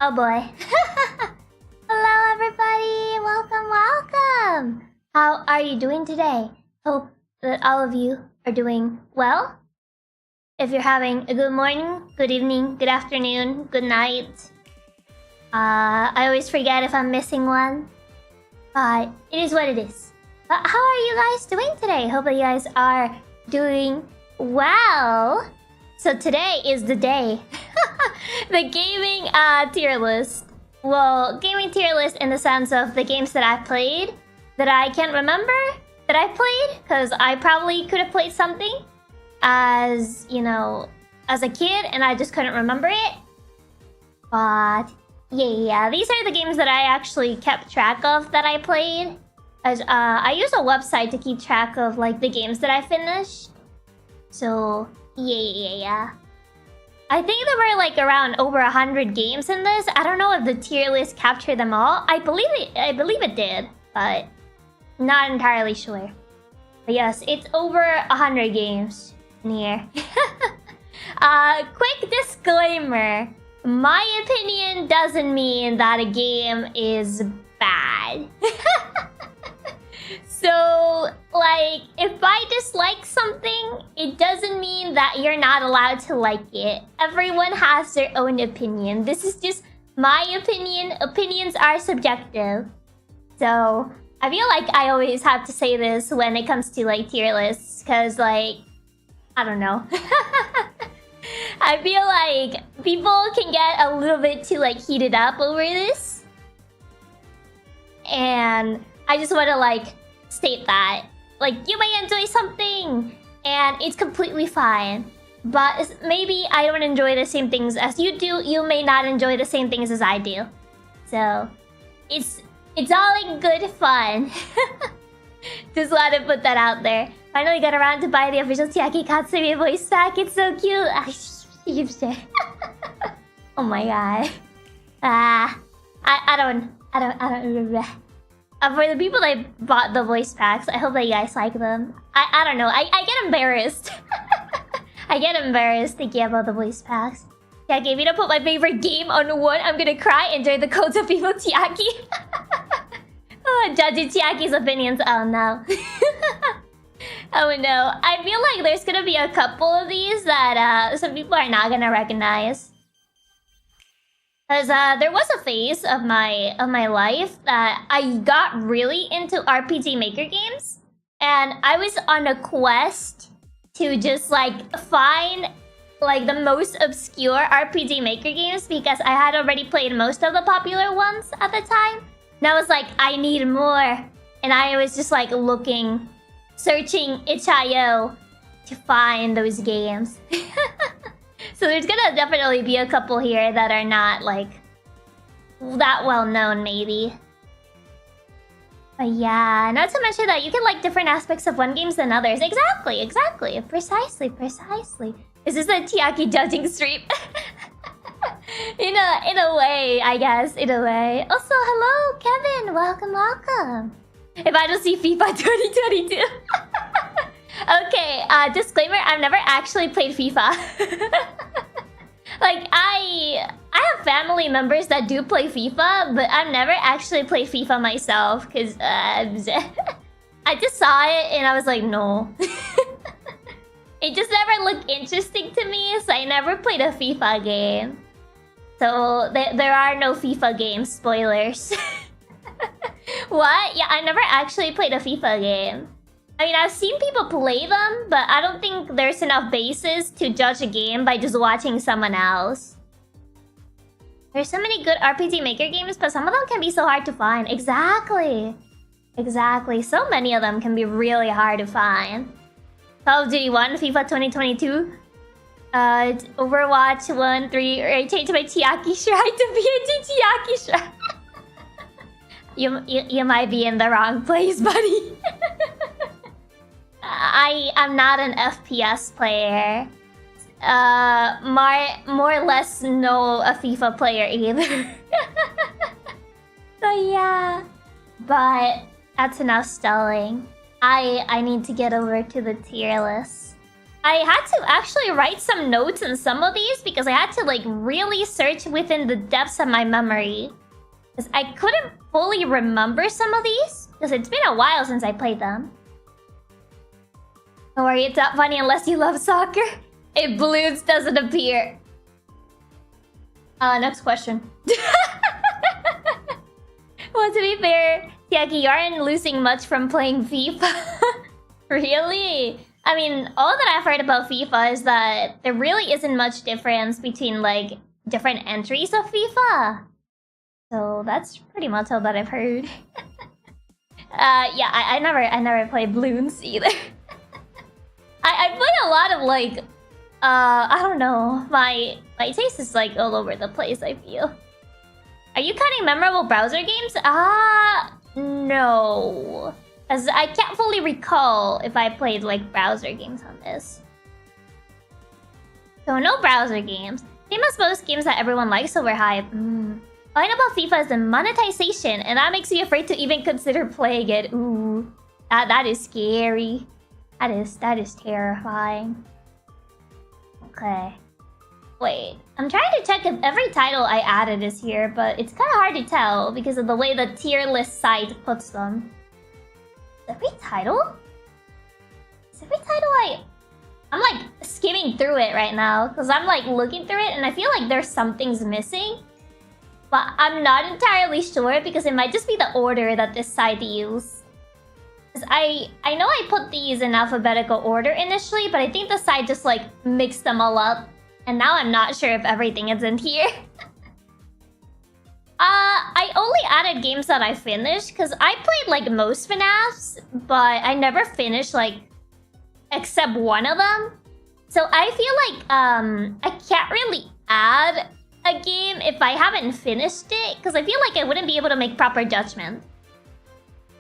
Oh boy. Hello everybody! Welcome, welcome! How are you doing today? Hope that all of you are doing well. If you're having a good morning, good evening, good afternoon, good night. I always forget if I'm missing one. But it is what it is. How are you guys doing today? Hope that you guys are doing well. So today is the day. The gaming tier list. Well, gaming tier list in the sense of the games that I played that I can't remember that I played, because I probably could have played something as, you know, as a kid and I just couldn't remember it. But yeah, these are the games that I actually kept track of that I played. As I use a website to keep track of like the games that I finished. So yeah. I think there were like around over 100 games in this. I don't know if the tier list captured them all. I believe it did, but not entirely sure. But yes, it's over 100 games in here. Quick disclaimer. My opinion doesn't mean that a game is bad. So, like, if I dislike something, it doesn't mean that you're not allowed to like it. Everyone has their own opinion. This is just my opinion. Opinions are subjective. So, I feel like I always have to say this when it comes to, like, tier lists. Because, like, I don't know. I feel like people can get a little bit too, like, heated up over this. And I just want to, like, state that, like, you may enjoy something and it's completely fine, but maybe I don't enjoy the same things as you do. You may not enjoy the same things as I do, so it's all in good fun. Just want to put that out there. Finally got around to buy the official Chiaki Katsumi voice pack. It's so cute. Oh my god. I don't. For the people that bought the voice packs, I hope that you guys like them. I don't know. I get embarrassed. I get embarrassed thinking about the voice packs. Chiaki, if you don't put my favorite game on one, I'm gonna cry and join the codes of people Chiaki. Oh, judging Chiaki's opinions. Oh no. Oh no. I feel like there's gonna be a couple of these that some people are not gonna recognize. Because there was a phase of my life that I got really into RPG Maker games. And I was on a quest to just like find like the most obscure RPG Maker games, because I had already played most of the popular ones at the time. And I was like, I need more. And I was just like looking, searching itch.io to find those games. So there's gonna definitely be a couple here that are not, like, that well known, maybe. But yeah, not to mention that you can like different aspects of one games than others. Exactly. Precisely. Is this a Chiaki judging stream? in a way, I guess, in a way. Also, hello, Kevin. Welcome. If I don't see FIFA 2022. Okay, disclaimer, I've never actually played FIFA. Like, I have family members that do play FIFA, but I've never actually played FIFA myself, because I just saw it and I was like, no. It just never looked interesting to me, so I never played a FIFA game. So, there are no FIFA games, spoilers. What? Yeah, I never actually played a FIFA game. I mean, I've seen people play them, but I don't think there's enough basis to judge a game by just watching someone else. There's so many good RPG Maker games, but some of them can be so hard to find. Exactly. Exactly. So many of them can be really hard to find. Call of Duty 1, FIFA 2022. Overwatch 1, 3, or I changed my Chiaki shrine to BNG Chiaki shrine. You might be in the wrong place, buddy. I'm not an FPS player. More or less no a FIFA player either. So yeah. But that's enough stalling. I need to get over to the tier list. I had to actually write some notes in some of these because I had to like really search within the depths of my memory. Because I couldn't fully remember some of these because it's been a while since I played them. Don't worry, it's not funny unless you love soccer. If balloons doesn't appear. Next question. Well, to be fair, Chiaki, you aren't losing much from playing FIFA. Really? I mean, all that I've heard about FIFA is that there really isn't much difference between, like, different entries of FIFA. So that's pretty much all that I've heard. Yeah, I never played balloons either. I play a lot of, like, I don't know. My taste is, like, all over the place, I feel. Are you counting memorable browser games? No. As I can't fully recall if I played, like, browser games on this. So no browser games. Famous most games that everyone likes overhyped. All I know about FIFA is the monetization, and that makes me afraid to even consider playing it. Ooh. That is scary. That is terrifying. Okay. Wait, I'm trying to check if every title I added is here, but it's kind of hard to tell because of the way the tier list site puts them. Is every title? I'm like skimming through it right now because I'm like looking through it and I feel like there's some things missing. But I'm not entirely sure because it might just be the order that this site used. I know I put these in alphabetical order initially, but I think the site just like mixed them all up. And now I'm not sure if everything is in here. I only added games that I finished because I played like most FNAFs, but I never finished like except one of them. So I feel like I can't really add a game if I haven't finished it because I feel like I wouldn't be able to make proper judgment.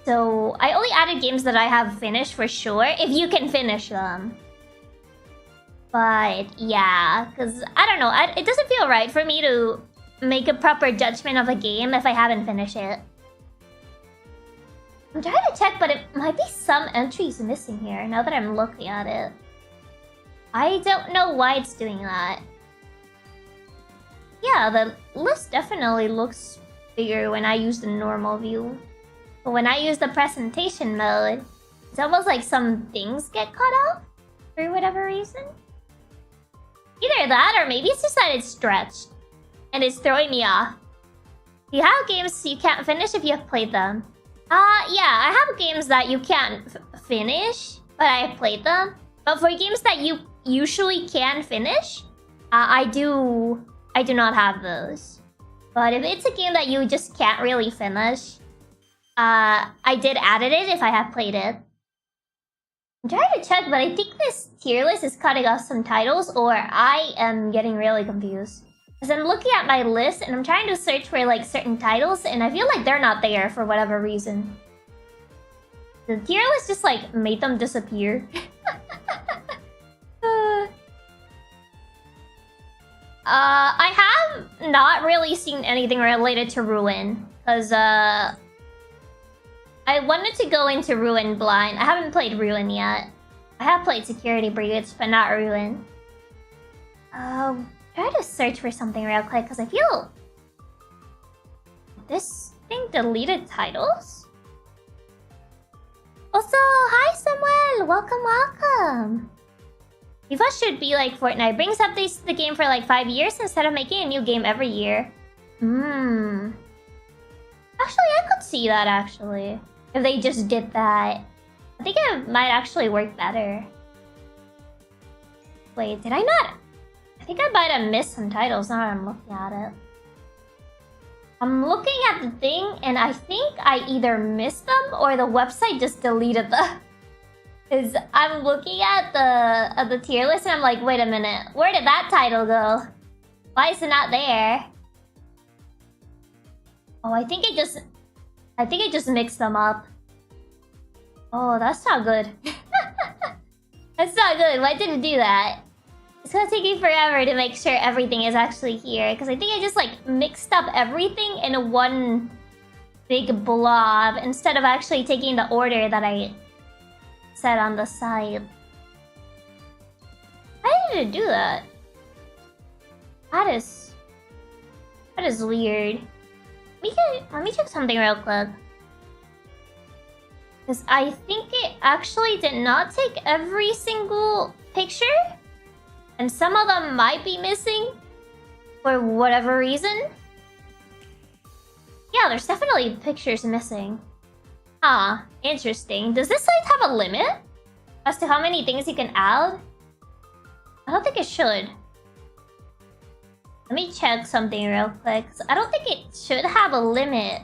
So I only added games that I have finished for sure, if you can finish them. But yeah, because I don't know, it doesn't feel right for me to make a proper judgment of a game if I haven't finished it. I'm trying to check, but it might be some entries missing here now that I'm looking at it. I don't know why it's doing that. Yeah, the list definitely looks bigger when I use the normal view. But when I use the presentation mode, it's almost like some things get cut off for whatever reason. Either that or maybe it's just that it's stretched and it's throwing me off. You have games you can't finish if you have played them. Yeah, I have games that you can't finish, but I have played them. But for games that you usually can finish, I do not have those. But if it's a game that you just can't really finish, I did added it if I have played it. I'm trying to check, but I think this tier list is cutting off some titles, or I am getting really confused. Because I'm looking at my list and I'm trying to search for like certain titles, and I feel like they're not there for whatever reason. The tier list just like made them disappear. I have not really seen anything related to Ruin, because I wanted to go into Ruin blind. I haven't played Ruin yet. I have played Security Breach, but not Ruin. Try to search for something real quick, because I feel... this thing deleted titles? Also, hi Samuel! Welcome! FIFA should be like Fortnite. Brings updates to the game for like 5 years instead of making a new game every year. Actually, I could see that, actually. If they just did that. I think it might actually work better. Wait, did I not? I think I might have missed some titles now that I'm looking at it. I'm looking at the thing and I think I either missed them or the website just deleted them. Because I'm looking at the tier list and I'm like, wait a minute, where did that title go? Why is it not there? Oh, I think it just mixed them up. Oh, that's not good. That's not good. Why did it do that? It's gonna take me forever to make sure everything is actually here. Because I think I just like mixed up everything in one big blob instead of actually taking the order that I set on the side. Why did it do that? That is weird. Let me check something real quick. Because I think it actually did not take every single picture. And some of them might be missing for whatever reason. Yeah, there's definitely pictures missing. Huh, interesting. Does this site have a limit as to how many things you can add? I don't think it should. Let me check something real quick. I don't think it should have a limit.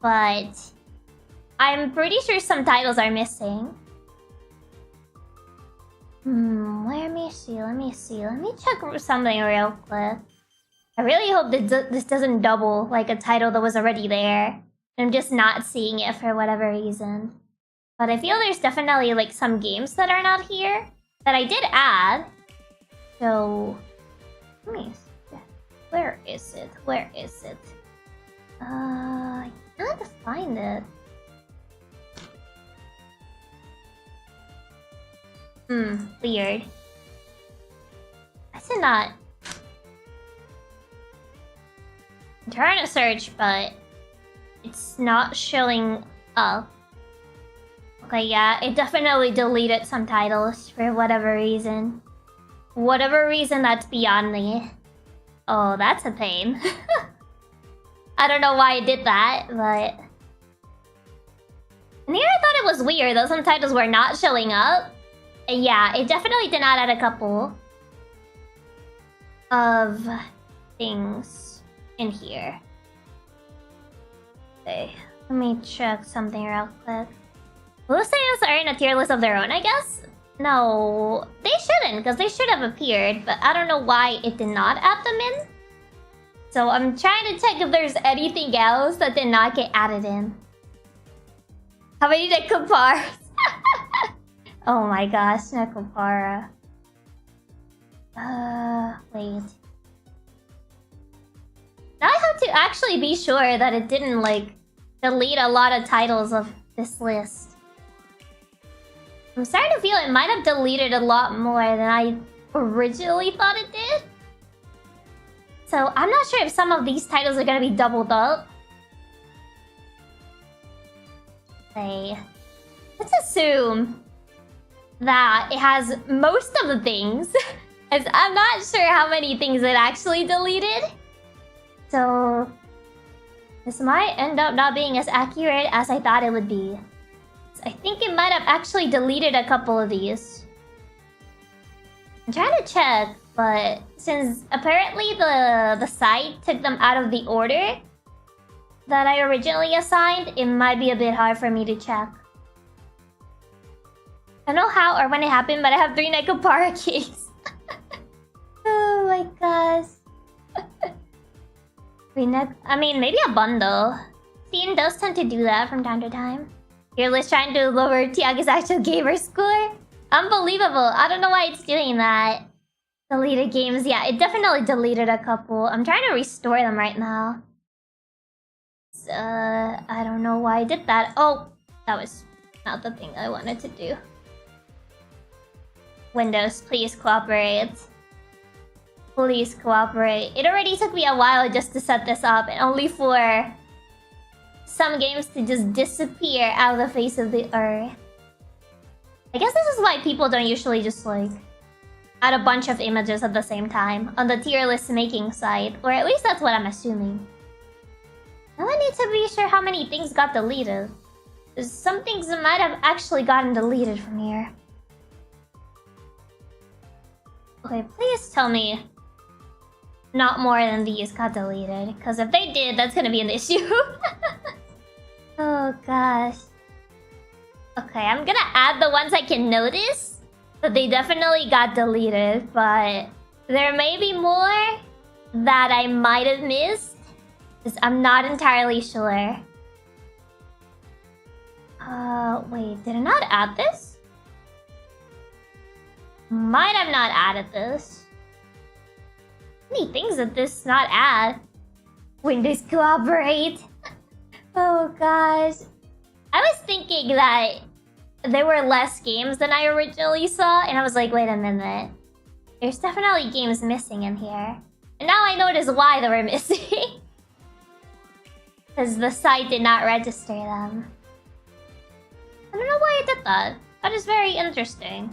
But I'm pretty sure some titles are missing. Let me see. Let me check something real quick. I really hope that this doesn't double like a title that was already there. I'm just not seeing it for whatever reason. But I feel there's definitely like some games that are not here that I did add. So let me see. Where is it? I can't find it. Weird. I did not. I'm trying to search, but it's not showing up. Okay, yeah, it definitely deleted some titles for whatever reason. Whatever reason that's beyond me. Oh, that's a pain. I don't know why it did that, but... And here I thought it was weird that some titles were not showing up. And yeah, it definitely did not add a couple of things in here. Okay, let me check something real quick. Those titles are in a tier list of their own, I guess? No, they shouldn't, because they should have appeared, but I don't know why it did not add them in. So I'm trying to check if there's anything else that did not get added in. How many Nekopars? Oh my gosh, Nekopara. Wait. Now I have to actually be sure that it didn't, like, delete a lot of titles of this list. I'm starting to feel it might have deleted a lot more than I originally thought it did. So I'm not sure if some of these titles are gonna be doubled up. Okay. Let's assume that it has most of the things. As I'm not sure how many things it actually deleted. So this might end up not being as accurate as I thought it would be. I think it might have actually deleted a couple of these. I'm trying to check, but since apparently the site took them out of the order that I originally assigned, it might be a bit hard for me to check. I don't know how or when it happened, but I have 3 Nekopara keys. Oh my gosh. I mean, maybe a bundle. Steam does tend to do that from time to time. Your list trying to lower Chiaki's actual gamer score? Unbelievable. I don't know why it's doing that. Deleted games. Yeah, it definitely deleted a couple. I'm trying to restore them right now. I don't know why I did that. Oh, that was not the thing I wanted to do. Windows, please cooperate. Please cooperate. It already took me a while just to set this up, and only for some games to just disappear out of the face of the earth. I guess this is why people don't usually just like add a bunch of images at the same time on the tier list making site, or at least that's what I'm assuming. Now I need to be sure how many things got deleted. Some things might have actually gotten deleted from here. Okay, please tell me not more than these got deleted. Because if they did, that's gonna be an issue. Oh gosh. Okay, I'm gonna add the ones I can notice. But they definitely got deleted. But there may be more that I might have missed. Because I'm not entirely sure. Wait, did I not add this? Might have not added this. Many things that this not add. Windows cooperate. Oh gosh. I was thinking that there were less games than I originally saw, and I was like, wait a minute. There's definitely games missing in here. And now I notice why they were missing. Because the site did not register them. I don't know why it did that. That is very interesting.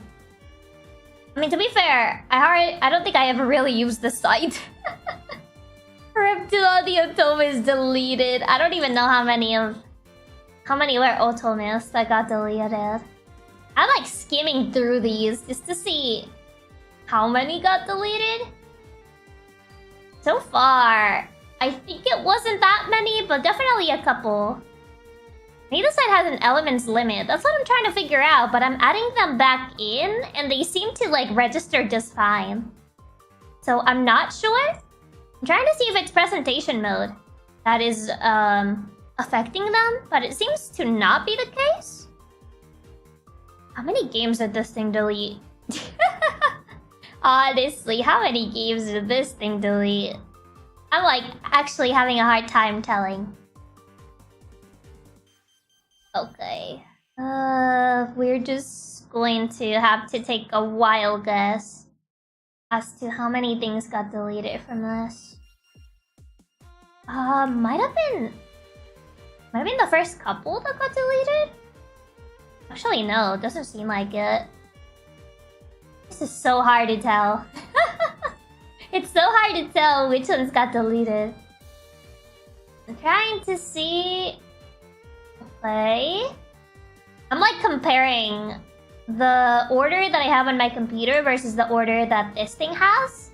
I mean, to be fair, I don't think I ever really used the site. Reptile the Otome is deleted. I don't even know how many were Otomes that got deleted. I'm like skimming through these just to see how many got deleted. So far, I think it wasn't that many, but definitely a couple. Maybe the site has an elements limit. That's what I'm trying to figure out, but I'm adding them back in, and they seem to like register just fine. So I'm not sure. I'm trying to see if it's presentation mode that is affecting them, but it seems to not be the case. How many games did this thing delete? Honestly, how many games did this thing delete? I'm like actually having a hard time telling. Okay. We're just going to have to take a wild guess as to how many things got deleted from this. Might have been the first couple that got deleted? Actually, no, doesn't seem like it. This is so hard to tell. It's so hard to tell which ones got deleted. I'm trying to see. Okay. I'm like comparing the order that I have on my computer versus the order that this thing has.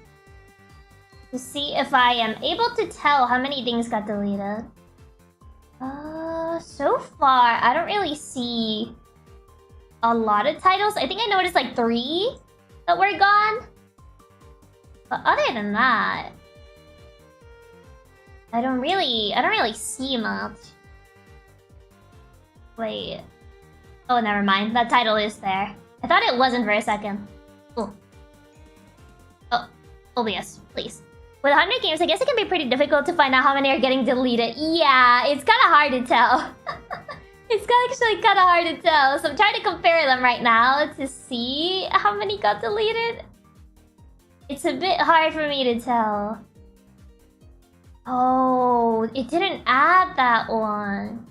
To see if I am able to tell how many things got deleted. So far, I don't really see a lot of titles. I think I noticed like 3 that were gone. But other than that, I don't really see much. Wait. Oh, never mind. That title is there. I thought it wasn't for a second. Oh. Oh, OBS, please. With 100 games, I guess it can be pretty difficult to find out how many are getting deleted. Yeah, it's kind of hard to tell. It's actually kind of hard to tell. So I'm trying to compare them right now to see how many got deleted. It's a bit hard for me to tell. Oh, it didn't add that one.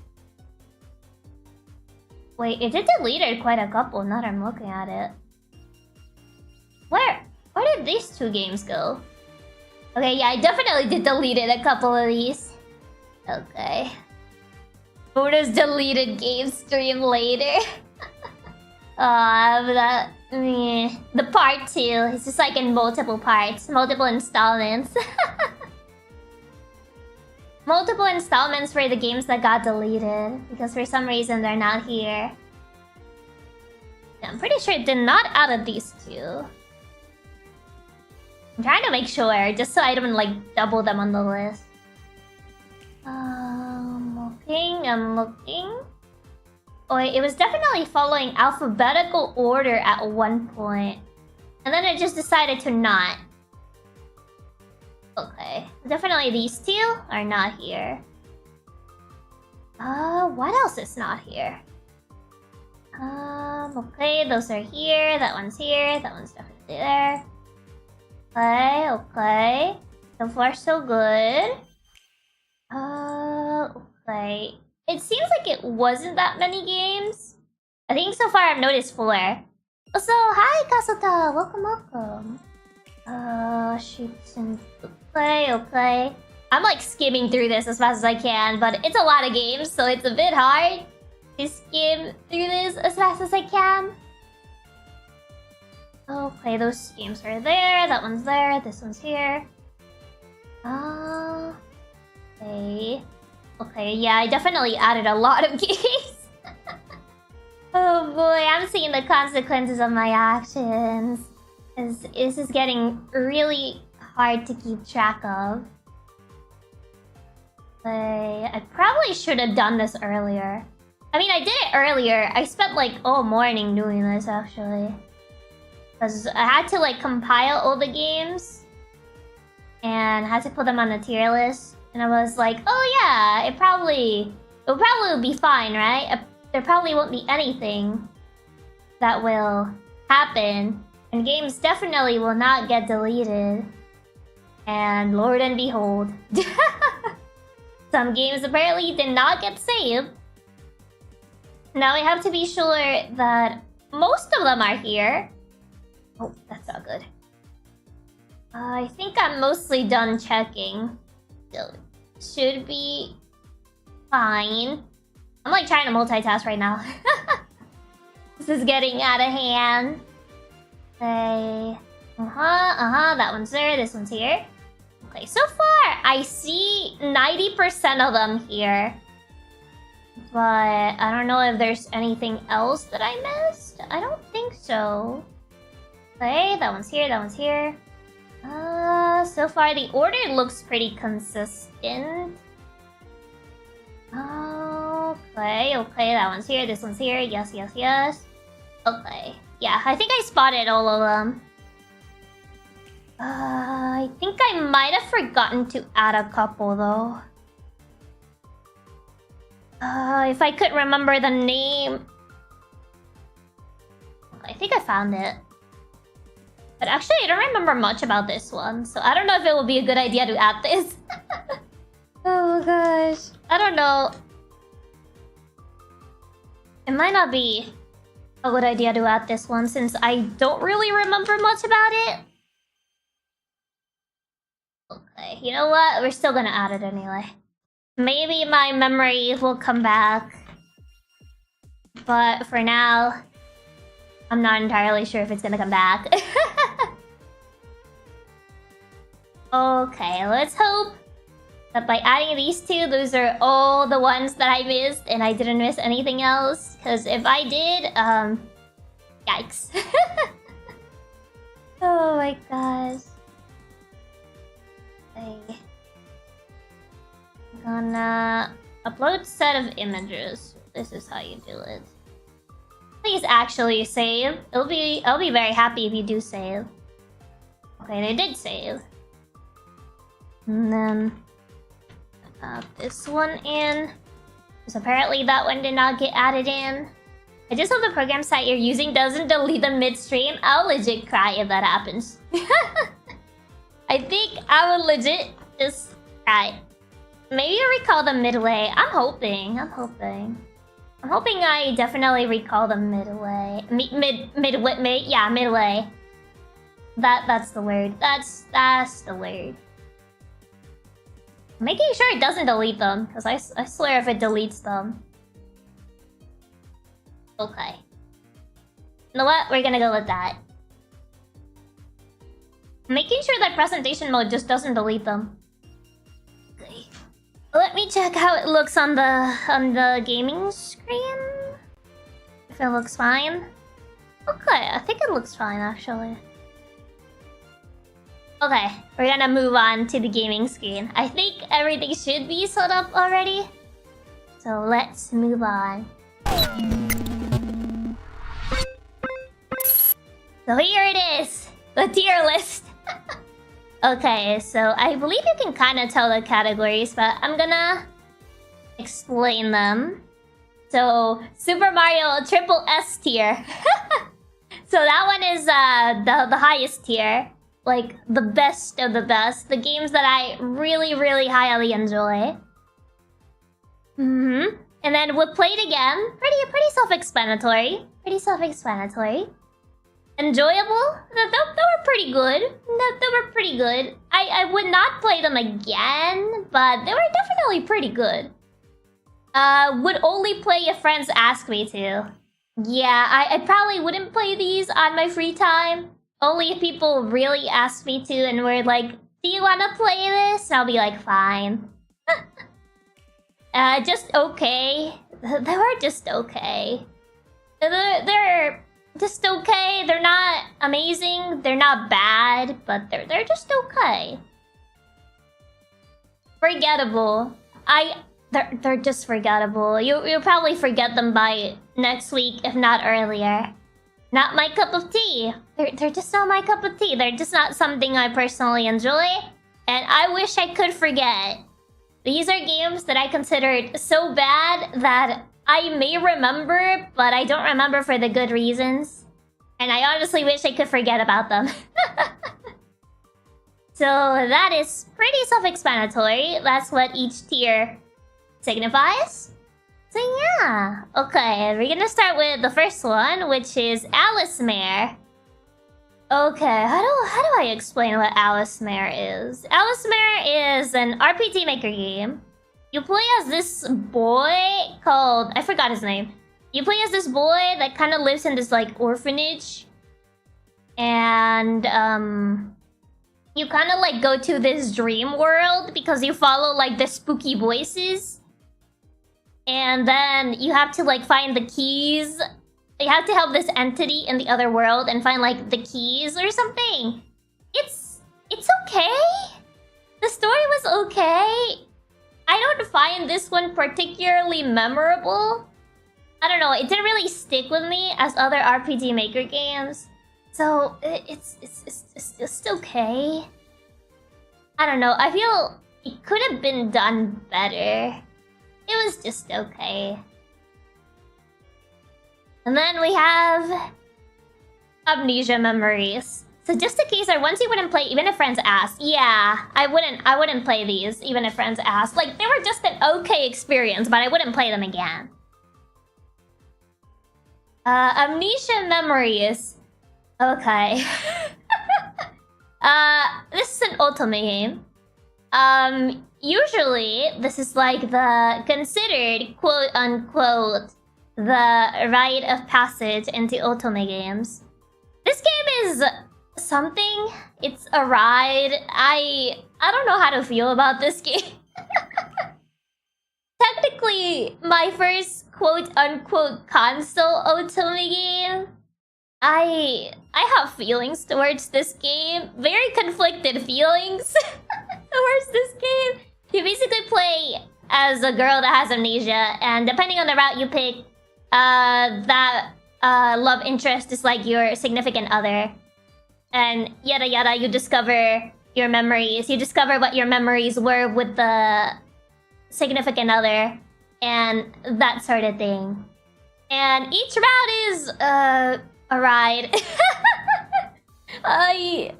Wait, it did deleted quite a couple now that I'm looking at it. Where did these 2 games go? Okay, yeah, I definitely did deleted a couple of these. Okay. Bonus deleted game stream later. The part 2 is just like in multiple parts, multiple installments. Multiple installments for the games that got deleted because for some reason they're not here. Yeah, I'm pretty sure it did not add these 2. I'm trying to make sure, just so I don't like double them on the list. I'm looking. Oh, it was definitely following alphabetical order at one point. And then it just decided to not. Okay. Definitely these 2 are not here. What else is not here? Okay, those are here. That one's here. That one's definitely there. Okay. So far, so good. Okay. It seems like it wasn't that many games. I think so far I've noticed 4. Also, hi, Kasota! Welcome. Shoots and... Okay. I'm like skimming through this as fast as I can, but it's a lot of games, so it's a bit hard. to skim through this as fast as I can. Okay, those games are there. That one's there. This one's here. Okay. Okay, yeah, I definitely added a lot of games. Oh boy, I'm seeing the consequences of my actions. This is getting really hard to keep track of. I probably should have done this earlier. I mean, I did it earlier. I spent like all morning doing this actually. Because I had to like compile all the games and had to put them on the tier list. And I was like, oh yeah, it'll probably be fine, right? There probably won't be anything that will happen. And games definitely will not get deleted. And Lord and behold. Some games apparently did not get saved. Now we have to be sure that most of them are here. Oh, that's not good. I think I'm mostly done checking. So should be fine. I'm like trying to multitask right now. This is getting out of hand. Okay. That one's there. This one's here. Okay, so far I see 90% of them here. But I don't know if there's anything else that I missed. I don't think so. Okay, that one's here, that one's here. So far the order looks pretty consistent. Okay, that one's here, this one's here. Yes, yes, yes. Okay, yeah, I think I spotted all of them. I think I might have forgotten to add a couple though. If I could remember the name. I think I found it. But actually, I don't remember much about this one, so I don't know if it would be a good idea to add this. Oh gosh. I don't know. It might not be a good idea to add this one since I don't really remember much about it. Okay, you know what? We're still gonna add it anyway. Maybe my memory will come back. But for now, I'm not entirely sure if it's gonna come back. Okay, let's hope that by adding these two, those are all the ones that I missed and I didn't miss anything else. Because if I did, yikes. Oh my gosh. Okay. I'm gonna upload set of images. This is how you do it. Please actually save. I'll be very happy if you do save. Okay, they did save. And then add this one in. Because apparently that one did not get added in. I just hope the program site you're using doesn't delete them midstream. I'll legit cry if that happens. I think I would legit just cry. Maybe I'll recall them midway. I'm hoping I definitely recall them midway. Midway. Yeah, midway. That's the word. That's the word. Making sure it doesn't delete them, because I swear if it deletes them. Okay. You know what? We're gonna go with that. Making sure that presentation mode just doesn't delete them. Okay. Let me check how it looks on the gaming screen. If it looks fine. Okay, I think it looks fine actually. Okay, we're gonna move on to the gaming screen. I think everything should be set up already. So let's move on. So here it is, the tier list. Okay, so I believe you can kind of tell the categories, but I'm gonna explain them. So Super Mario Triple S tier. So that one is the highest tier. Like the best of the best. The games that I really, really highly enjoy. And then we'll play it again. Pretty self-explanatory. Enjoyable? They were pretty good. They were pretty good. I would not play them again, but they were definitely pretty good. Would only play if friends ask me to. Yeah, I probably wouldn't play these on my free time. Only if people really ask me to and were like, do you want to play this? And I'll be like, fine. Just okay. They were just okay. They're just okay. They're not amazing. They're not bad, but they're just okay. Forgettable. They're just forgettable. You'll probably forget them by next week, if not earlier. Not my cup of tea. They're just not my cup of tea. They're just not something I personally enjoy, and I wish I could forget. These are games that I considered so bad that I may remember, but I don't remember for the good reasons. And I honestly wish I could forget about them. So that is pretty self-explanatory. That's what each tier signifies. So yeah. Okay, we're gonna start with the first one, which is Alice Mare. Okay, how do I explain what Alice Mare is? Alice Mare is an RPG Maker game. You play as this boy called... I forgot his name. You play as this boy that kind of lives in this, like, orphanage. And, you kind of, like, go to this dream world because you follow, like, the spooky voices. And then you have to, like, find the keys. You have to help this entity in the other world and find, like, the keys or something. It's okay. The story was okay. I don't find this one particularly memorable. I don't know, it didn't really stick with me as other RPG Maker games. So, it's just okay. I don't know, I feel it could have been done better. It was just okay. And then we have Amnesia Memories. So just in case, once you wouldn't play, even if friends asked. Yeah, I wouldn't play these, even if friends asked. Like, they were just an okay experience, but I wouldn't play them again. Amnesia Memories. Okay. This is an ultimate game. Usually, this is like the considered, quote-unquote, the rite of passage into ultimate games. This game is something. It's a ride. I don't know how to feel about this game. Technically, my first quote-unquote console ultimate game. I have feelings towards this game. Very conflicted feelings towards this game. You basically play as a girl that has amnesia, and depending on the route you pick, that love interest is like your significant other. And yada yada, you discover your memories. You discover what your memories were with the significant other, and that sort of thing. And each route is a ride. I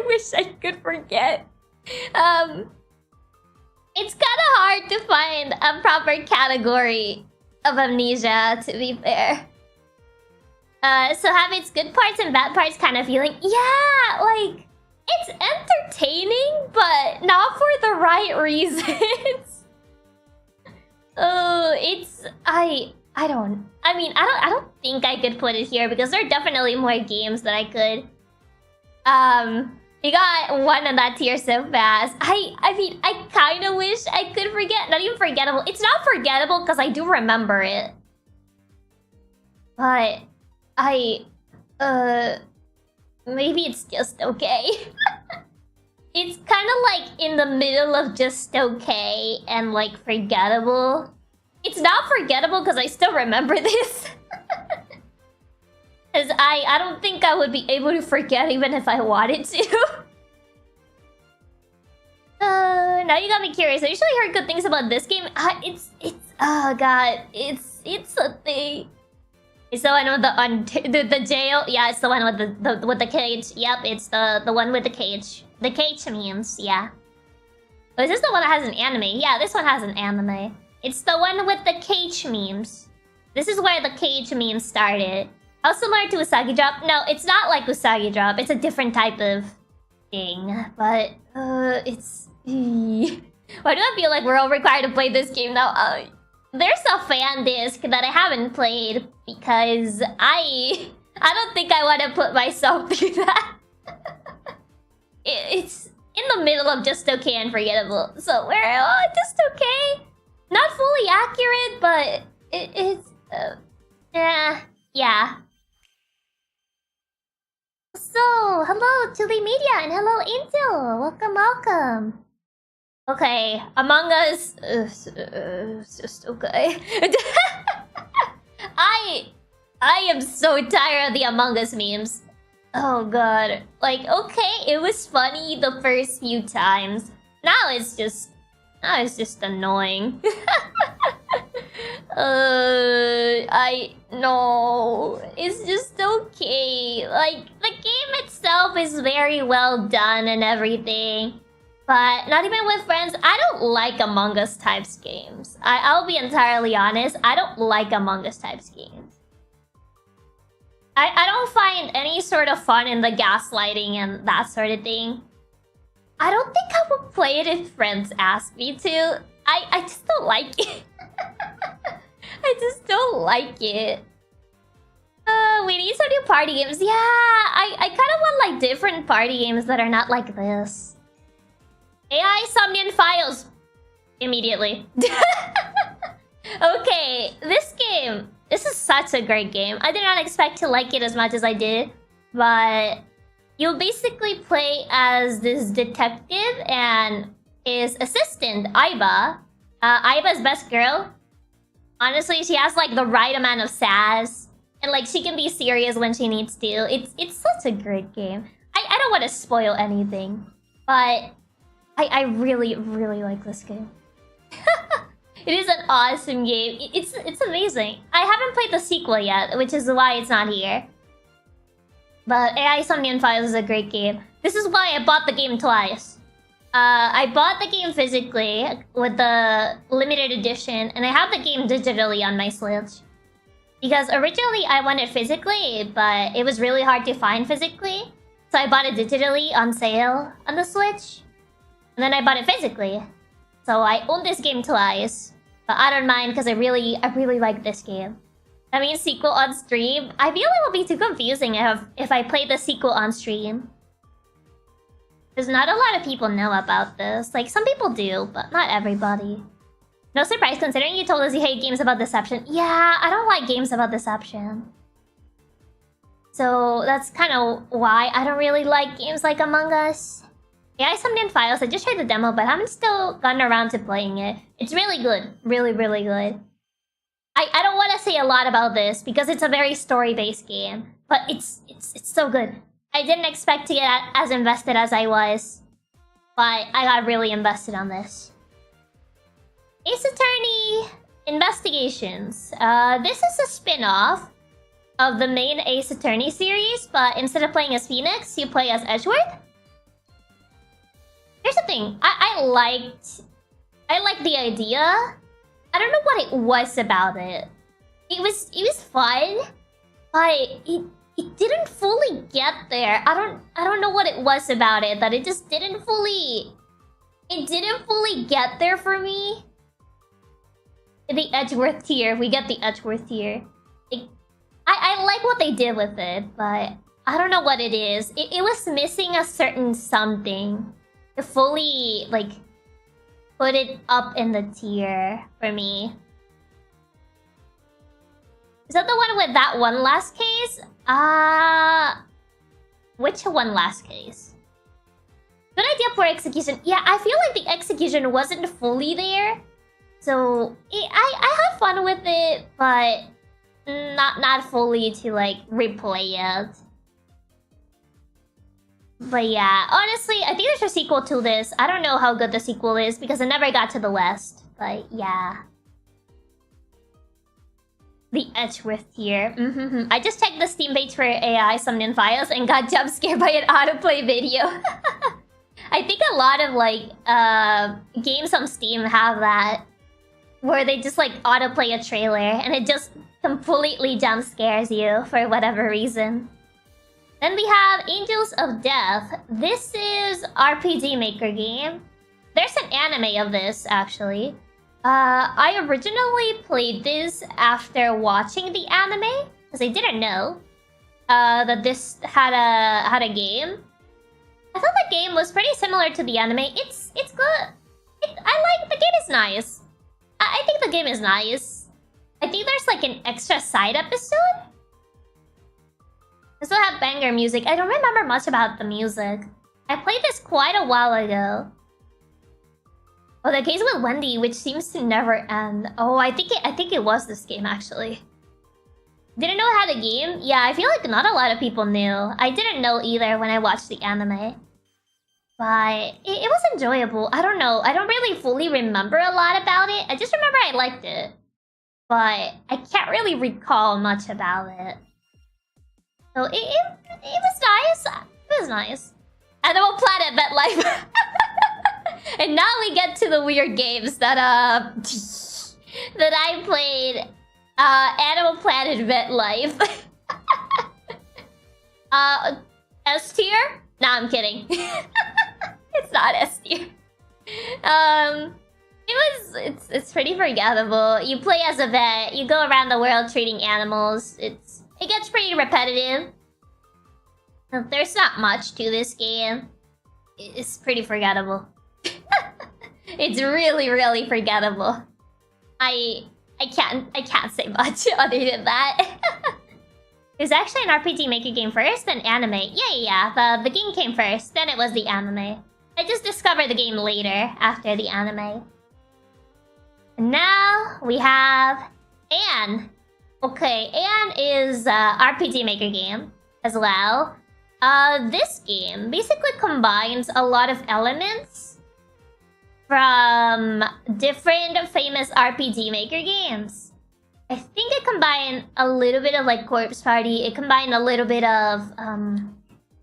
wish I could forget. It's kind of hard to find a proper category of amnesia, to be fair. So have its good parts and bad parts kind of feeling. Yeah, like, it's entertaining, but not for the right reasons. Oh, I don't think I could put it here because there are definitely more games that I could. You got one on that tier so fast. I mean, I kind of wish I could forget. Not even forgettable. It's not forgettable because I do remember it. But maybe it's just okay. It's kind of like in the middle of just okay and like forgettable. It's not forgettable because I still remember this. Because I don't think I would be able to forget even if I wanted to. Now you got me curious. I usually heard good things about this game. Oh god, it's a thing. It's the one with the jail. Yeah, it's the one with the cage. Yep, it's the one with the cage. The cage memes, yeah. Oh, is this the one that has an anime? Yeah, this one has an anime. It's the one with the cage memes. This is where the cage memes started. How similar to Usagi Drop? No, it's not like Usagi Drop. It's a different type of thing. But, it's Why do I feel like we're all required to play this game now? There's a fan disc that I haven't played because I don't think I want to put myself through that. It's in the middle of just okay and forgettable, so we're just okay. Not fully accurate, but it's yeah. So, hello Tuli Media and hello Intel. Welcome. Okay, Among Us it's just okay. I am so tired of the Among Us memes. Oh god. Like, okay, it was funny the first few times. Now it's just annoying. I know. It's just okay. Like, the game itself is very well done and everything. But not even with friends, I don't like Among Us types games. I'll be entirely honest, I don't like Among Us types games. I don't find any sort of fun in the gaslighting and that sort of thing. I don't think I would play it if friends asked me to. I just don't like it. I just don't like it. We need some new party games. Yeah, I kind of want like different party games that are not like this. AI Somnian Files. Immediately. Okay, this game. This is such a great game. I did not expect to like it as much as I did. But you basically play as this detective and his assistant, Aiba. Aiba's best girl. Honestly, she has like the right amount of sass. And like she can be serious when she needs to. It's such a great game. I don't want to spoil anything. But I really like this game. It is an awesome game. It's amazing. I haven't played the sequel yet, which is why it's not here. But AI Somnian Files is a great game. This is why I bought the game twice. I bought the game physically with the limited edition, and I have the game digitally on my Switch. Because originally I wanted it physically, but it was really hard to find physically. So I bought it digitally on sale on the Switch. And then I bought it physically. So I own this game twice. But I don't mind because I really like this game. I mean, sequel on stream. I feel it would be too confusing if I play the sequel on stream. Because not a lot of people know about this. Like, some people do, but not everybody. No surprise considering you told us you hate games about deception. Yeah, I don't like games about deception. So that's kind of why I don't really like games like Among Us. Yeah, I Somnian Files. I just tried the demo, but I haven't still gotten around to playing it. It's really good. Really good. I don't want to say a lot about this because it's a very story-based game. But it's so good. I didn't expect to get as invested as I was. But I got really invested on this. Ace Attorney Investigations. This is a spin-off of the main Ace Attorney series, but instead of playing as Phoenix, you play as Edgeworth. Here's the thing. I liked the idea. I don't know what it was about it. It was fun, but it didn't fully get there. I don't know what it was about it that it just didn't fully get there for me. The Edgeworth tier. We get the Edgeworth tier. I like what they did with it, but I don't know what it is. It was missing a certain something to fully, like, put it up in the tier for me. Is that the one with that one last case? Which one last case? Good idea for execution. Yeah, I feel like the execution wasn't fully there. So, I had fun with it, but not fully to, like, replay it. But yeah, honestly, I think there's a sequel to this. I don't know how good the sequel is because I never got to the West. But yeah. The Edgeworth tier. I just checked the Steam page for AI Somnian Files and got jump scared by an autoplay video. I think a lot of, like, games on Steam have that. Where they just, like, autoplay a trailer and it just completely jump scares you for whatever reason. Then we have Angels of Death. This is RPG Maker game. there's an anime of this, actually. I originally played this after watching the anime, because I didn't know that this had a game. I thought the game was pretty similar to the anime. It's good. I like the game is nice. I think the game is nice. I think there's like an extra side episode. I still have banger music. I don't remember much about the music. I played this quite a while ago. Oh, the case with Wendy, which seems to never end. Oh, I think it was this game actually. Didn't know it had a game? Yeah, I feel like not a lot of people knew. I didn't know either when I watched the anime. But it was enjoyable. I don't know. I don't really fully remember a lot about it. I just remember I liked it. But I can't really recall much about it. So it was nice. It was nice. Animal Planet MetLife. And now we get to the weird games that that I played. Animal Planet MetLife. S tier? Nah, I'm kidding. It's not S tier. It's pretty forgettable. You play as a vet. You go around the world treating animals. It gets pretty repetitive. There's not much to this game. It's pretty forgettable. It's really, really forgettable. I can't say much other than that. It was actually an RPG Maker game first, then anime. Yeah. The game came first, then it was the anime. I just discovered the game later, after the anime. And now we have Anne. Okay, Anne is RPG Maker game as well. This game basically combines a lot of elements from different famous RPG Maker games. I think it combined a little bit of like Corpse Party. It combined a little bit of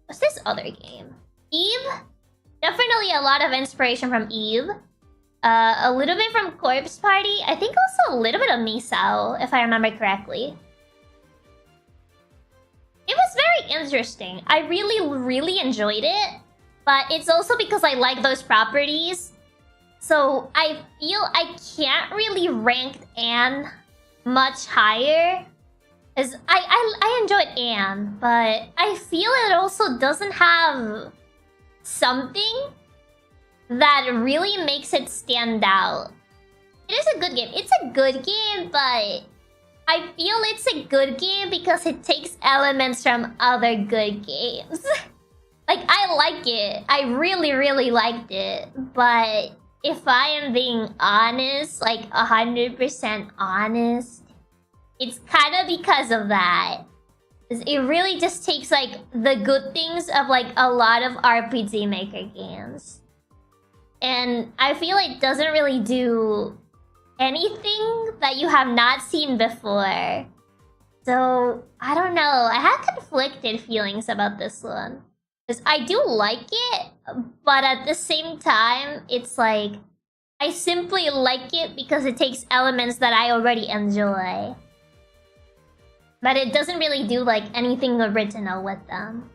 what's this other game? Eve? Definitely a lot of inspiration from Eve. A little bit from Corpse Party. I think also a little bit of Misao, if I remember correctly. It was very interesting. I really enjoyed it. But it's also because I like those properties. So I feel I can't really rank Anne much higher. As I enjoyed Anne, but I feel it also doesn't have something that really makes it stand out. It is a good game. It's a good game, but I feel it's a good game because it takes elements from other good games. Like, I like it. I really liked it. But if I am being honest, like 100% honest, it's kind of because of that. It really just takes like the good things of like a lot of RPG Maker games. And I feel it doesn't really do anything that you have not seen before. So, I don't know. I have conflicted feelings about this one. Because I do like it, but at the same time, it's like I simply like it because it takes elements that I already enjoy. But it doesn't really do like anything original with them.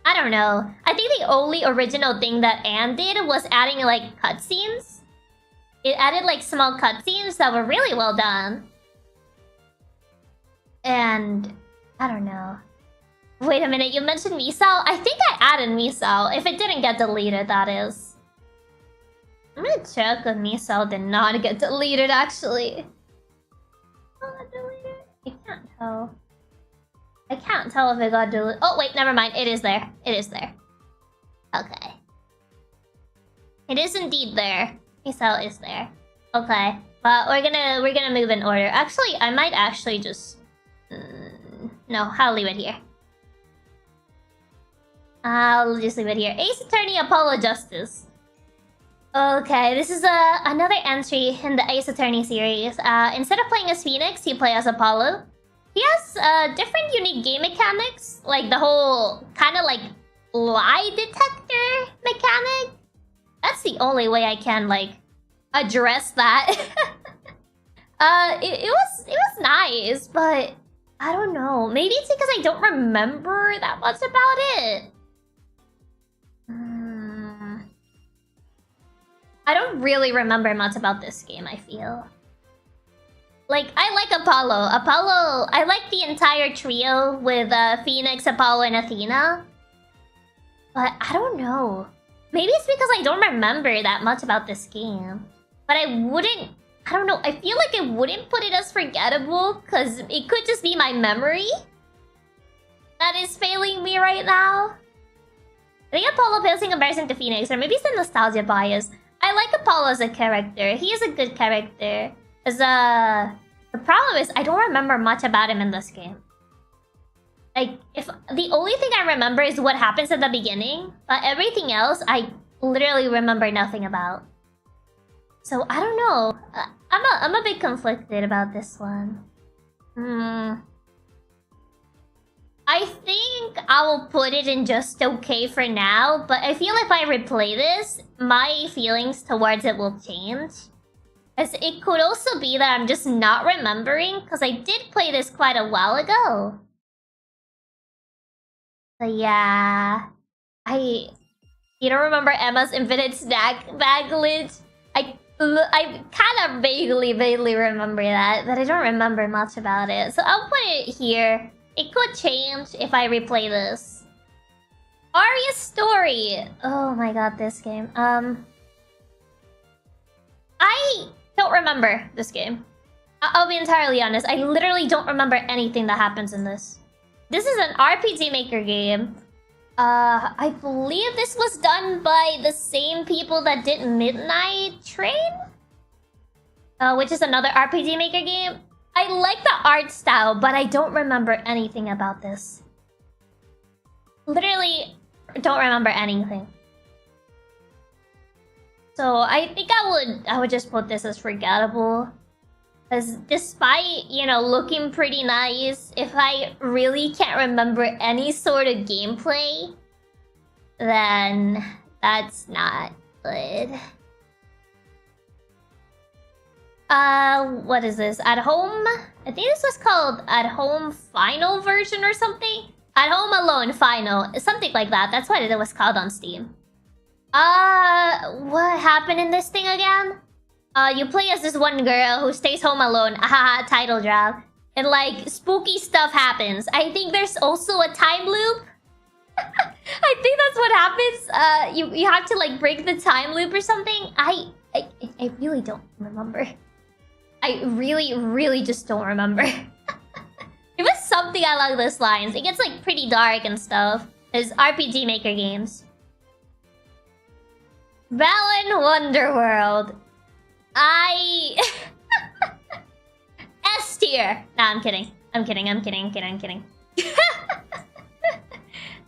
I don't know. I think the only original thing that Anne did was adding like cutscenes. It added like small cutscenes that were really well done. And I don't know. Wait a minute, you mentioned Misao? I think I added Misao. If it didn't get deleted, that is. I'm gonna check if Misao did not get deleted, actually. Oh, deleted? I can't tell. I can't tell if it got deleted. Oh, wait, never mind. It is there. It is there. Okay. It is indeed there. Misao is there. Okay. But we're gonna move in order. Actually, I might actually just... no, I'll leave it here. I'll just leave it here. Ace Attorney Apollo Justice. Okay, this is another entry in the Ace Attorney series. Instead of playing as Phoenix, you play as Apollo. He has different unique game mechanics, like the whole kind of like lie detector mechanic. That's the only way I can like address that. It was nice, but I don't know. Maybe it's because I don't remember that much about it. I don't really remember much about this game, I feel. Like, I like Apollo. I like the entire trio with Phoenix, Apollo, and Athena. But I don't know. Maybe it's because I don't remember that much about this game. But I don't know. I feel like I wouldn't put it as forgettable because it could just be my memory that is failing me right now. I think Apollo pales in comparison to Phoenix, or maybe it's the nostalgia bias. I like Apollo as a character. He is a good character. The problem is I don't remember much about him in this game. Like, if the only thing I remember is what happens at the beginning, but everything else I literally remember nothing about. So I don't know. I'm a bit conflicted about this one. I think I will put it in just okay for now, but I feel if I replay this, my feelings towards it will change. As it could also be that I'm just not remembering, because I did play this quite a while ago. But yeah, you don't remember Emma's infinite snack bag glitch? I kind of vaguely remember that, but I don't remember much about it. So I'll put it here. It could change if I replay this. Aria's story. Oh my god, this game. I don't remember this game. I'll be entirely honest. I literally don't remember anything that happens in this. This is an RPG Maker game. I believe this was done by the same people that did Midnight Train? Which is another RPG Maker game. I like the art style, but I don't remember anything about this. Literally, don't remember anything. So I think I would just put this as forgettable. Because despite, you know, looking pretty nice, if I really can't remember any sort of gameplay, then that's not good. What is this? At Home? I think this was called At Home Final version or something? At Home Alone Final. Something like that. That's what it was called on Steam. What happened in this thing again? You play as this one girl who stays home alone. Haha, title drop. And like, spooky stuff happens. I think there's also a time loop. I think that's what happens. You have to like break the time loop or something. I really don't remember. I really just don't remember. It was something along those lines. It gets like pretty dark and stuff. There's RPG Maker games. Balan Wonderworld. S tier. Nah, I'm kidding. I'm kidding.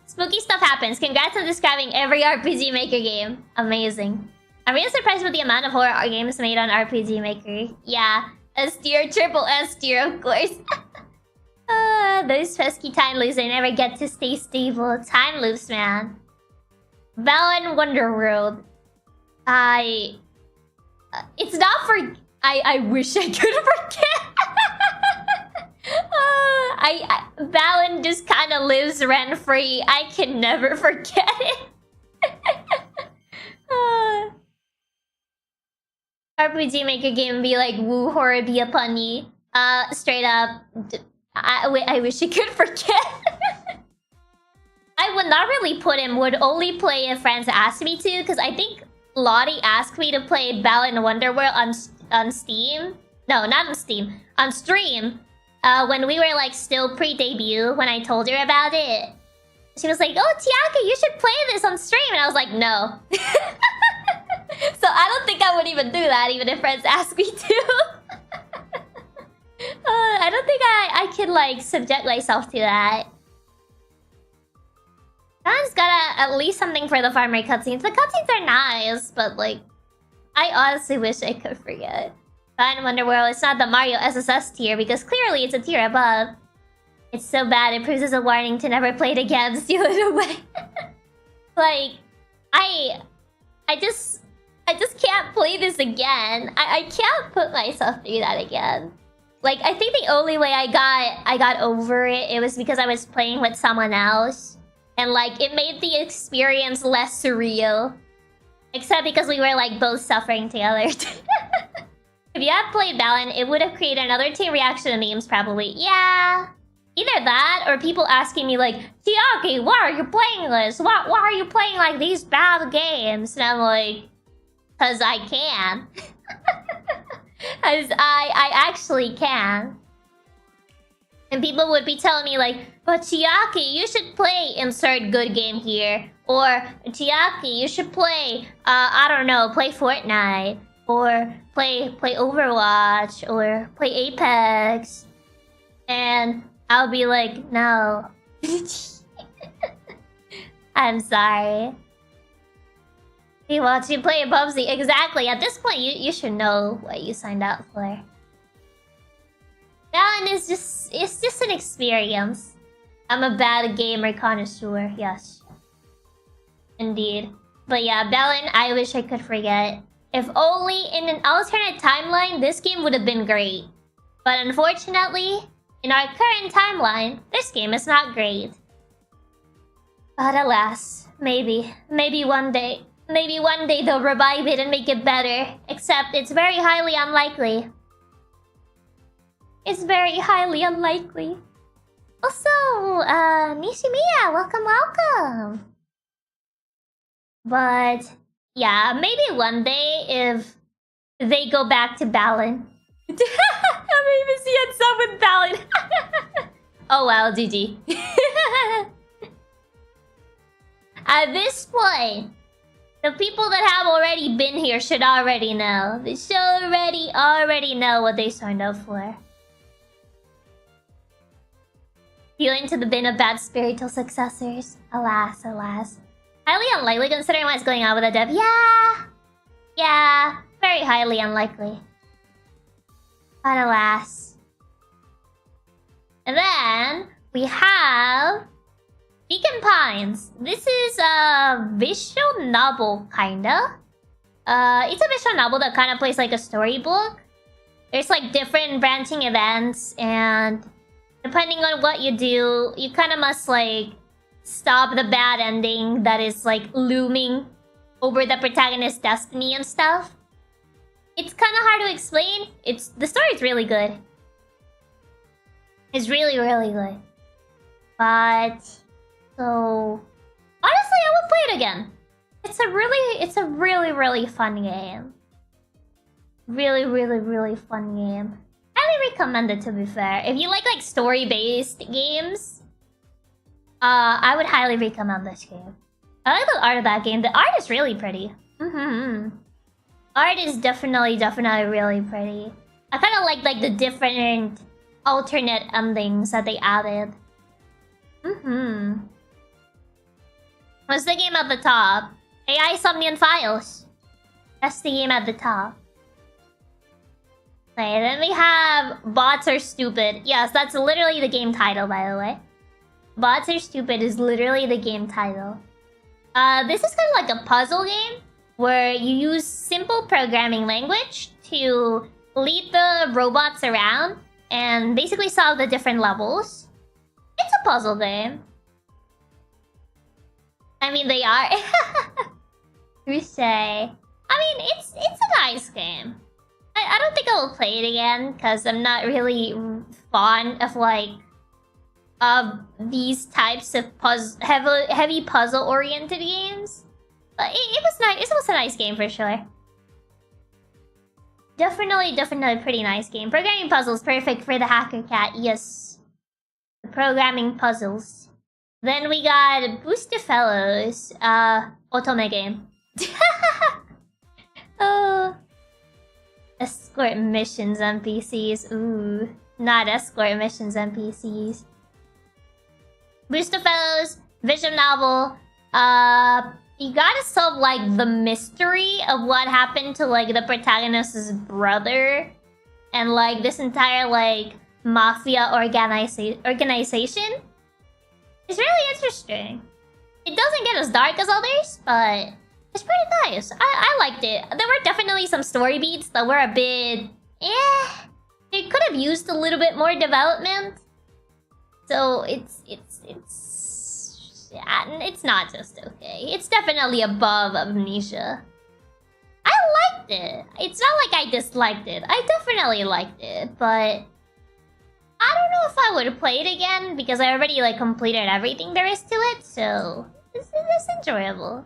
Spooky stuff happens. Congrats on describing every RPG Maker game. Amazing. I'm really surprised with the amount of horror games made on RPG Maker. Yeah, S tier, triple S tier, of course. Those pesky time loops, they never get to stay stable. Time loops, man. Balan Wonderworld. It's not for... I wish I could forget. Balan just kind of lives rent-free. I can never forget it. RPG Maker game be like, woo, horror be a punny. Straight up. I wish I could forget. I would not really put him. Would only play if friends asked me to. Because I think Lottie asked me to play Balan Wonderworld on Steam. No, not on Steam. On stream. When we were like still pre-debut. When I told her about it. She was like, oh, Chiaki, you should play this on stream. And I was like, no. So I don't think I would even do that, even if friends ask me to. I don't think I could like subject myself to that. I've got at least something for the farmer cutscenes. The cutscenes are nice, but like, I honestly wish I could forget. Balan Wonderworld, it's not the Mario SSS tier because clearly it's a tier above. It's so bad it proves as a warning to never play it again. Steal it away. Like, I just can't play this again. I can't put myself through that again. Like, I think the only way I got over it, it was because I was playing with someone else. And like, it made the experience less surreal. Except because we were like both suffering together. If you had played Balan, it would have created another team reaction memes probably. Yeah. Either that or people asking me like, Chiaki, why are you playing this? Why are you playing like these bad games? And I'm like, cause I can. Cause I actually can. And people would be telling me like, but Chiaki, you should play insert good game here. Or Chiaki, you should play, I don't know, play Fortnite. Or play Overwatch. Or play Apex. And I'll be like, no. I'm sorry. He wants you to play PUBG. Exactly. At this point, you should know what you signed up for. Balan is just... It's just an experience. I'm a bad gamer connoisseur. Yes. Indeed. But yeah, Balan, I wish I could forget. If only in an alternate timeline, this game would have been great. But unfortunately, in our current timeline, this game is not great. But alas, maybe one day. Maybe one day they'll revive it and make it better. Except it's very highly unlikely. It's very highly unlikely. Also, Nishimiya, welcome. But yeah, maybe one day if they go back to Balan. I haven't even seen it sub with Balan. Oh well, GG. At this point, the people that have already been here should already know. They should already know what they signed up for. Feel into the bin of bad spiritual successors. Alas. Highly unlikely considering what's going on with the dev. Yeah. Very highly unlikely. But alas. And then we have Beacon Pines. This is a visual novel, kinda. It's a visual novel that kind of plays like a storybook. There's like different branching events, and depending on what you do, you kind of must like stop the bad ending that is like looming over the protagonist's destiny and stuff. It's kind of hard to explain. The story's really good. It's really good. But so honestly, I would play it again. It's a really fun game. Really fun game. Highly recommend it, to be fair. If you like story-based games, I would highly recommend this game. I like the art of that game. The art is really pretty. Art is definitely really pretty. I kind of like the different alternate endings that they added. What's the game at the top? AI Somnian Files. That's the game at the top. Okay, then we have Bots Are Stupid. Yes, that's literally the game title, by the way. Bots Are Stupid is literally the game title. This is kind of like a puzzle game where you use simple programming language to lead the robots around and basically solve the different levels. It's a puzzle game. I mean, they are. You say. I mean, it's a nice game. I don't think I will play it again because I'm not really fond of these types of heavy puzzle-oriented games. But it was nice. It was a nice game for sure. Definitely a pretty nice game. Programming puzzles perfect for the hacker cat. Yes, the programming puzzles. Then we got Booster Fellows, Otome game. Oh. Escort missions NPCs. Ooh, not escort missions NPCs. Booster Fellows, visual novel. You gotta solve the mystery of what happened to the protagonist's brother, and this entire mafia organization. It's really interesting. It doesn't get as dark as others, but it's pretty nice. I liked it. There were definitely some story beats that were a bit... It could have used a little bit more development. So it's not just okay. It's definitely above Amnesia. liked it. It's not like I disliked it. I definitely liked it, but I don't know if I would play it again because I already like completed everything there is to it, so it's enjoyable.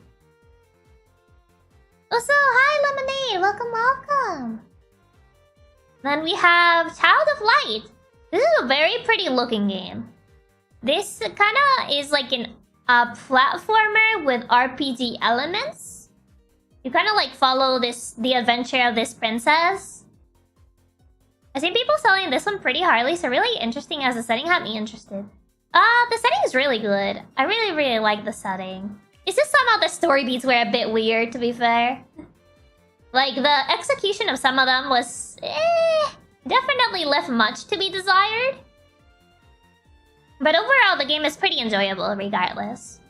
Also, hi Lemonade, welcome. Then we have Child of Light. This is a very pretty looking game. This kinda is like a platformer with RPG elements. You kinda like follow the adventure of this princess. I see people selling this one pretty hardly, so really interesting as the setting had me interested. The setting is really good. I really like the setting. It's just somehow the story beats were a bit weird, to be fair. Like, the execution of some of them was... definitely left much to be desired. But overall, the game is pretty enjoyable, regardless.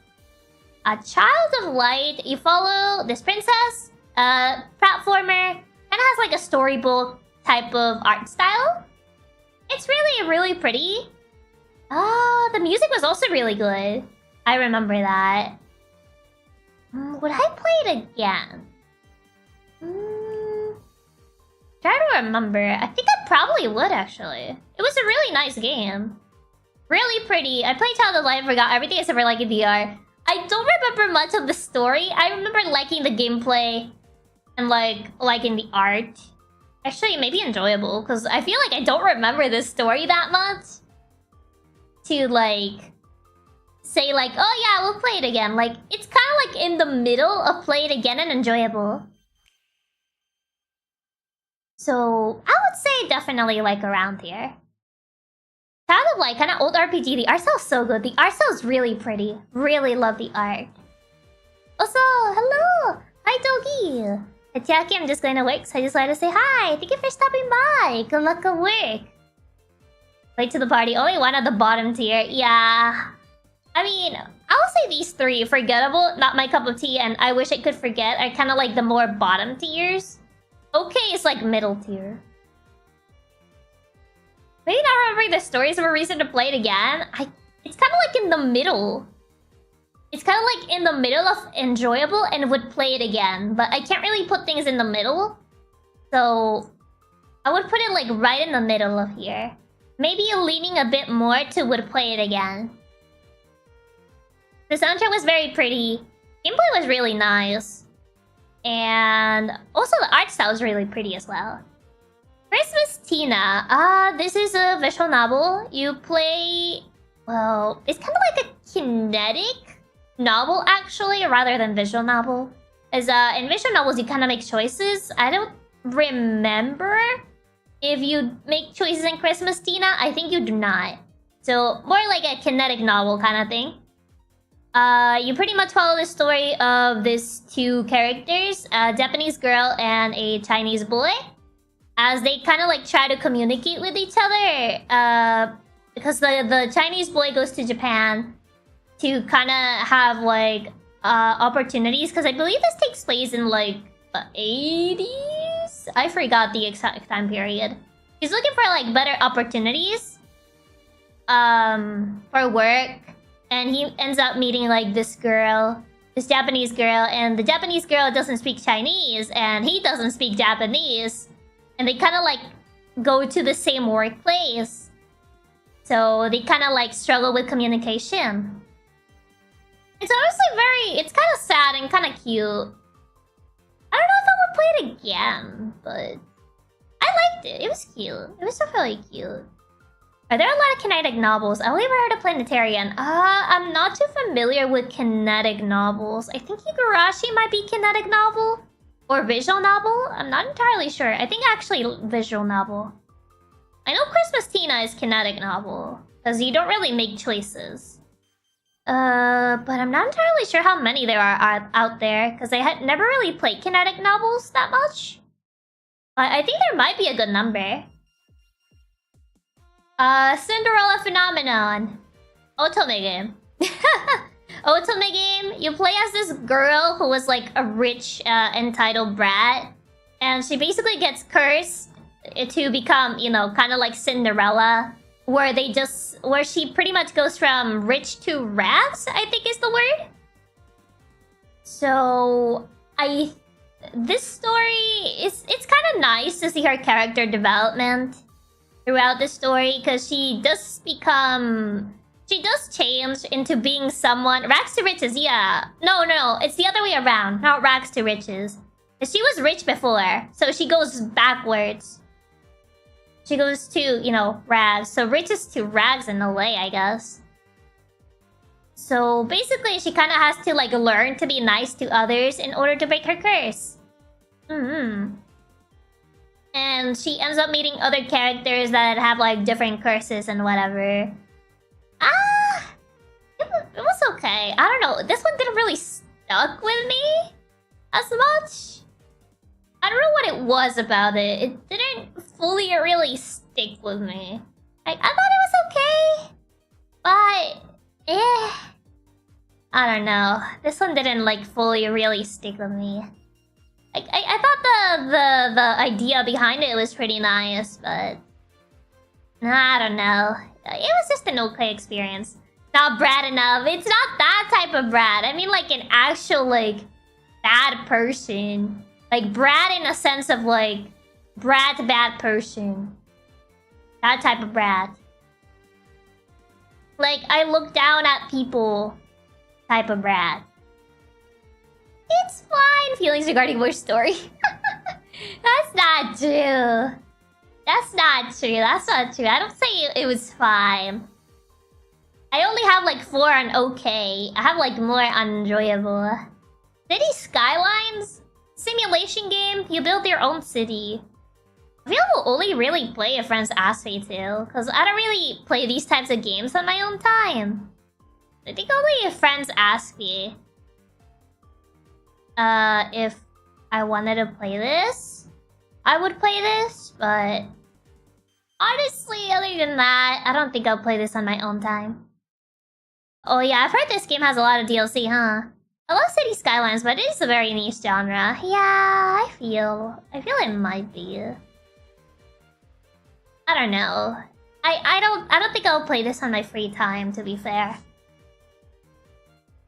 A Child of Light, you follow this princess, platformer, and has like a storybook type of art style. It's really pretty. The music was also really good. I remember that. Would I play it again? Try to remember. I think I probably would, actually. It was a really nice game. Really pretty. I played Child of Light and forgot everything except for liking the art. I don't remember much of the story. I remember liking the gameplay and liking the art. Actually, maybe enjoyable, because I feel like I don't remember the story that much. To say oh yeah, we'll play it again. Like, it's kind of like in the middle of play it again and enjoyable. So, I would say definitely like around here. Child of Light, kind of old RPG. The art style is so good. The art style is really pretty. Really love the art. Also, hello! Hi, Dogi! It's Chiaki, I'm just going to work, so I just wanted to say hi! Thank you for stopping by! Good luck at work! Late to the party, only one at the bottom tier. Yeah... I mean, I'll say these three, Forgettable, Not My Cup of Tea, and I Wish I Could Forget, are kind of like the more bottom tiers. Okay, it's like middle tier. Maybe not remembering the stories of a reason to play it again. It's kind of like in the middle. It's kind of like in the middle of enjoyable and would play it again. But I can't really put things in the middle. So I would put it like right in the middle of here. Maybe leaning a bit more to would play it again. The soundtrack was very pretty. Gameplay was really nice. And also the art style is really pretty as well. Christmas Tina. This is a visual novel. You play... Well, it's kind of like a kinetic novel, actually, rather than visual novel. As in visual novels, you kind of make choices. I don't remember if you make choices in Christmas Tina. I think you do not. So, more like a kinetic novel kind of thing. You pretty much follow the story of these two characters, a Japanese girl and a Chinese boy, as they kind of like try to communicate with each other. Because the Chinese boy goes to Japan to kind of have like opportunities. Because I believe this takes place in like the 80s. I forgot the exact time period. He's looking for like better opportunities for work. And he ends up meeting like this girl, this Japanese girl, and the Japanese girl doesn't speak Chinese, and he doesn't speak Japanese. And they kind of like go to the same workplace. So they kind of like struggle with communication. It's honestly it's kind of sad and kind of cute. I don't know if I would play it again, but I liked it. It was cute. It was definitely cute. Are there a lot of kinetic novels? I only ever heard of Planetarian. I'm not too familiar with kinetic novels. I think Higurashi might be kinetic novel. Or visual novel? I'm not entirely sure. I think actually visual novel. I know Christmas Tina is kinetic novel. Because you don't really make choices. But I'm not entirely sure how many there are out there. Because I had never really played kinetic novels that much. I think there might be a good number. Cinderella Phenomenon. Otome game. Otome game. You play as this girl who was like a rich, entitled brat. And she basically gets cursed to become, you know, kind of like Cinderella. Where she pretty much goes from rich to rags, I think is the word. So, I this story it's kind of nice to see her character development throughout the story, because she does change into being someone. Rags to riches, yeah. No, it's the other way around. Not rags to riches. She was rich before, so she goes backwards. She goes to, you know, rags. So riches to rags in a way, I guess. So basically, she kind of has to like learn to be nice to others in order to break her curse. And she ends up meeting other characters that have like different curses and whatever. It was okay. I don't know. This one didn't really stuck with me as much. I don't know what it was about it. It didn't fully really stick with me. Like, I thought it was okay, but I don't know. This one didn't like fully really stick with me. Like, I thought the idea behind it was pretty nice, but I don't know. It was just an okay experience. Not brat enough. It's not that type of brat. I mean, like an actual like bad person. Like brat in a sense of like brat bad person. That type of brat. Like I look down at people type of brat. It's fine. Feelings regarding more story. That's not true. That's not true. That's not true. I don't say it was fine. I only have like 4 on okay. I have like more unenjoyable. City Skylines? Simulation game? You build your own city. I feel we'll only really play if friends ask me to, because I don't really play these types of games on my own time. I think only if friends ask me. If I wanted to play this, I would play this, but honestly, other than that, I don't think I'll play this on my own time. Oh yeah, I've heard this game has a lot of DLC, huh? I love City Skylines, but it is a very niche genre. Yeah, I feel it might be. I don't know. I don't think I'll play this on my free time, to be fair.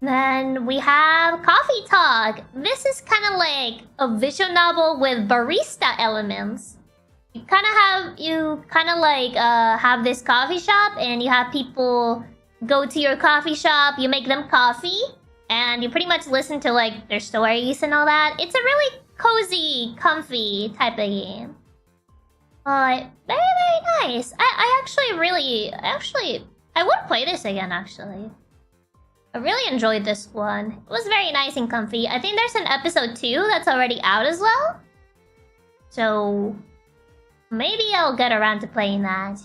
Then we have Coffee Talk. This is kind of like a visual novel with barista elements. You kind of have this coffee shop, and you have people go to your coffee shop, you make them coffee, and you pretty much listen to like their stories and all that. It's a really cozy, comfy type of game. But very, very nice. I would play this again, actually. I really enjoyed this one. It was very nice and comfy. I think there's an episode 2 that's already out as well. So maybe I'll get around to playing that.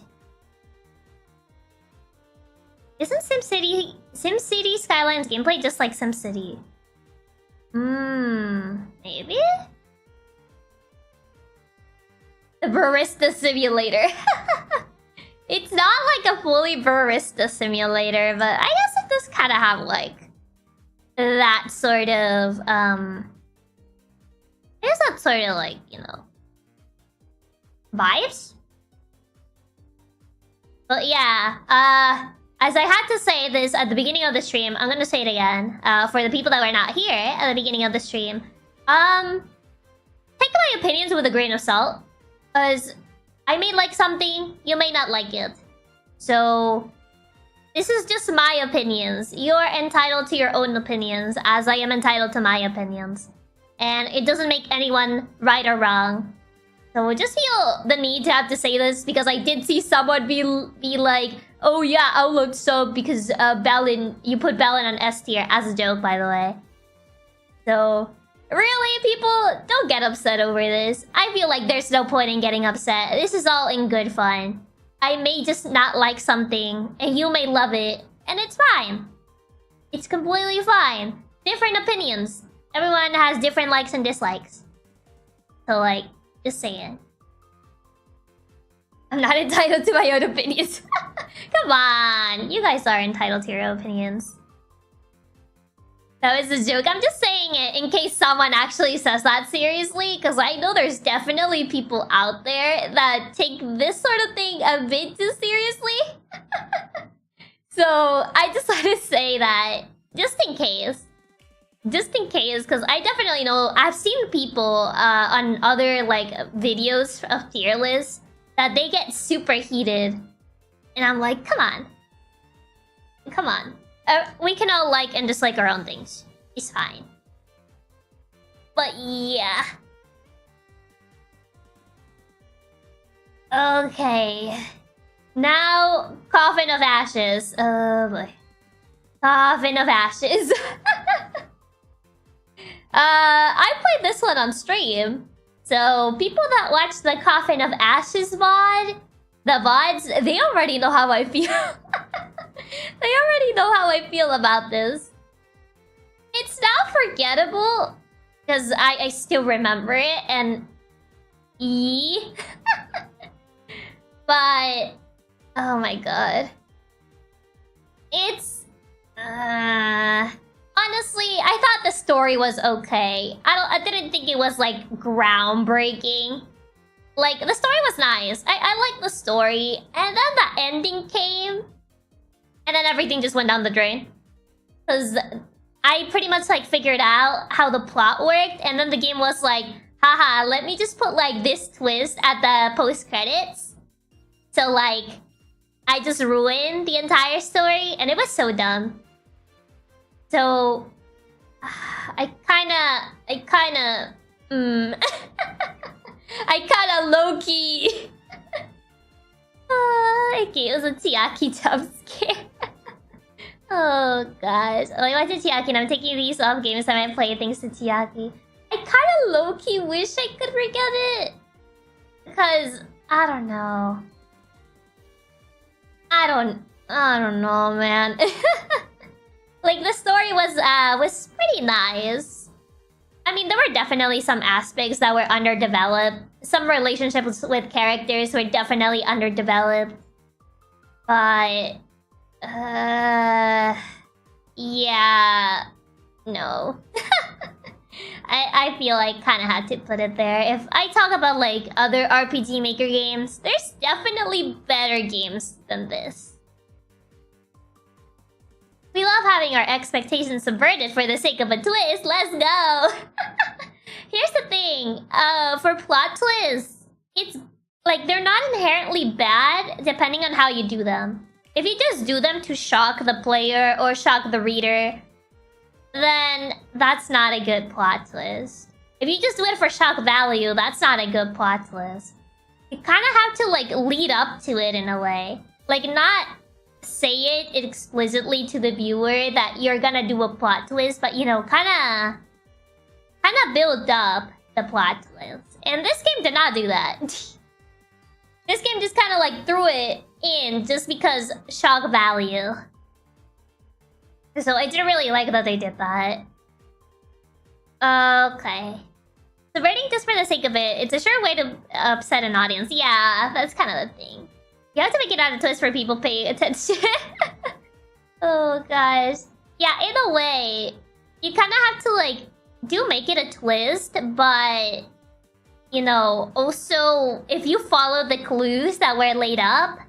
Isn't SimCity Skylines gameplay just like SimCity? Maybe? The barista simulator. It's not like a fully barista simulator, but I guess it does kind of have like that sort of there's that sort of like, you know, vibes. But yeah, as I had to say this at the beginning of the stream, I'm gonna say it again. For the people that were not here at the beginning of the stream, take my opinions with a grain of salt, because I may like something, you may not like it. So this is just my opinions. You're entitled to your own opinions, as I am entitled to my opinions. And it doesn't make anyone right or wrong. So just feel the need to have to say this, because I did see someone be like, oh yeah, Outlook sub because you put Bellin on S tier, as a joke, by the way. So really, people, don't get upset over this. I feel like there's no point in getting upset. This is all in good fun. I may just not like something, and you may love it, and it's fine. It's completely fine. Different opinions. Everyone has different likes and dislikes. So like, just saying. I'm not entitled to my own opinions. Come on, you guys are entitled to your own opinions. That was a joke. I'm just saying it in case someone actually says that seriously, because I know there's definitely people out there that take this sort of thing a bit too seriously. So I just want to say that, just in case. just in case, because I definitely know I've seen people on other like videos of tier lists that they get super heated, and I'm like, come on, we can all like and dislike our own things. It's fine. But yeah. Okay. Now, Coffin of Ashes. Oh boy. Coffin of Ashes. I played this one on stream. So, people that watch the Coffin of Ashes VOD, the VODs, they already know how I feel. They already know how I feel about this. It's now forgettable, because I still remember it, and... But... Oh my god. It's... honestly, I thought the story was okay. I didn't think it was, like, groundbreaking. Like, the story was nice. I liked the story. And then the ending came. And then everything just went down the drain. Because I pretty much, like, figured out how the plot worked. And then the game was like, haha, let me just put, like, this twist at the post-credits. So, like, I just ruined the entire story. And it was so dumb. So, I kinda low-key... okay, it was a Chiaki jump scare. Oh, gosh. Like, I went to Chiaki and I'm taking these off games that I play thanks to Chiaki. I kinda low-key wish I could forget it. Because, I don't know. I don't know, man. Like, the story was pretty nice. I mean, there were definitely some aspects that were underdeveloped. Some relationships with characters were definitely underdeveloped. But... yeah... No. I feel like kind of had to put it there. If I talk about, like, other RPG Maker games, there's definitely better games than this. We love having our expectations subverted for the sake of a twist. Let's go! Here's the thing. For plot twists, it's like they're not inherently bad depending on how you do them. If you just do them to shock the player or shock the reader, then that's not a good plot twist. If you just do it for shock value, that's not a good plot twist. You kind of have to like lead up to it in a way. Like not say it explicitly to the viewer that you're gonna do a plot twist, but you know, kind of build up the plot twist. And this game did not do that. This game just kind of like threw it in just because shock value. So I didn't really like that they did that. Okay. Subverting just for the sake of it, it's a sure way to upset an audience. Yeah, that's kind of the thing. You have to make it out a twist for people paying attention. Oh, gosh. Yeah, in a way, you kind of have to, like, make it a twist, but, you know, also, if you follow the clues that were laid up,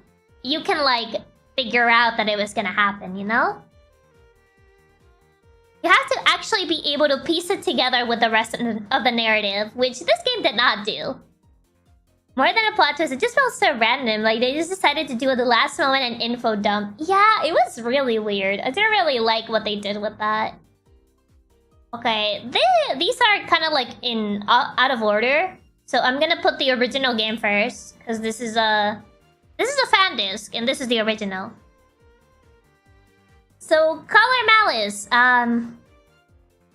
you can, like, figure out that it was gonna happen, you know? You have to actually be able to piece it together with the rest of the narrative, which this game did not do. More than a plot twist, it just felt so random. Like, they just decided to do at the last moment an info dump. Yeah, it was really weird. I didn't really like what they did with that. Okay, these are kind of like in out of order. So I'm gonna put the original game first, because this is a fan disc, and this is the original. So, Color Malice.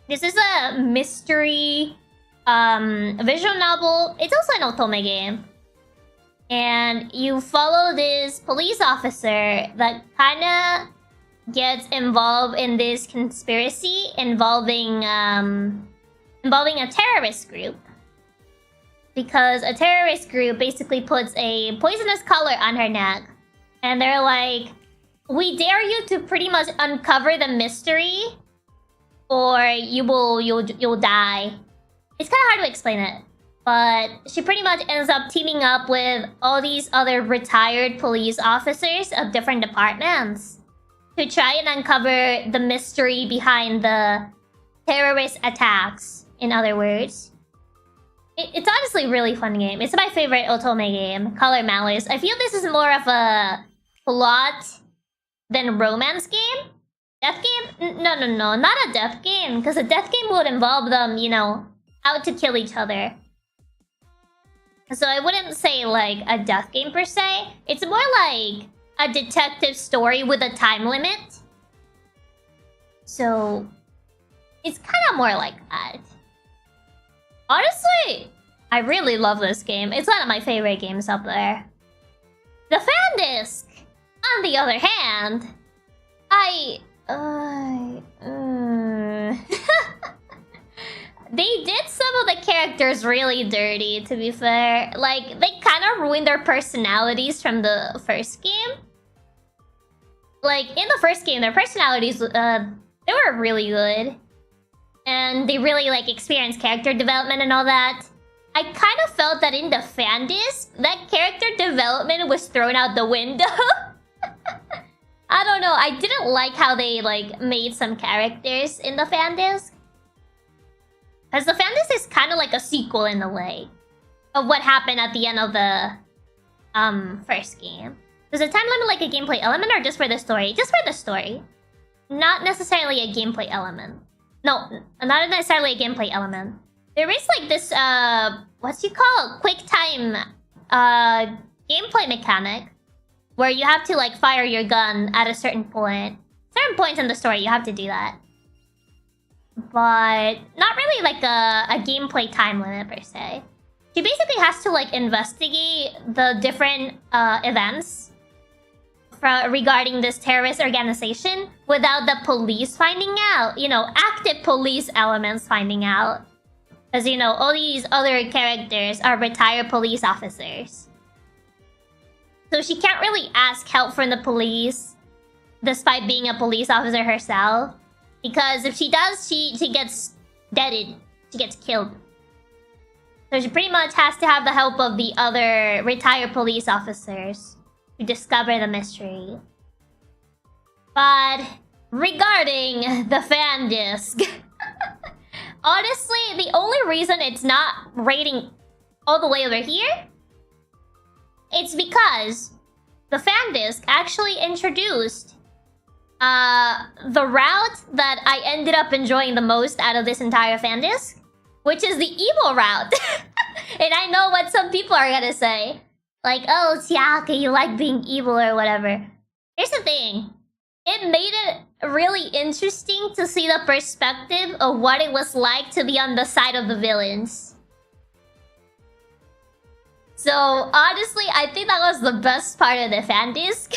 This is a mystery visual novel. It's also an otome game. And you follow this police officer that kind of gets involved in this conspiracy involving a terrorist group. Because a terrorist group basically puts a poisonous color on her neck. And they're like, we dare you to pretty much uncover the mystery, or you'll die. It's kind of hard to explain it, but she pretty much ends up teaming up with all these other retired police officers of different departments to try and uncover the mystery behind the terrorist attacks, in other words. It's honestly a really fun game. It's my favorite Otome game, Color Malice. I feel this is more of a plot than romance game. Death game? No, not a death game. Because a death game would involve them, you know, out to kill each other. So I wouldn't say, like, a death game per se. It's more like a detective story with a time limit. So it's kind of more like that. Honestly, I really love this game. It's one of my favorite games up there. The fan disc, on the other hand, they did some of the characters really dirty, to be fair. Like, they kind of ruined their personalities from the first game. Like, in the first game, their personalities, they were really good. And they really, like, experienced character development and all that. I kind of felt that in the fan disc, that character development was thrown out the window. I don't know, I didn't like how they, like, made some characters in the fan disc. Because the fan disc is kind of like a sequel in a way of what happened at the end of the first game. Does the time limit like a gameplay element or just for the story? Just for the story. Not necessarily a gameplay element. No, not necessarily a gameplay element. There is like this, what's it called? Quick time gameplay mechanic. Where you have to like fire your gun at a certain point. Certain points in the story, you have to do that. But not really like a gameplay time limit per se. She basically has to like investigate the different events regarding this terrorist organization without the police finding out. You know, active police elements finding out. Because, you know, all these other characters are retired police officers. So she can't really ask help from the police despite being a police officer herself. Because if she does, she gets deaded. She gets killed. So she pretty much has to have the help of the other retired police officers to discover the mystery. But regarding the fan disc, honestly, the only reason it's not rating all the way over here, it's because the fan disc actually introduced the route that I ended up enjoying the most out of this entire fan disc, which is the evil route. And I know what some people are gonna say. Like, oh, Chiaki, you like being evil or whatever. Here's the thing. It made it really interesting to see the perspective of what it was like to be on the side of the villains. So, honestly, I think that was the best part of the fan disc.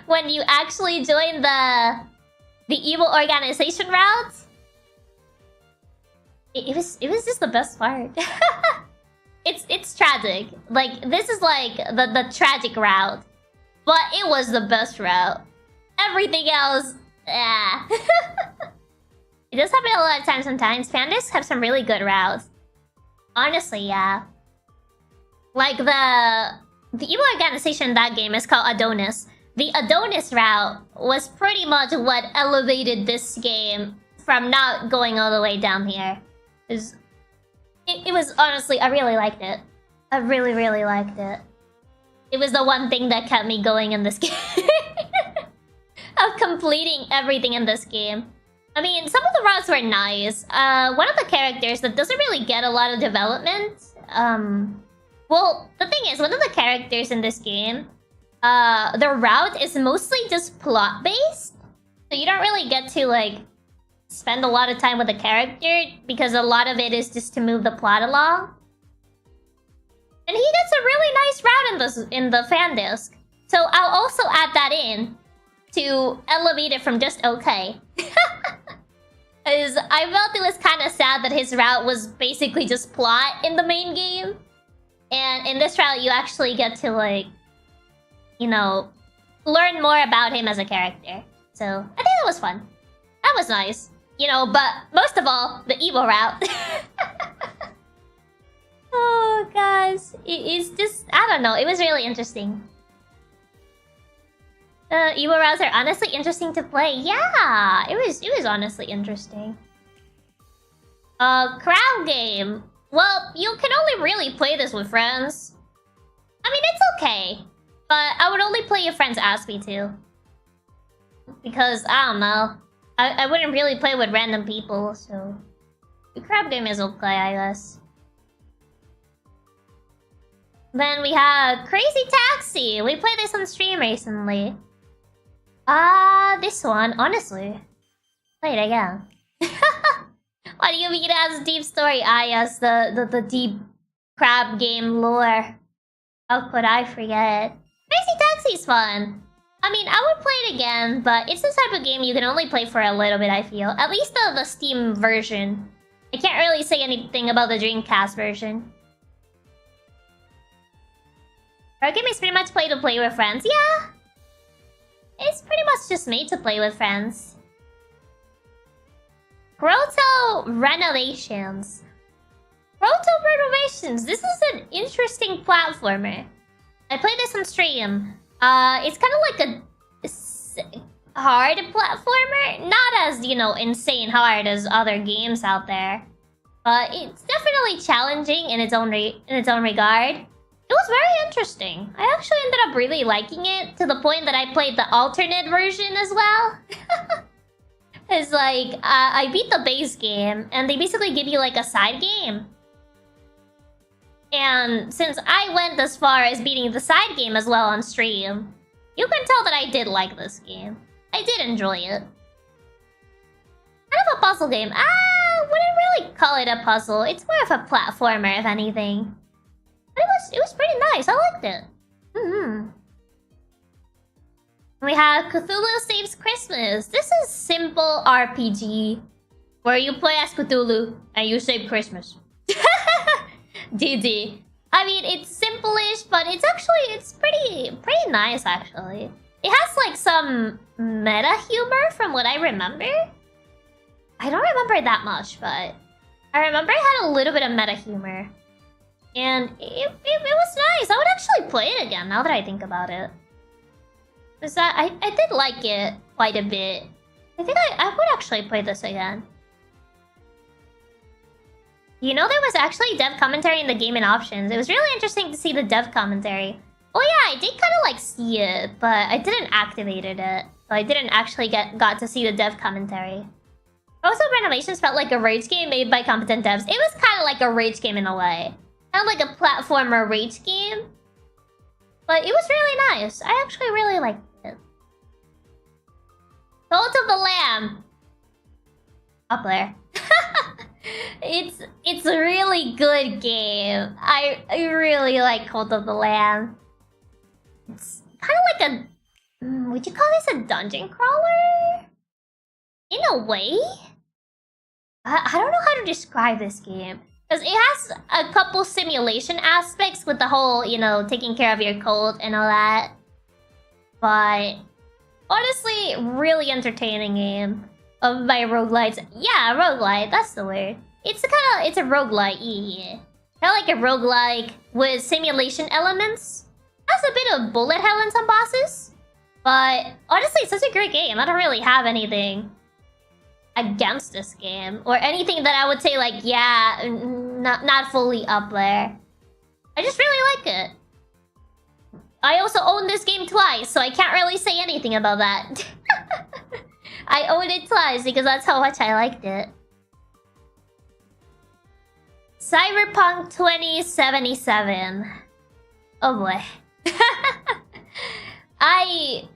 When you actually join the evil organization route. It was just the best part. It's tragic. Like, this is like the tragic route. But it was the best route. Everything else, It does happen a lot of times sometimes. Fan discs have some really good routes. Honestly, yeah. Like the evil organization in that game is called Adonis. The Adonis route was pretty much what elevated this game from not going all the way down here. It was honestly, I really liked it. I really, really liked it. It was the one thing that kept me going in this game. Of completing everything in this game. I mean, some of the routes were nice. One of the characters that doesn't really get a lot of development. Well, the thing is, one of the characters in this game, the route is mostly just plot-based. So you don't really get to, like, spend a lot of time with the character because a lot of it is just to move the plot along. And he gets a really nice route in the fan disc. So I'll also add that in to elevate it from just okay. Because I felt it was kind of sad that his route was basically just plot in the main game. And in this route, you actually get to, like, you know, learn more about him as a character. So I think that was fun. That was nice. You know, but most of all, the evil route. Oh, gosh. It's just, I don't know. It was really interesting. The evil routes are honestly interesting to play. Yeah, it was honestly interesting. Crowd game. Well, you can only really play this with friends. I mean, it's okay. But I would only play if friends ask me to. Because, I don't know. I wouldn't really play with random people, so... The crab game is okay, I guess. Then we have Crazy Taxi. We played this on stream recently. This one, honestly. Play it again. What do you mean it has deep story? Ah, yes, the deep crab game lore. How could I forget? Crazy Taxi's fun. I mean, I would play it again, but it's the type of game you can only play for a little bit, I feel. At least the Steam version. I can't really say anything about the Dreamcast version. Our game is pretty much play to play with friends. Yeah! It's pretty much just made to play with friends. Proto Renovations. Proto Renovations. This is an interesting platformer. I played this on stream. It's kind of like a hard platformer. Not as, you know, insane hard as other games out there. But it's definitely challenging in its own regard. It was very interesting. I actually ended up really liking it to the point that I played the alternate version as well. It's like, I beat the base game, and they basically give you like a side game. And since I went as far as beating the side game as well on stream, you can tell that I did like this game. I did enjoy it. Kind of a puzzle game. Wouldn't really call it a puzzle. It's more of a platformer, if anything. But it was pretty nice. I liked it. We have Cthulhu Saves Christmas. This is simple RPG where you play as Cthulhu and you save Christmas. DD. I mean, it's simple-ish, but it's pretty nice actually. It has like some meta humor from what I remember. I don't remember that much, but I remember it had a little bit of meta humor. And it was nice. I would actually play it again now that I think about it. Is that I did like it quite a bit. I think I would actually play this again. You know, there was actually dev commentary in the game and options. It was really interesting to see the dev commentary. Oh yeah, I did kind of like see it, but I didn't activate it. So I didn't actually got to see the dev commentary. Also, Renovations felt like a rage game made by competent devs. It was kind of like a rage game in a way. Kind of like a platformer rage game. But it was really nice. I actually really liked it. Cult of the Lamb. Up there. It's a really good game. I really like Cult of the Lamb. It's kind of like a... would you call this a dungeon crawler? In a way? I don't know how to describe this game. Because it has a couple simulation aspects with the whole, you know, taking care of your cult and all that. But honestly, really entertaining game of my roguelites. Yeah, roguelite, that's the word. It's a roguelite, yeah. Kind of like a roguelike with simulation elements. Has a bit of bullet hell in some bosses. But honestly, it's such a great game. I don't really have anything against this game. Or anything that I would say like, yeah, not fully up there. I just really like it. I also own this game twice, so I can't really say anything about that. I owned it twice because that's how much I liked it. Cyberpunk 2077. Oh boy. I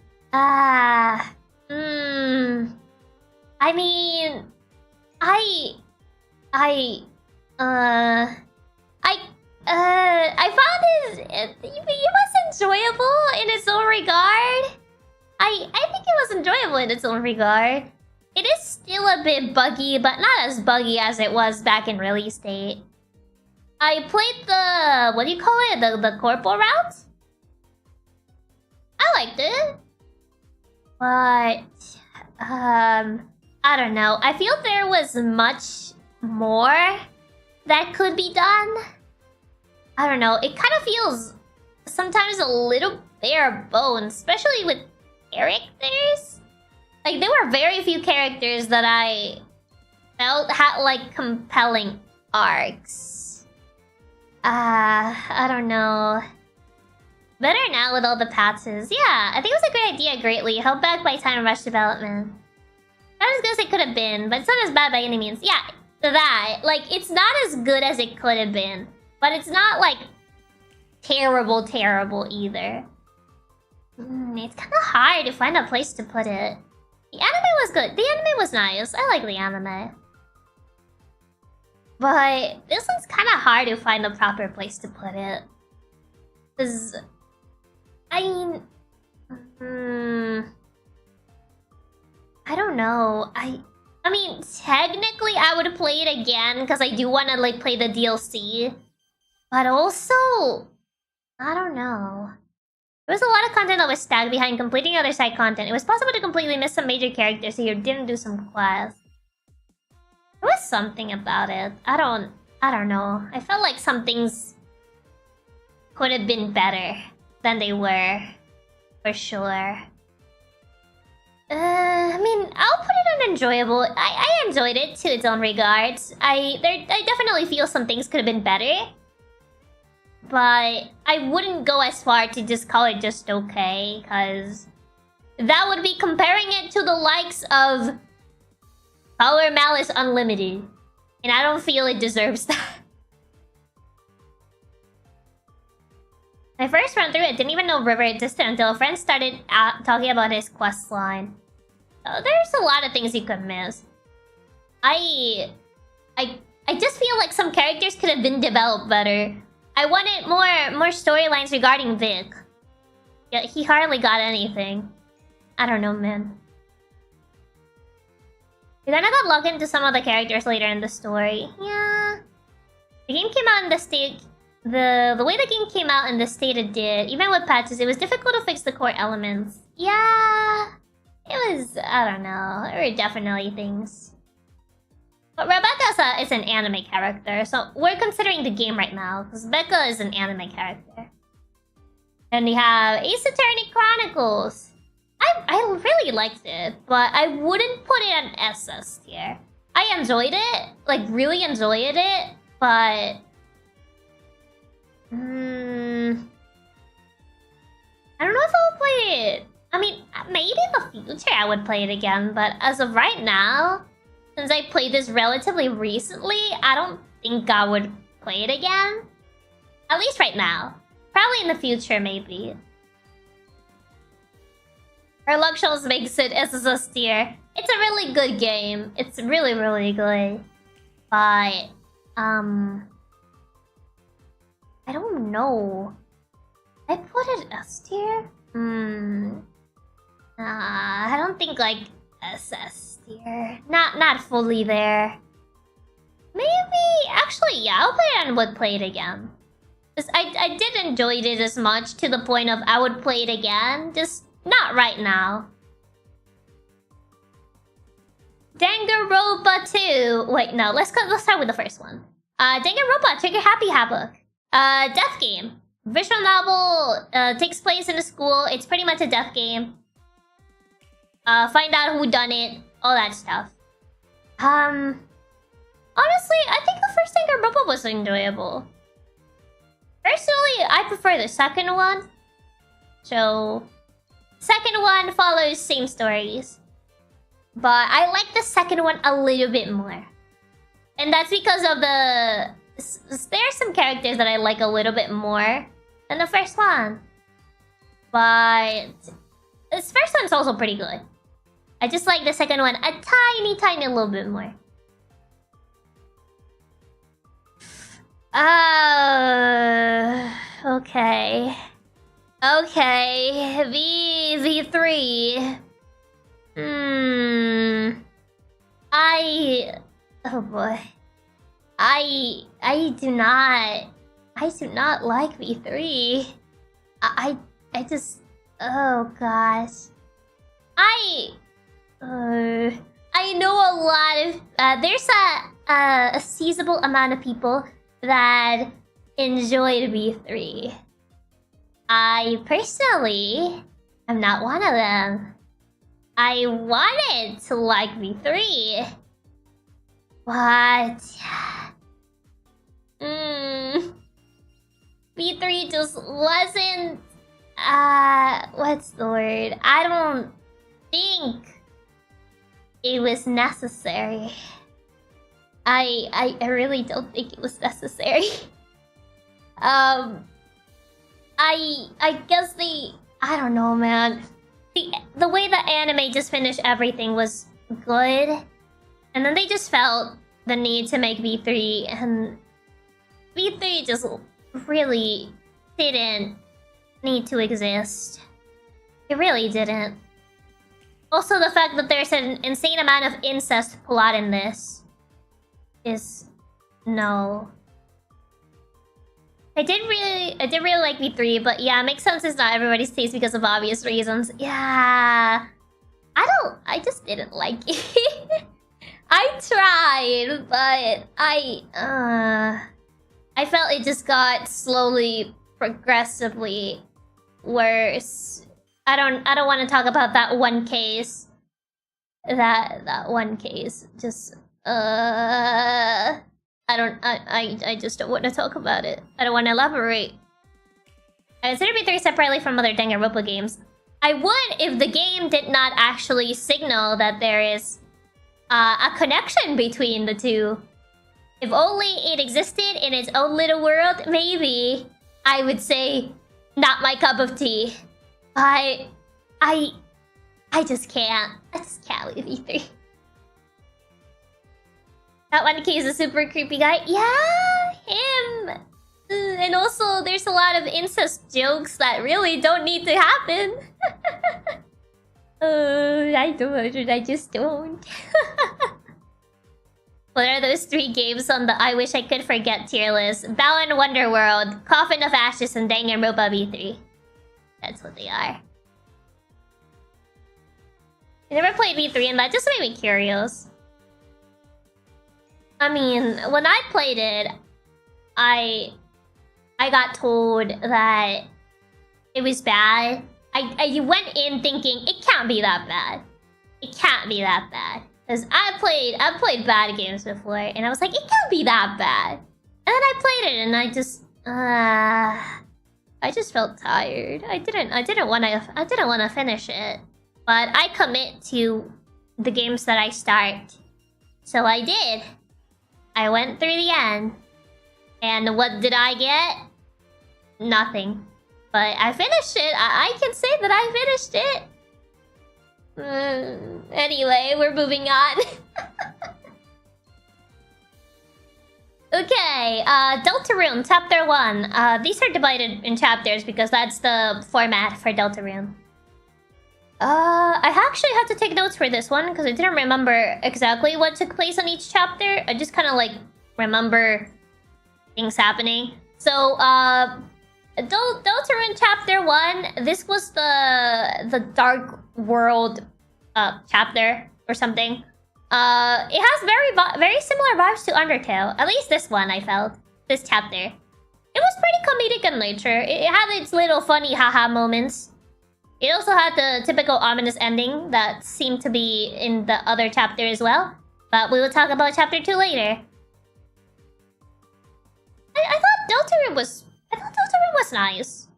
mean, I found it was enjoyable in its own regard. I think it was enjoyable in its own regard. It is still a bit buggy, but not as buggy as it was back in release date. I played the... what do you call it? The corporal route? I liked it. But... I don't know. I feel there was much more that could be done. I don't know. It kind of feels sometimes a little bare bones, especially with characters. Like, there were very few characters that I had like compelling arcs. I don't know. Better now with all the patches. Yeah, I think it was a great idea, greatly. Held back by time rush development. Not as good as it could have been, but it's not as bad by any means. Yeah, that. Like, it's not as good as it could have been. But it's not, like, terrible either. It's kind of hard to find a place to put it. The anime was good. The anime was nice. I like the anime. But this one's kind of hard to find the proper place to put it. Because, I mean... I don't know. I mean, technically I would play it again because I do want to, like, play the DLC. But also... I don't know. There was a lot of content that was stacked behind completing other side content. It was possible to completely miss some major characters so you didn't do some quests. There was something about it. I don't know. I felt like some things could have been better than they were. For sure. I mean, I'll put it on enjoyable. I enjoyed it to its own regards. I definitely feel some things could have been better. But I wouldn't go as far to just call it just okay, because that would be comparing it to the likes of Power Malice Unlimited. And I don't feel it deserves that. My first run through it, didn't even know River existed until a friend started talking about his quest line. There's a lot of things you could miss. I just feel like some characters could have been developed better. I wanted more storylines regarding Vic. Yeah, he hardly got anything. I don't know, man. You're gonna got logged into some of the characters later in the story. Yeah. The game came out in the state... The way the game came out in the state it did, even with patches, it was difficult to fix the core elements. Yeah... It was... I don't know. There were definitely things. But Rebecca is an anime character, so we're considering the game right now, because Becca is an anime character. And we have Ace Attorney Chronicles. I really liked it, but I wouldn't put it on SS tier. I enjoyed it, like really enjoyed it, but... I don't know if I'll play it. I mean, maybe in the future I would play it again, but as of right now... Since I played this relatively recently, I don't think I would play it again. At least right now. Probably in the future, maybe. Her luck shows makes it SSS tier. It's a really good game. It's really, really good. But, I don't know. I put it S tier? I don't think, like, SS. Here. Not fully there. Maybe... Actually, yeah, I'll play it and would play it again. Because I did enjoy it as much to the point of I would play it again. Just not right now. Danganronpa 2. Wait, no. Let's start with the first one. Danganronpa Trigger Happy Havoc. Death game. Visual novel. Takes place in a school. It's pretty much a death game. Find out who done it. All that stuff. Honestly, I think the first Danganronpa was enjoyable. Personally, I prefer the second one. So, second one follows same stories. But I like the second one a little bit more. And that's because of the... There are some characters that I like a little bit more than the first one. But... This first one's also pretty good. I just like the second one a tiny little bit more. Okay. Okay. V3. Oh boy. I do not like V3. I just... Oh gosh. I know a lot of... there's a seizable amount of people that enjoyed V3. I personally am not one of them. I wanted to like V3. What? V3 just wasn't... what's the word? I don't think it was necessary. I really don't think it was necessary. I guess I don't know, man. The way the anime just finished everything was good. And then they just felt the need to make V3, and V3 just really didn't need to exist. It really didn't. Also, the fact that there's an insane amount of incest plot in this is no. I did really like V3, but yeah, it makes sense it's not everybody's taste because of obvious reasons. Yeah, I just didn't like it. I tried, but I felt it just got slowly, progressively worse. I don't want to talk about that one case. That one case. Just I just don't want to talk about it. I don't want to elaborate. I consider V3 separately from other Danganronpa games. I would if the game did not actually signal that there is a connection between the two. If only it existed in its own little world, maybe I would say not my cup of tea. But I just can't. I just can't with E3. That one key is a super creepy guy. Yeah, him. And also, there's a lot of incest jokes that really don't need to happen. I just don't. What are those 3 games on the I Wish I Could Forget tier list? Balan Wonderworld, Coffin of Ashes, and Danganronpa V3. That's what they are. I never played V3 and that just made me curious. I mean, when I played it, I got told that it was bad. I went in thinking it can't be that bad. It can't be that bad. Because I've played bad games before, and I was like, it can't be that bad. And then I played it, and I just felt tired. I didn't want to finish it. But I commit to the games that I start. So I did. I went through the end. And what did I get? Nothing. But I finished it. I can say that I finished it. Anyway, we're moving on. Okay, Deltarune, Chapter 1. These are divided in chapters because that's the format for Deltarune. I actually had to take notes for this one because I didn't remember exactly what took place on each chapter. I just kind of like remember things happening. So, Deltarune Chapter 1, this was the Dark World chapter or something. It has very similar vibes to Undertale. At least this one I felt. This chapter. It was pretty comedic in nature. It had its little funny haha moments. It also had the typical ominous ending that seemed to be in the other chapter as well. But we will talk about Chapter 2 later. I thought Deltarune was nice.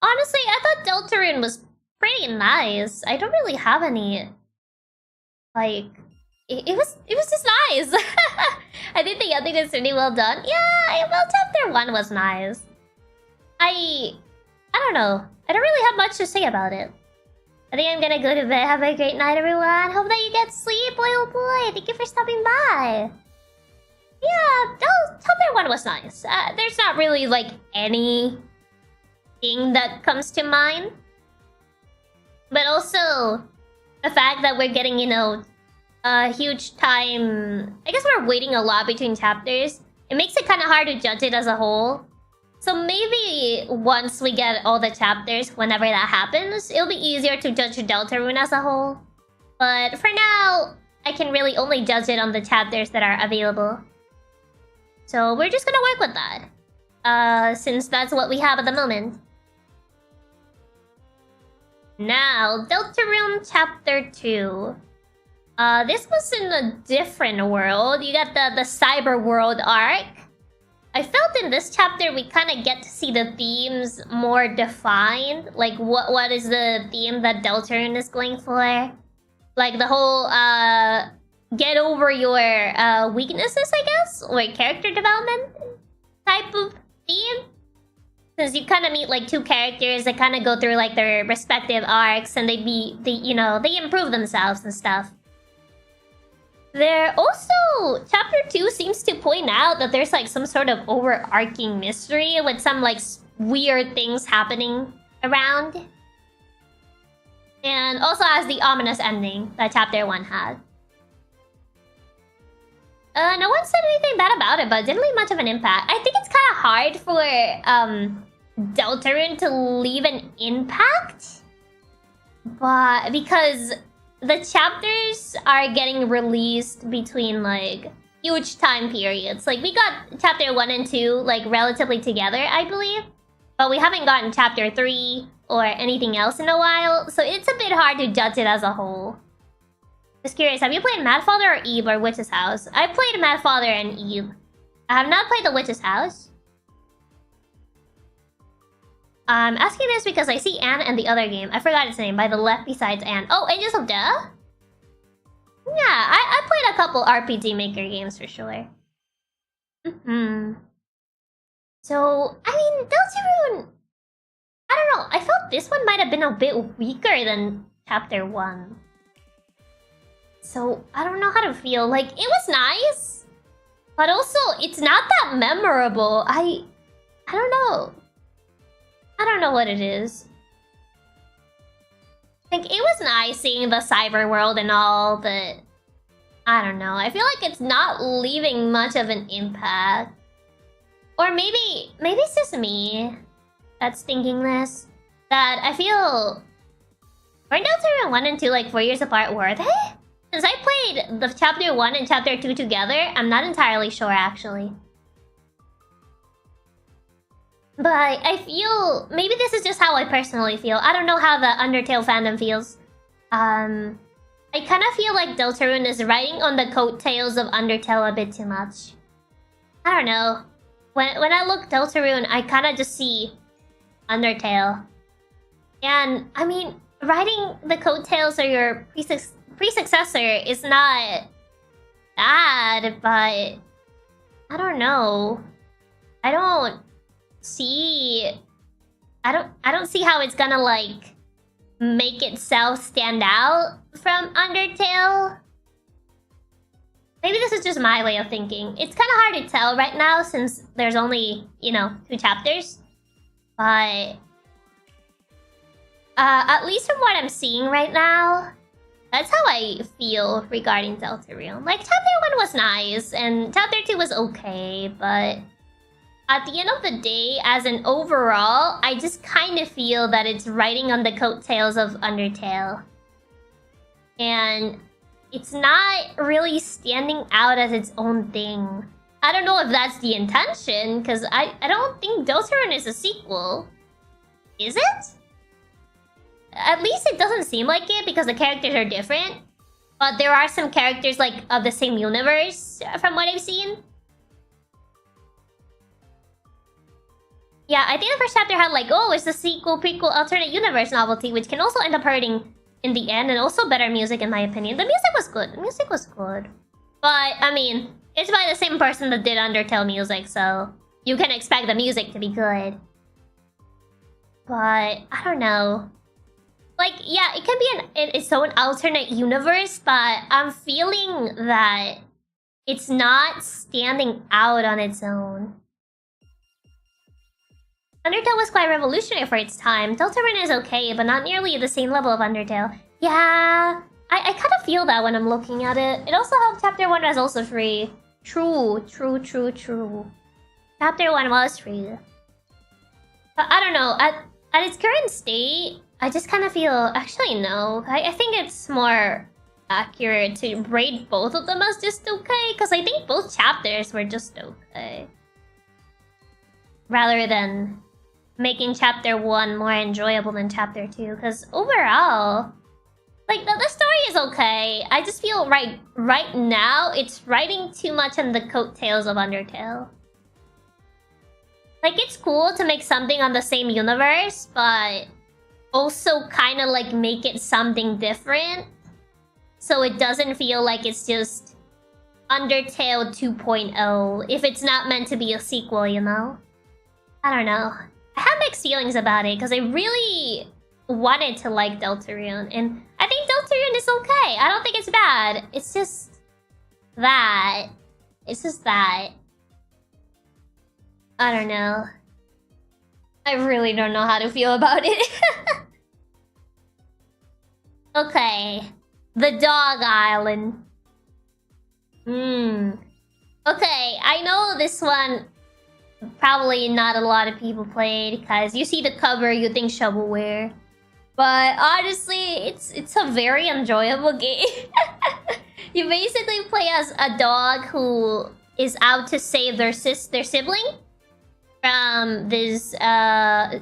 Honestly, I thought Deltarune was pretty nice. I don't really have any... Like... It was just nice. I did the ending was really well done. Yeah, well, Chapter 1 was nice. I don't know. I don't really have much to say about it. I think I'm gonna go to bed. Have a great night, everyone. Hope that you get sleep, boy oh boy. Thank you for stopping by. Yeah, Chapter 1 was nice. There's not really, like, anything that comes to mind. But also, the fact that we're getting, you know, a huge time... I guess we're waiting a lot between chapters. It makes it kind of hard to judge it as a whole. So maybe once we get all the chapters, whenever that happens, it'll be easier to judge Deltarune as a whole. But for now, I can really only judge it on the chapters that are available. So we're just gonna work with that. Since that's what we have at the moment. Now, Deltarune Chapter 2. This was in a different world. You got the cyber world arc. I felt in this chapter we kind of get to see the themes more defined. Like, what is the theme that Deltarune is going for? Like, the whole, get over your, weaknesses, I guess? Or character development type of theme? Since you kind of meet, like, two characters that kind of go through, like, their respective arcs, and they improve themselves and stuff. There also, chapter 2 seems to point out that there's like some sort of overarching mystery with some like weird things happening around. And also has the ominous ending that chapter 1 had. No one said anything bad about it, but didn't leave much of an impact. I think it's kind of hard for Deltarune to leave an impact. But because the chapters are getting released between, like, huge time periods. Like, we got chapter 1 and 2, like, relatively together, I believe. But we haven't gotten chapter 3 or anything else in a while. So it's a bit hard to judge it as a whole. Just curious, have you played Madfather or Eve or Witch's House? I played Madfather and Eve. I have not played the Witch's House. I'm asking this because I see Anne and the other game. I forgot its name. By the left besides Anne. Oh, Angels of Death? Yeah, I played a couple RPG Maker games for sure. So, I mean, Deltarune... I don't know. I felt this one might have been a bit weaker than chapter 1. So, I don't know how to feel. Like, it was nice. But also, it's not that memorable. I don't know. I don't know what it is. Like, it was nice seeing the cyber world and all, but... I don't know. I feel like it's not leaving much of an impact. Or maybe it's just me that's thinking this. That I feel... Weren't Deltarune 1 and 2 like 4 years apart, were they? Since I played the chapter 1 and chapter 2 together, I'm not entirely sure actually. But I feel... Maybe this is just how I personally feel. I don't know how the Undertale fandom feels. I kind of feel like Deltarune is riding on the coattails of Undertale a bit too much. I don't know. When I look Deltarune, I kind of just see Undertale. And, I mean, riding the coattails of your pre-successor is not bad, but... I don't know. I don't see how it's gonna like make itself stand out from Undertale. Maybe this is just my way of thinking. It's kind of hard to tell right now since there's only, you know, 2 chapters. But at least from what I'm seeing right now, that's how I feel regarding Deltarune. Like, chapter 1 was nice and chapter 2 was okay, but at the end of the day, as an overall, I just kind of feel that it's riding on the coattails of Undertale. And it's not really standing out as its own thing. I don't know if that's the intention, because I don't think Deltarune is a sequel. Is it? At least it doesn't seem like it, because the characters are different. But there are some characters, like, of the same universe, from what I've seen. Yeah, I think the first chapter had like, oh, it's the sequel, prequel, alternate universe novelty, which can also end up hurting in the end, and also better music in my opinion. The music was good. The music was good. But, I mean, it's by the same person that did Undertale music, so you can expect the music to be good. But, I don't know. Like, yeah, it can be its own alternate universe, but I'm feeling that it's not standing out on its own. Undertale was quite revolutionary for its time. Deltarune is okay, but not nearly the same level of Undertale. Yeah, I kind of feel that when I'm looking at it. It also helped chapter 1 was also free. True. Chapter 1 was free. But I don't know, at its current state, I just kind of feel... Actually, no. I think it's more accurate to rate both of them as just okay, because I think both chapters were just okay. Rather than making chapter 1 more enjoyable than chapter 2, because overall, Like, the story is okay. I just feel right now, it's riding too much on the coattails of Undertale. Like, it's cool to make something on the same universe, but also kind of like make it something different. So it doesn't feel like it's just Undertale 2.0 if it's not meant to be a sequel, you know? I don't know. I have mixed feelings about it because I really wanted to like Deltarune, and I think Deltarune is okay. I don't think it's bad. It's just that. It's just that. I don't know. I really don't know how to feel about it. Okay. The Dog Island. Okay, I know this one probably not a lot of people played because you see the cover, you think shovelware. But honestly, it's a very enjoyable game. You basically play as a dog who is out to save their sibling from this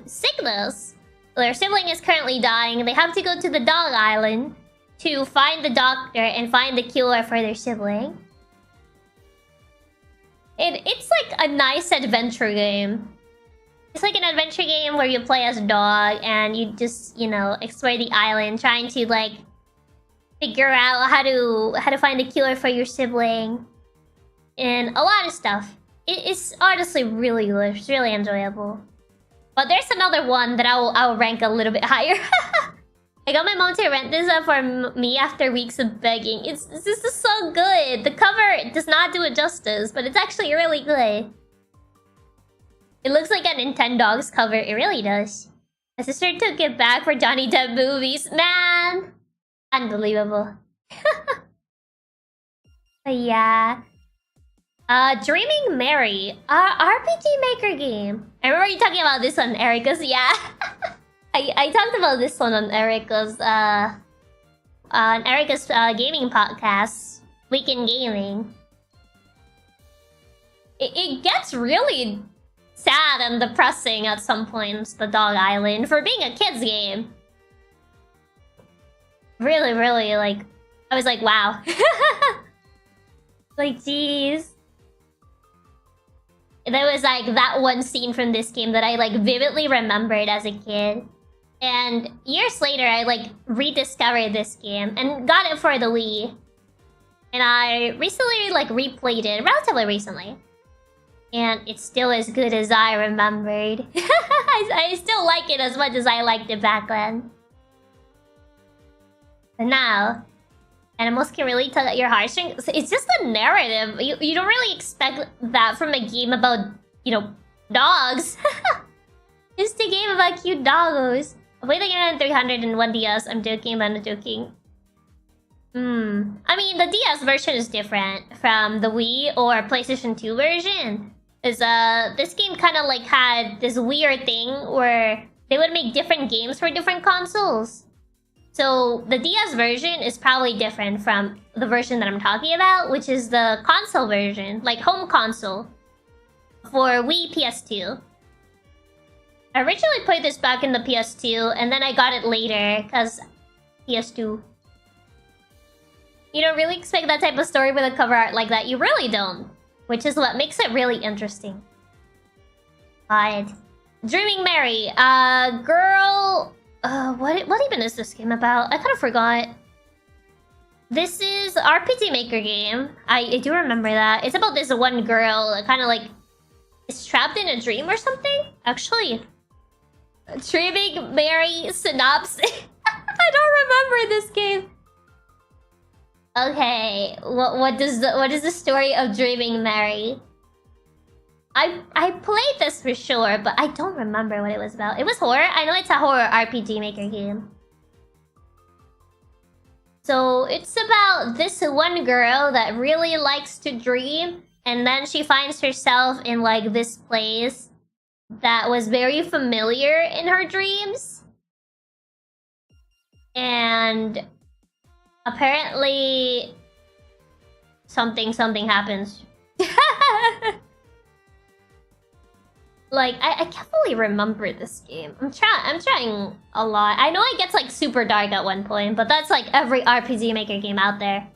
sickness. Their sibling is currently dying. They have to go to the Dog Island to find the doctor and find the cure for their sibling. It's like a nice adventure game. It's like an adventure game where you play as a dog and you just, you know, explore the island trying to like figure out how to find the cure for your sibling and a lot of stuff. It's honestly really good. It's really enjoyable. But there's another one that I'll rank a little bit higher. I got my mom to rent this for me after weeks of begging. This is so good. The cover does not do it justice, but it's actually really good. It looks like a Nintendogs cover. It really does. My sister took it back for Johnny Depp movies. Man! Unbelievable. But yeah. Dreaming Mary. RPG Maker game. I remember you talking about this on Erica's. Yeah. I talked about this one on Erica's gaming podcast, Weekend Gaming. It gets really sad and depressing at some points, the Dog Island, for being a kid's game. Really, really, like, I was like, wow. Like, jeez. There was like that one scene from this game that I like vividly remembered as a kid. And years later, I like rediscovered this game and got it for the Wii. And I recently like replayed it, relatively recently. And it's still as good as I remembered. I still like it as much as I liked it back then. But now, animals can really tug at your heartstrings. It's just a narrative. You don't really expect that from a game about, you know, dogs. Just a game about cute doggos. I played the game on 301 DS. I'm joking, but I'm not joking. I mean, the DS version is different from the Wii or PlayStation 2 version. This game kind of like had this weird thing where they would make different games for different consoles. So the DS version is probably different from the version that I'm talking about, which is the console version, like home console for Wii PS2. I originally played this back in the PS2, and then I got it later, because PS2. You don't really expect that type of story with a cover art like that. You really don't. Which is what makes it really interesting. But Dreaming Mary, girl... what even is this game about? I kind of forgot. This is RPG Maker game. I do remember that. It's about this one girl that kind of like is trapped in a dream or something. Actually, Dreaming Mary synopsis. I don't remember this game. Okay, what is the story of Dreaming Mary? I played this for sure, but I don't remember what it was about. It was horror. I know it's a horror RPG Maker game. So it's about this one girl that really likes to dream, and then she finds herself in like this place that was very familiar in her dreams. And apparently something happens. Like, I can't fully remember this game. I'm trying a lot. I know it gets like super dark at one point, but that's like every RPG Maker game out there.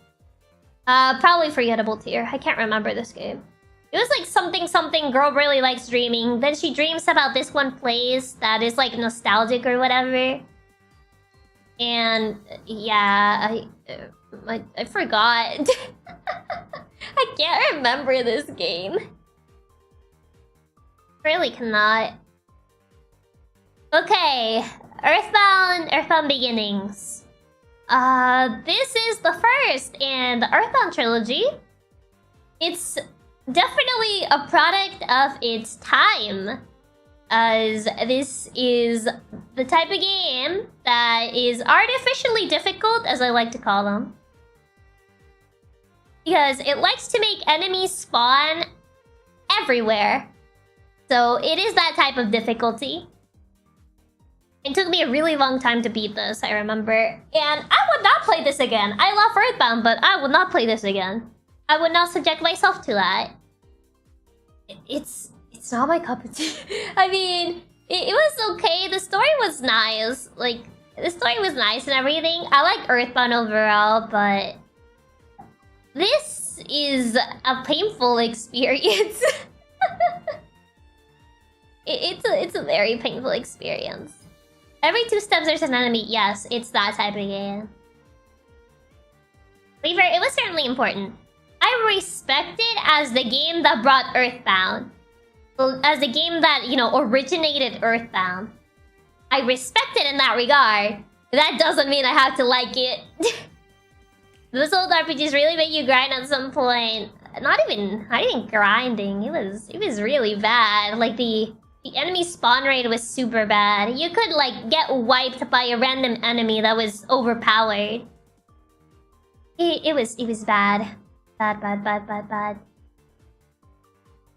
Probably forgettable tier. I can't remember this game. It was like something girl really likes dreaming. Then she dreams about this one place that is like nostalgic or whatever. And yeah, I forgot. I can't remember this game. Really cannot. Okay, Earthbound Beginnings. This is the first in the Earthbound trilogy. It's definitely a product of its time, as this is the type of game that is artificially difficult, as I like to call them. Because it likes to make enemies spawn everywhere. So it is that type of difficulty. It took me a really long time to beat this, I remember. And I would not play this again. I love Earthbound, but I would not play this again. I would not subject myself to that. It's not my cup of tea. I mean, it was okay. The story was nice. Like, the story was nice and everything. I like Earthbound overall, but this is a painful experience. It's a very painful experience. Every 2 steps there's an enemy. Yes, it's that type of game. Lever, it was certainly important. I respect it as the game that brought Earthbound. As the game that, you know, originated Earthbound. I respect it in that regard. That doesn't mean I have to like it. Those old RPGs really make you grind at some point. Not even grinding. It was really bad. Like the enemy spawn rate was super bad. You could like get wiped by a random enemy that was overpowered. It was bad. Bad.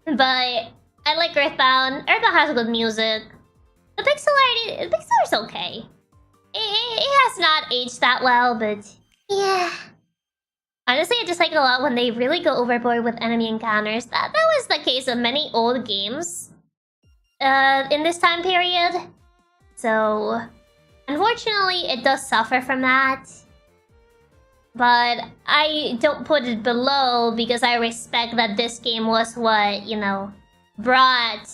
But I like Earthbound. Earthbound has good music. The pixel art is okay. It has not aged that well, but yeah. Honestly, I just like it a lot when they really go overboard with enemy encounters. That was the case of many old games in this time period. So, unfortunately, it does suffer from that. But I don't put it below because I respect that this game was what, you know, brought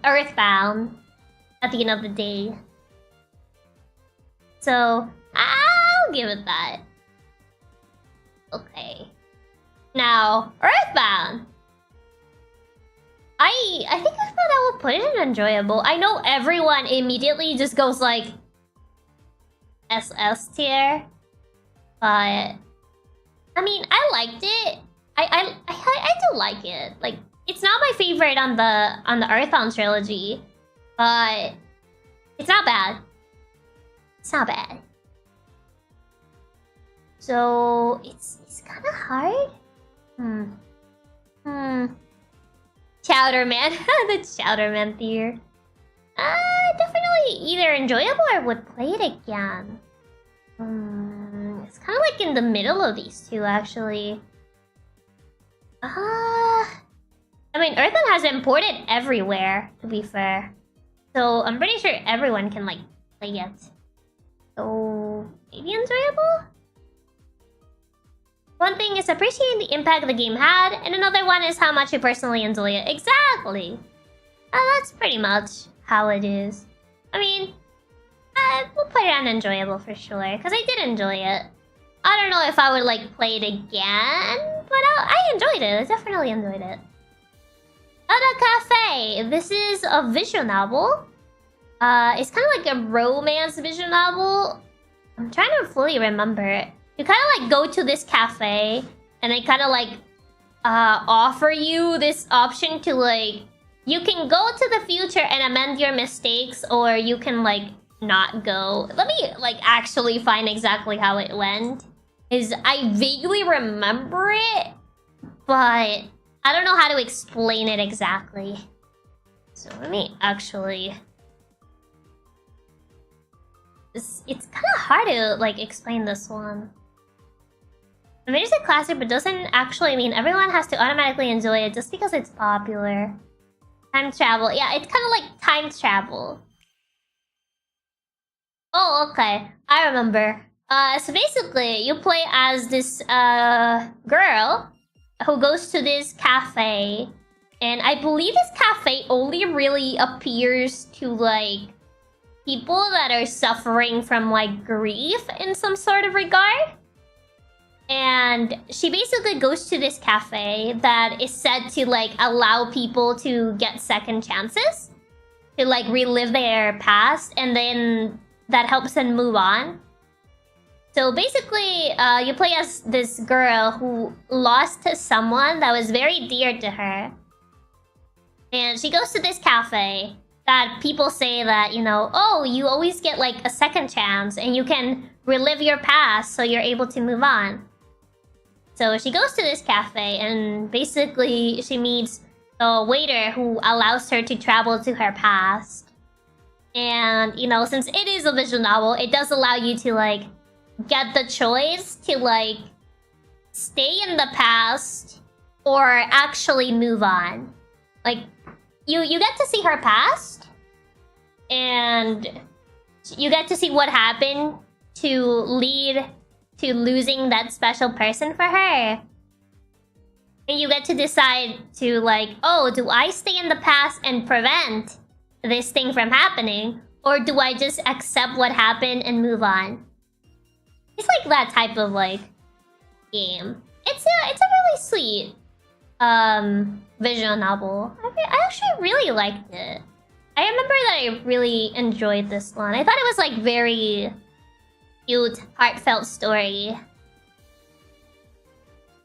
Earthbound at the end of the day. So, I'll give it that. Okay. Now, Earthbound! I think Earthbound I will put it in enjoyable. I know everyone immediately just goes like SS tier. But I mean, I liked it. I do like it. Like, it's not my favorite on the Earthbound trilogy, but it's not bad. It's not bad. So it's kind of hard. Chowderman, the Chowderman tier. Definitely either enjoyable or would play it again. It's kind of like in the middle of these two, actually. I mean, Earthbound has imported everywhere, to be fair. So I'm pretty sure everyone can, like, play it. So, maybe enjoyable? One thing is appreciating the impact the game had, and another one is how much you personally enjoy it. Exactly! That's pretty much how it is. I mean, we'll put it on enjoyable for sure, because I did enjoy it. I don't know if I would, like, play it again, but I enjoyed it. I definitely enjoyed it. Ada Cafe. This is a visual novel. It's kind of like a romance visual novel. I'm trying to fully remember it. You kind of, like, go to this cafe, and they kind of, like, offer you this option to, like... You can go to the future and amend your mistakes, or you can, like, not go. Let me, like, actually find exactly how it went. I vaguely remember it, but I don't know how to explain it exactly. So let me actually... It's kind of hard to, like, explain this one. The music classic, but doesn't actually mean everyone has to automatically enjoy it just because it's popular. Time travel. Yeah, it's kind of like time travel. Oh, okay. I remember. So basically, you play as this girl who goes to this cafe, and I believe this cafe only really appears to like people that are suffering from like grief in some sort of regard. And she basically goes to this cafe that is said to like allow people to get second chances, to like relive their past, and then that helps them move on. So basically, you play as this girl who lost someone that was very dear to her. And she goes to this cafe that people say that, you know, oh, you always get like a second chance and you can relive your past so you're able to move on. So she goes to this cafe and basically she meets a waiter who allows her to travel to her past. And, you know, since it is a visual novel, it does allow you to, like, get the choice to, like, stay in the past or actually move on. Like, you get to see her past, and you get to see what happened to lead to losing that special person for her. And you get to decide to, like, oh, do I stay in the past and prevent this thing from happening, or do I just accept what happened and move on? It's like that type of like game. It's a really sweet visual novel. I actually really liked it. I remember that I really enjoyed this one. I thought it was like very cute, heartfelt story.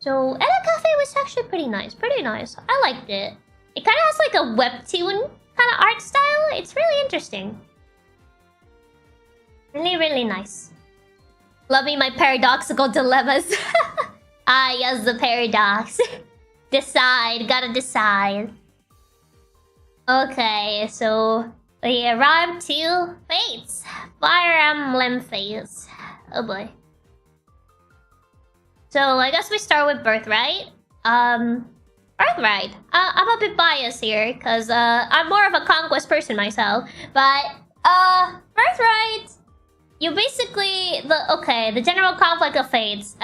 So Edda Cafe was actually pretty nice. Pretty nice. I liked it. It kind of has like a webtoon kind of art style. It's really interesting. Really, really nice. Loving my paradoxical dilemmas. Ah, yes, the paradox. Decide. Gotta decide. Okay, so we arrived to Fates. Fire Emblem Fates. Oh boy. So I guess we start with Birthright. Birthright. I'm a bit biased here because I'm more of a conquest person myself. But Birthright, you basically the general conflict of Fates.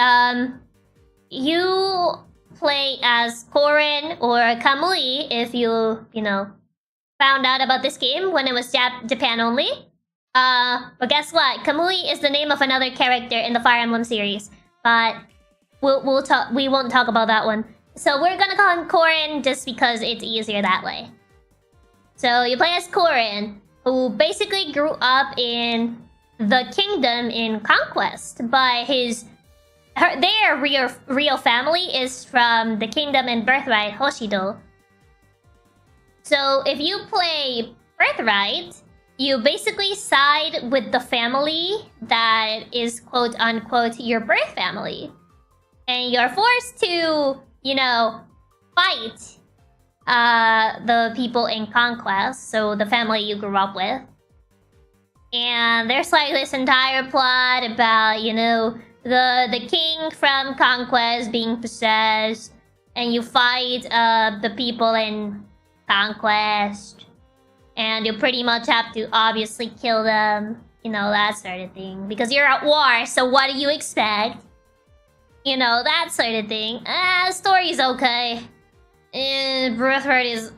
You play as Korin or Kamui if you know found out about this game when it was Japan only. But guess what? Kamui is the name of another character in the Fire Emblem series. But we won't talk about that one. So we're gonna call him Korin just because it's easier that way. So you play as Korin, who basically grew up in the kingdom in Conquest, but their real family is from the kingdom in Birthright, Hoshido. So if you play Birthright, you basically side with the family that is quote unquote your birth family. And you're forced to, you know, fight the people in Conquest, so the family you grew up with. And there's like this entire plot about, you know, the king from Conquest being possessed, and you fight the people in Conquest, and you pretty much have to obviously kill them, you know, that sort of thing, because you're at war, so what do you expect? You know, that sort of thing. Story's okay. Birthright is...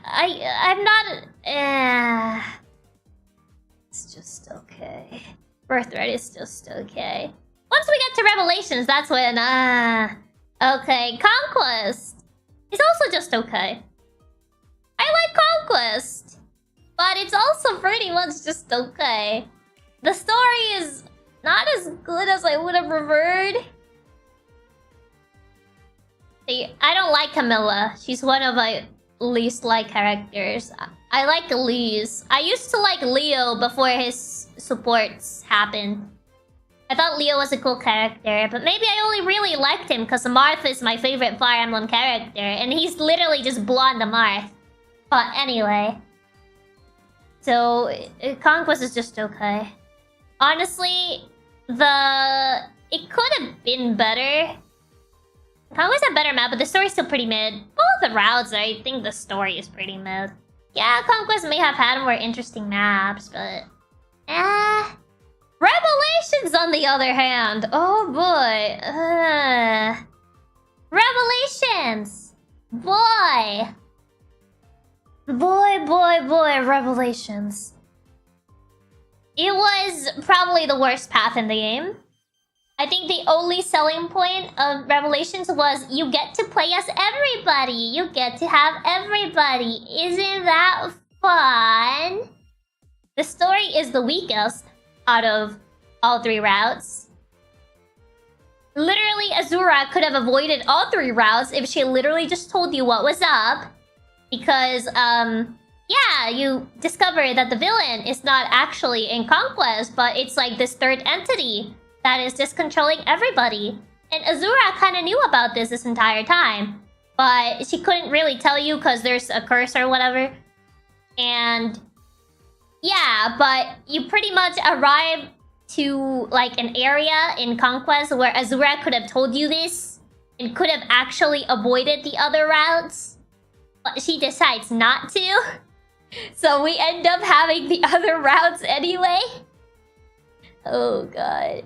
I'm not... It's just okay. Birthright is just okay. Once we get to Revelations, that's when... Okay, Conquest is also just okay. I like Conquest, but it's also pretty much just okay. The story is not as good as I would have preferred. I don't like Camilla. She's one of my least liked characters. I like Elise. I used to like Leo before his supports happened. I thought Leo was a cool character, but maybe I only really liked him because Marth is my favorite Fire Emblem character, and he's literally just blonde Marth. But anyway. So, Conquest is just okay. Honestly, it could have been better. Conquest a better map, but the story's still pretty mid. Both the routes, I think the story is pretty mid. Yeah, Conquest may have had more interesting maps, but... Revelations, on the other hand! Oh boy! Revelations! Boy! Boy, Revelations. It was probably the worst path in the game. I think the only selling point of Revelations was you get to play as everybody. You get to have everybody. Isn't that fun? The story is the weakest out of all 3 routes. Literally, Azura could have avoided all 3 routes if she literally just told you what was up. Because, yeah, you discover that the villain is not actually in Conquest, but it's like this third entity that is just controlling everybody. And Azura kind of knew about this entire time, but she couldn't really tell you because there's a curse or whatever. And yeah, but you pretty much arrive to like an area in Conquest where Azura could have told you this and could have actually avoided the other routes, but she decides not to. So we end up having the other routes anyway. Oh god.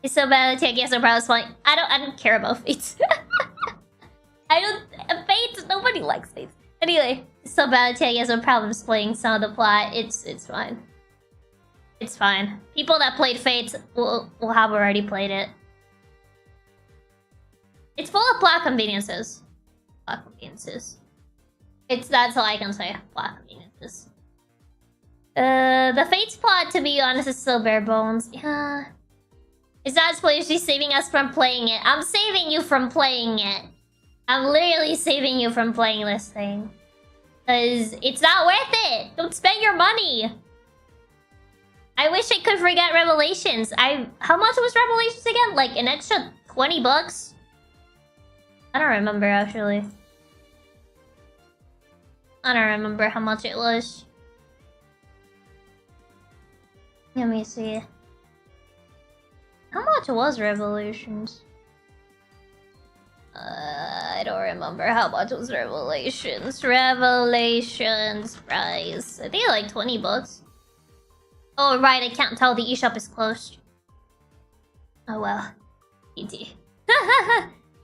It's so bad that Chiaki has no problems playing. I don't care about Fates. Fates, nobody likes Fates. Anyway, it's so bad that Chiaki has no problems playing some of the plot. It's fine. It's fine. People that played Fates will have already played it. It's full of plot conveniences. Plot conveniences. That's all I can say. Plot conveniences. The Fates plot, to be honest, is still bare bones. Yeah. It's not splashy saving us from playing it. I'm saving you from playing it. I'm literally saving you from playing this thing. Because it's not worth it. Don't spend your money. I wish I could forget Revelations. How much was Revelations again? Like an extra 20 bucks? I don't remember actually. I don't remember how much it was. Let me see. How much was Revelations? I don't remember how much was Revelations. Revelations price. I think like 20 bucks. Oh right, I can't tell, the eShop is closed. Oh well. GG.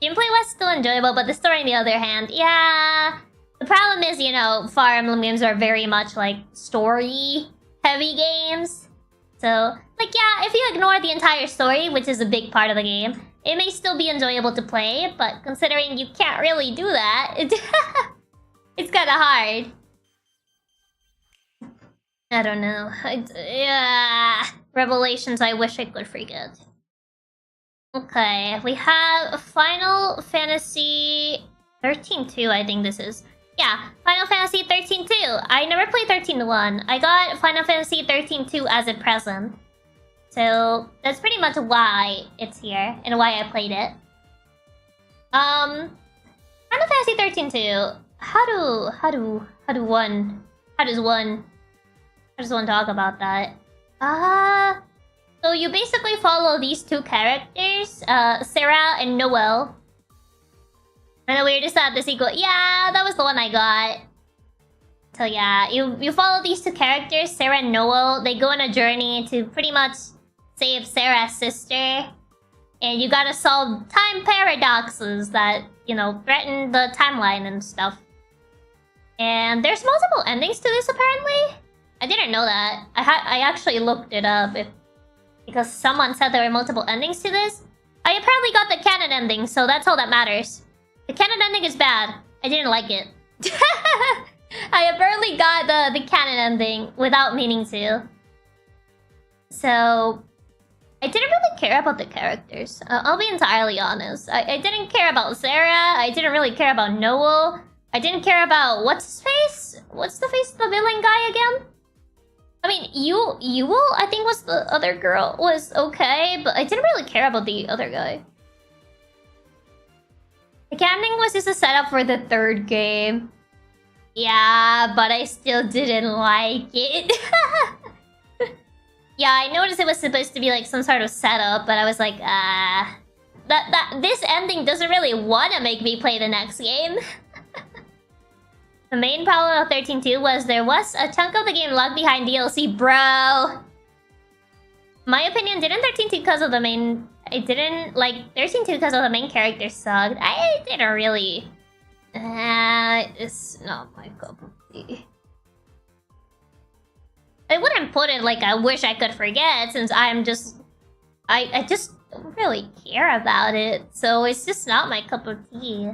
Gameplay was still enjoyable, but the story on the other hand, yeah. The problem is, you know, Fire Emblem games are very much like story-heavy games. So, like, yeah, if you ignore the entire story, which is a big part of the game, it may still be enjoyable to play, but considering you can't really do that, it's kind of hard. I don't know. Yeah, Revelations, I wish I could forget. Okay, we have Final Fantasy 13-2, I think this is. Yeah, Final Fantasy 13-2. I never played 13-1. I got Final Fantasy 13-2 as a present. So that's pretty much why it's here and why I played it. Final Fantasy 13-2. How does one talk about that? So you basically follow these 2 characters, Sarah and Noelle. And the weirdest at the sequel. Yeah, that was the one I got. So yeah, you follow these 2 characters, Sarah and Noelle. They go on a journey to pretty much save Sarah's sister. And you gotta solve time paradoxes that, you know, threaten the timeline and stuff. And there's multiple endings to this, apparently. I didn't know that. I actually looked it up because someone said there were multiple endings to this. I apparently got the canon ending, so that's all that matters. The canon ending is bad. I didn't like it. I apparently got the canon ending without meaning to. So I didn't really care about the characters. I'll be entirely honest. I didn't care about Sarah. I didn't really care about Noel. I didn't care about what's his face? What's the face of the villain guy again? I mean, Yule, I think was the other girl, was okay, but I didn't really care about the other guy. The canon was just a setup for the 3rd game. Yeah, but I still didn't like it. Yeah, I noticed it was supposed to be like some sort of setup, but I was like, this ending doesn't really want to make me play the next game. The main problem of 13.2 was there was a chunk of the game locked behind DLC, bro. My opinion, didn't 13.2 because of the main... I didn't like 13.2 because of the main character sucked. I didn't really... it's not my cup of tea. I wouldn't put it like I wish I could forget, since I'm just... I just don't really care about it. So it's just not my cup of tea.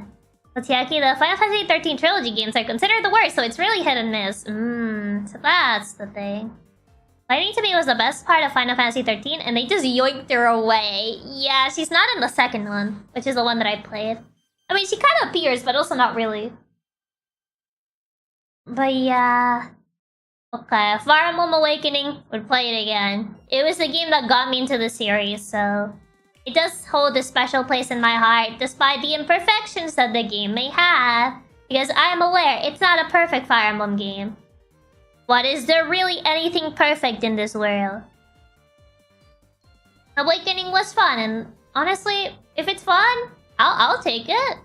But Chiaki, the Final Fantasy 13 trilogy games are considered the worst, so it's really hit and miss. So that's the thing. Lightning to me was the best part of Final Fantasy 13, and they just yoinked her away. Yeah, she's not in the second one, which is the one that I played. I mean, she kind of appears, but also not really. But yeah... Okay, Fire Emblem Awakening, would play it again. It was the game that got me into the series, so... It does hold a special place in my heart, despite the imperfections that the game may have. Because I am aware, it's not a perfect Fire Emblem game. But is there really anything perfect in this world? Awakening was fun, and honestly, if it's fun, I'll take it.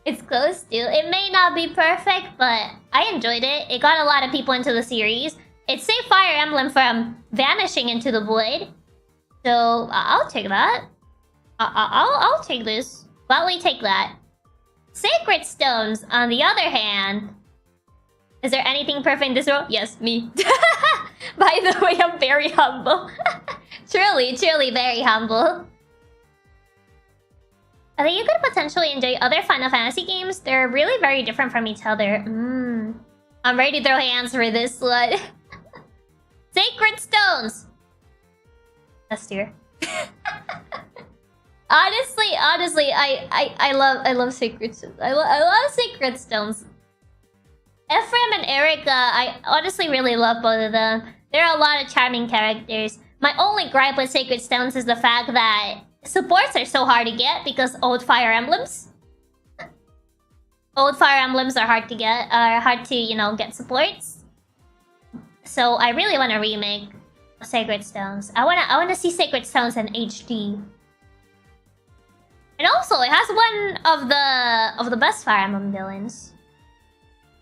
It's close to. It may not be perfect, but I enjoyed it. It got a lot of people into the series. It saved Fire Emblem from vanishing into the void. So, I'll take that. I'll take this. Gladly take that. Sacred Stones, on the other hand... Is there anything perfect in this world? Yes, me. By the way, I'm very humble. Truly very humble. I think you could potentially enjoy other Final Fantasy games. They're really very different from each other. I'm ready to throw hands for this one. Sacred Stones! S tier. Honestly, I love Sacred Stones. I love Sacred Stones. Ephraim and Erika, I honestly really love both of them. There are a lot of charming characters. My only gripe with Sacred Stones is the fact that supports are so hard to get because old Fire Emblems. Old Fire Emblems are hard to get, hard to, you know, get supports. So I really want to remake Sacred Stones. I wanna see Sacred Stones in HD. And also, it has one of the best Fire Emblem villains.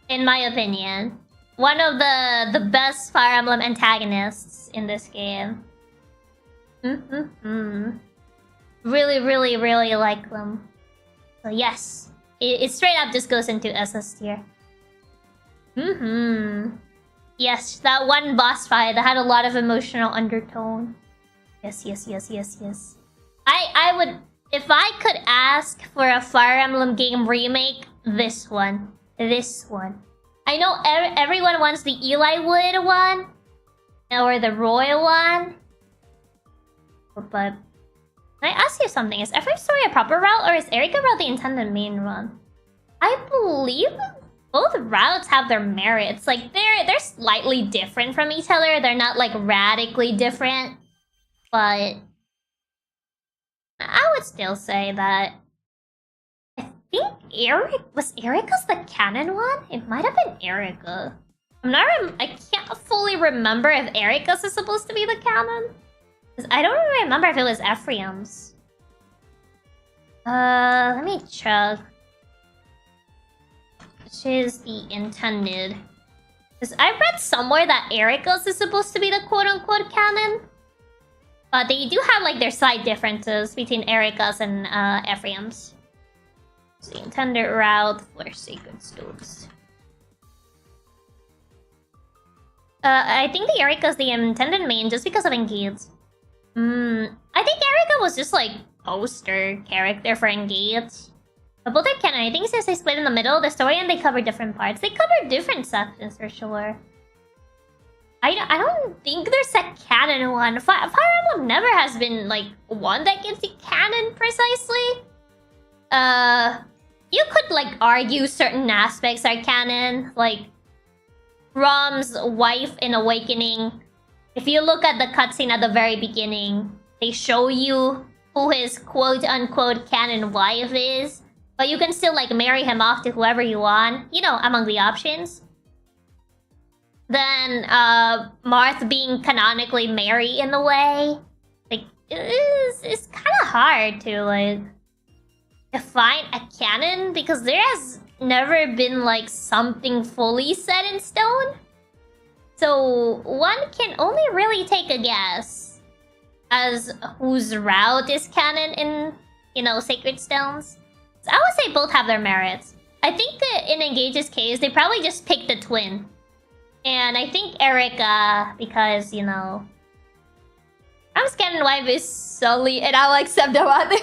In my opinion. One of the best Fire Emblem antagonists in this game. Really like them. So yes. It straight up just goes into SS tier. Yes, that one boss fight that had a lot of emotional undertone. Yes. I would... If I could ask for a Fire Emblem game remake, this one. This one. I know everyone wants the Eli Wood one. Or the Roy one. But... Can I ask you something? Is every story a proper route, or is Erika route the intended main run? I believe both routes have their merits. Like, they're slightly different from each other. They're not, like, radically different. But... I would still say that... I think was Erika's the canon one? It might have been Erika. I can't fully remember if Erika's is supposed to be the canon. I don't really remember if it was Ephraim's. Let me check. Which is the intended. Because I read somewhere that Erika's is supposed to be the quote-unquote canon. But they do have like their slight differences between Erika's and Ephraim's. It's the intended route for Sacred Stones. I think the Erika's the intended main just because of Engage. I think Erika was just like poster character for Engage. But both are canon. I think since they split in the middle of the story and they cover different parts, they cover different sections for sure. I don't think there's a canon one. Fire Emblem never has been like one that gives the canon precisely. You could like argue certain aspects are canon, like Rom's wife in Awakening. If you look at the cutscene at the very beginning, they show you who his quote-unquote canon wife is. But you can still like marry him off to whoever you want, you know, among the options. Then, Marth being canonically Mary in the way. Like, it's kind of hard to like define a canon because there has never been like something fully set in stone. So one can only really take a guess as whose route is canon in, you know, Sacred Stones. So I would say both have their merits. I think in Engage's case, they probably just picked the twin. And I think Erica, because, you know, I'm canon wife is Sully, and I'll accept the other.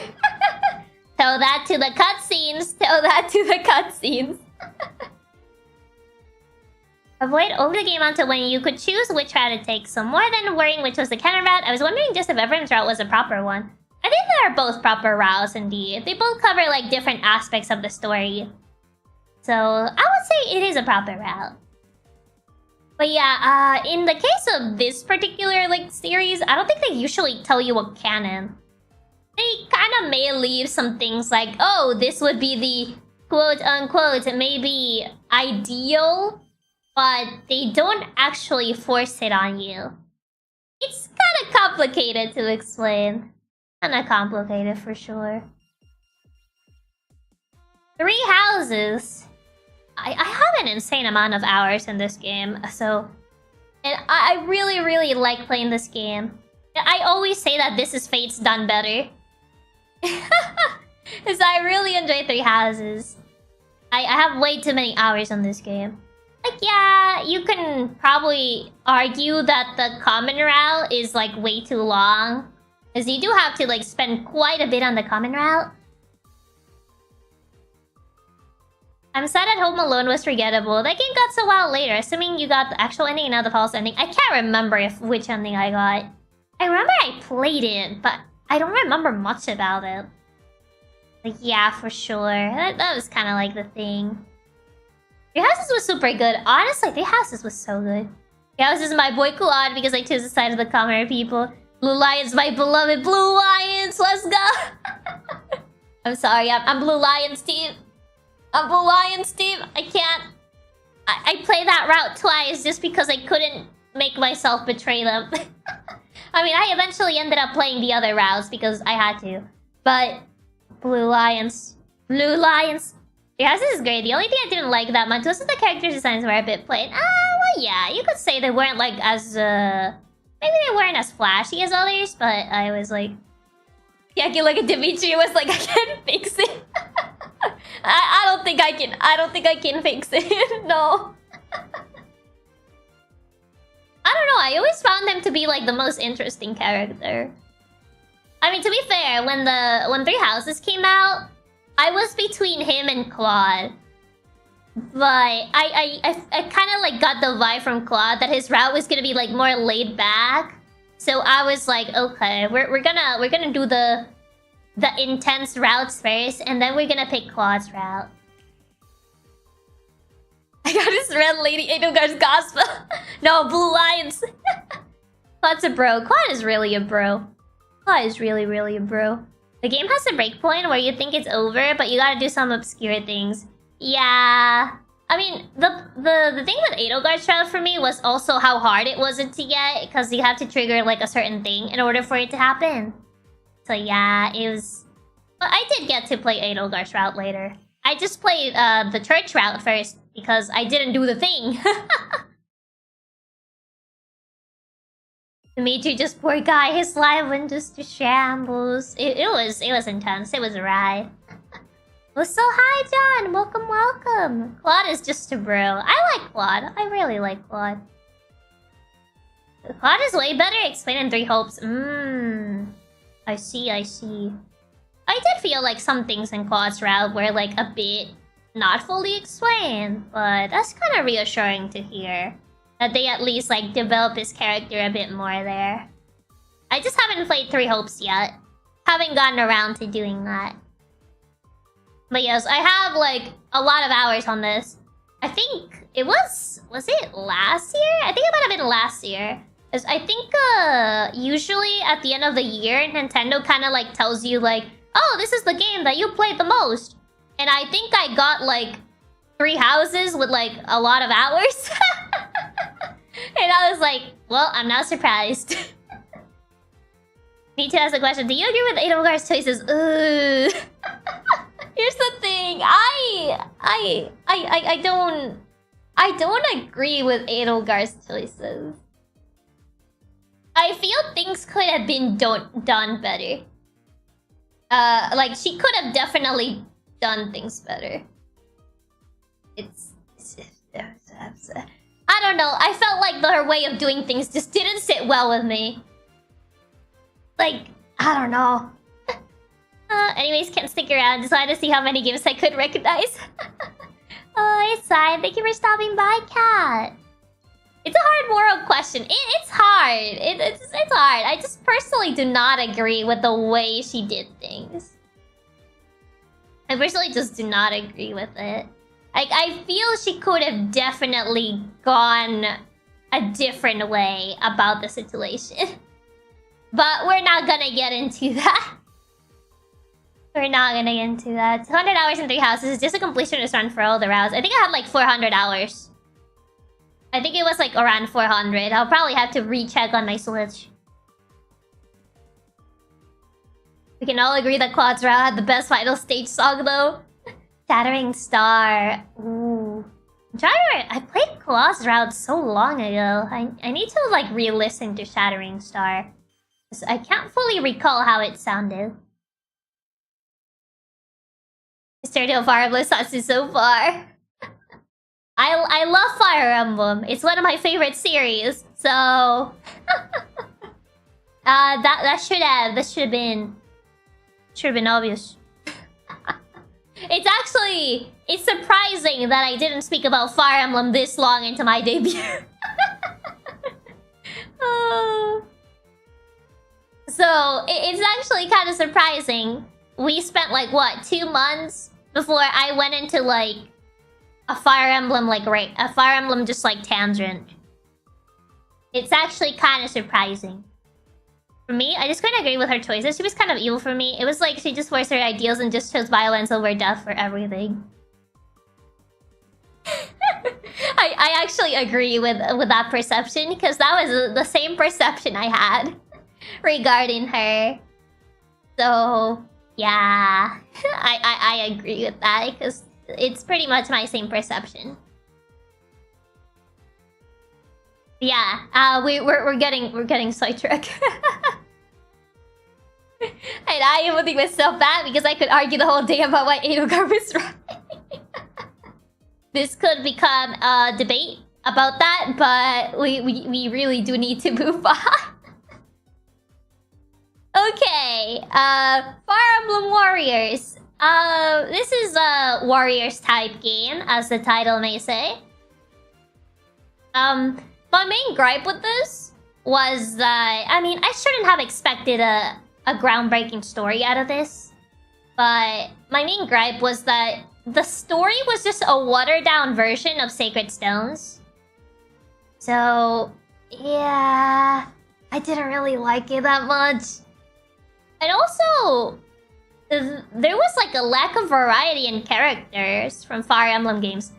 Tell that to the cutscenes. Tell that to the cutscenes. Avoid over the game until when you could choose which route to take. So more than worrying which was the canon route, I was wondering just if everyone's route was a proper one. I think they are both proper routes indeed. They both cover like different aspects of the story. So I would say it is a proper route. But yeah, in the case of this particular like series, I don't think they usually tell you a canon. They kind of may leave some things like, oh, this would be the quote-unquote maybe ideal, but they don't actually force it on you. It's kind of complicated to explain. Kind of complicated for sure. 3 houses. I have an insane amount of hours in this game, so... And I really, really like playing this game. I always say that this is Fate's done better. Because I really enjoy 3 houses. I have way too many hours on this game. Like, yeah, you can probably argue that the common route is, like, way too long. Because you do have to, like, spend quite a bit on the common route. I'm sad at Home Alone was forgettable. That game got so out later. Assuming you got the actual ending and not the false ending. I can't remember which ending I got. I remember I played it, but I don't remember much about it. Like, yeah, for sure. That was kind of like the thing. 3 Houses was super good. Honestly, 3 Houses was so good. 3 Houses is my boy Claude because I chose the side of the common people. Blue Lions, my beloved Blue Lions. Let's go. I'm sorry, I'm Blue Lions team. I'm Blue Lions team. I can't. I played that route twice just because I couldn't make myself betray them. I mean, I eventually ended up playing the other routes because I had to. But Blue Lions. Blue Lions. Yeah, this is great. The only thing I didn't like that much was that the character designs were a bit plain. Well, yeah, you could say they weren't like as maybe they weren't as flashy as others, but I was like, Chiaki, look at Dimitri was like, I can't fix it. I don't think I can. I don't think I can fix it. No. I don't know. I always found him to be like the most interesting character. I mean, to be fair, when 3 Houses came out, I was between him and Claude. But I kind of like got the vibe from Claude that his route was gonna be like more laid back. So I was like, okay, we're gonna do the intense routes first, and then we're gonna pick Claude's route. I got this red lady Edogar's gospel. No, Blue Lions. Claude's a bro. Claude is really a bro. Claude is really, really a bro. The game has a breakpoint where you think it's over, but you gotta do some obscure things. Yeah. I mean, the thing with Edogar's route for me was also how hard it was to get, because you have to trigger like a certain thing in order for it to happen. So yeah, it was... But I did get to play Edogar's route later. I just played the church route first, because I didn't do the thing. Dimitri, just poor guy, his life went just to shambles. It was intense, it was a ride. Well, so hi John, welcome, welcome. Claude is just a bro. I like Claude, I really like Claude. Claude is way better explained in 3 Hopes. I see, I see. I did feel like some things in Claude's route were like a bit not fully explained, but that's kind of reassuring to hear. That they at least like develop his character a bit more there. I just haven't played 3 Hopes yet. Haven't gotten around to doing that. But yes, I have like a lot of hours on this. I think it was it last year? I think it might have been last year. Because I think usually at the end of the year, Nintendo kind of like tells you like, oh, this is the game that you played the most. And I think I got like 3 houses with like a lot of hours. And I was like, well, I'm not surprised. Need to ask a question. Do you agree with Edelgar's choices? Here's the thing. I don't agree with Edelgar's choices. I feel things could have been done better. Like she could have definitely done things better. I don't know. I felt like her way of doing things just didn't sit well with me. Like, I don't know. Anyways, can't stick around. Just wanted to see how many games I could recognize. Oh, it's fine. Thank you for stopping by, Kat. It's a hard moral question. It's hard. It's hard. I just personally do not agree with the way she did things. I personally just do not agree with it. Like, I feel she could have definitely gone a different way about the situation. But we're not gonna get into that. We're not gonna get into that. 200 hours in 3 houses is just a completionist run for all the routes. I think I had like 400 hours. I think it was like around 400. I'll probably have to recheck on my Switch. We can all agree that Quad's route had the best final stage song though. Shattering Star. Ooh. I played Claw's route so long ago. I need to like re-listen to Shattering Star. I can't fully recall how it sounded. Mr. Fire Emblem Satsu so far. I love Fire Emblem. It's one of my favorite series. So that should have been obvious. It's surprising that I didn't speak about Fire Emblem this long into my debut. So it's actually kind of surprising. We spent like what, 2 months before I went into like a Fire Emblem just like tangent. It's actually kind of surprising. For me, I just couldn't agree with her choices. She was kind of evil for me. It was like she just forced her ideals and just chose violence over death for everything. I actually agree with that perception because that was the same perception I had regarding her. So yeah, I agree with that because it's pretty much my same perception. Yeah, we're getting sidetracked. And I am holding myself back because I could argue the whole day about why Edelgar was right. This could become a debate about that, but we really do need to move on. Okay, Fire Emblem Warriors. This is a Warriors type game, as the title may say. My main gripe with this was that, I mean, I shouldn't have expected a groundbreaking story out of this. But my main gripe was that the story was just a watered-down version of Sacred Stones. So, yeah, I didn't really like it that much. And also, there was like a lack of variety in characters from Fire Emblem games.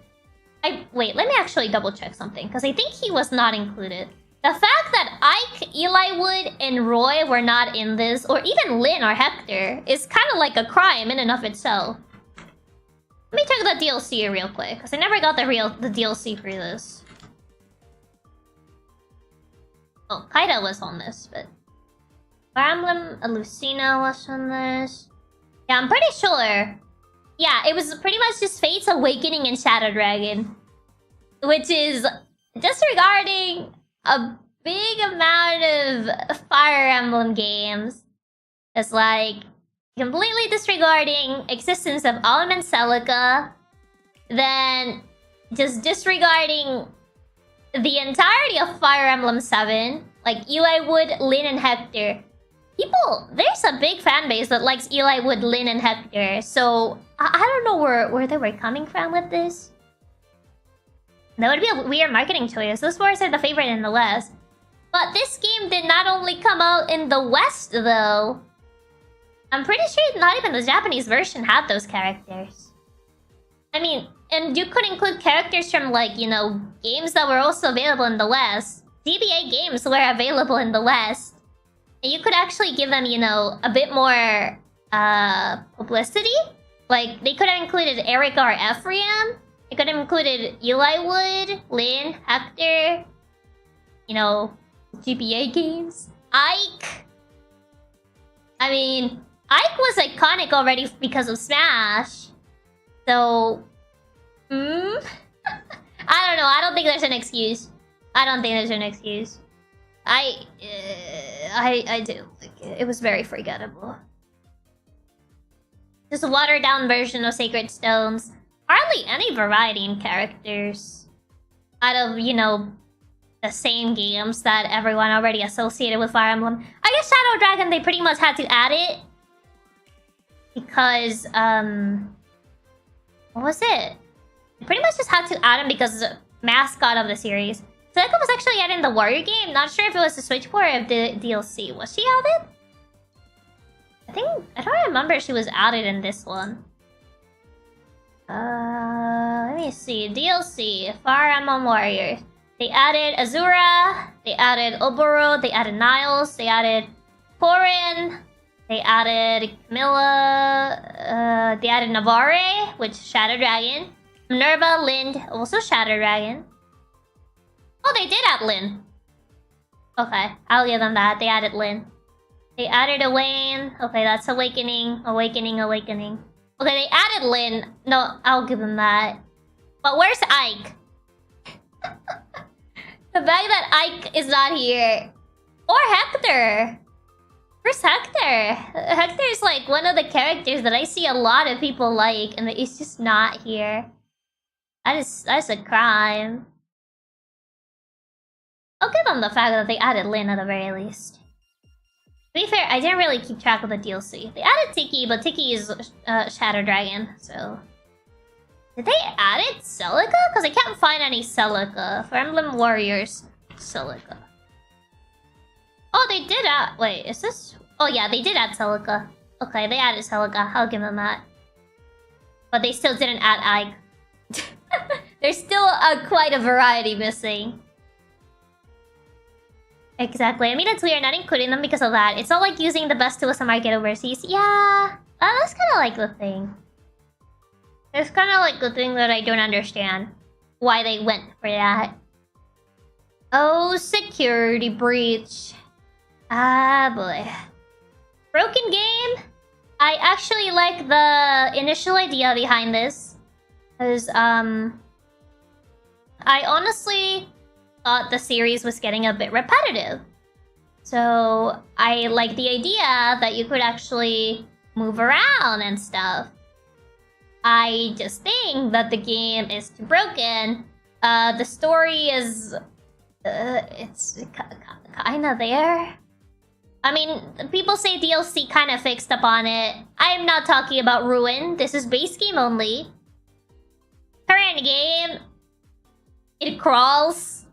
Wait, let me actually double check something, because I think he was not included. The fact that Ike, Eliwood, and Roy were not in this, or even Lynn or Hector, is kind of like a crime in and of itself. Let me check the DLC real quick, because I never got the DLC for this. Oh, Kaida was on this, but... Fire Emblem, Lucina was on this. Yeah, I'm pretty sure. Yeah, it was pretty much just Fate's Awakening and Shadow Dragon. Which is disregarding a big amount of Fire Emblem games. It's like completely disregarding existence of Almond Celica. Then just disregarding the entirety of Fire Emblem 7. Like Eliwood, Lynn, and Hector. There's a big fan base that likes Eliwood, Lynn, and Hector. So I don't know where they were coming from with this. That would be a weird marketing choice. Those wars are the favorite in the West. But this game did not only come out in the West, though. I'm pretty sure not even the Japanese version had those characters. I mean, and you could include characters from, like, you know, games that were also available in the West. GBA games were available in the West. You could actually give them, you know, a bit more publicity. Like, they could have included Eric or Ephraim. They could have included Eli Wood, Lynn, Hector, you know, GBA games. Ike. I mean, Ike was iconic already because of Smash. So, I don't know. I don't think there's an excuse. I don't think there's an excuse. I do like it. It was very forgettable. Just a watered down version of Sacred Stones. Hardly any variety in characters. Out of, you know, the same games that everyone already associated with Fire Emblem. I guess Shadow Dragon, they pretty much had to add it. Because, what was it? They pretty much just had to add him because the mascot of the series. Celica was actually added in the Warrior game. Not sure if it was the Switch port or if the DLC. Was she added? I don't remember if she was added in this one. Let me see. DLC. Fire Emblem Warriors. They added Azura. They added Oboro. They added Niles. They added Corin. They added Camilla. They added Navarre, which is Shadow Dragon. Minerva, Lind, also Shadow Dragon. Oh, they did add Lynn. Okay, I'll give them that. They added Lynn. They added Elaine. Okay, that's Awakening. Awakening. Okay, they added Lynn. No, I'll give them that. But where's Ike? The fact that Ike is not here. Or Hector. Where's Hector? Hector is like one of the characters that I see a lot of people like, and he's just not here. That's a crime. I'll give them the fact that they added Lynn at the very least. To be fair, I didn't really keep track of the DLC. They added Tiki, but Tiki is Shadow Dragon, so... Did they add it Celica? Because I can't find any Celica. Fire Emblem Warriors Celica. Oh, they did add... Wait, is this... Oh yeah, they did add Celica. Okay, they added Celica. I'll give them that. But they still didn't add Ike. There's still quite a variety missing. Exactly. I mean, it's weird not including them because of that. It's not like using the best tools to market overseas. Yeah, that's kind of like the thing. It's kind of like the thing that I don't understand. Why they went for that. Oh, security breach. Ah, boy. Broken game? I actually like the initial idea behind this. Because, I honestly thought the series was getting a bit repetitive. So, I like the idea that you could actually move around and stuff. I just think that the game is too broken. The story is... it's kinda there. I mean, people say DLC kinda fixed upon it. I am not talking about Ruin. This is base game only. Current game... It crawls.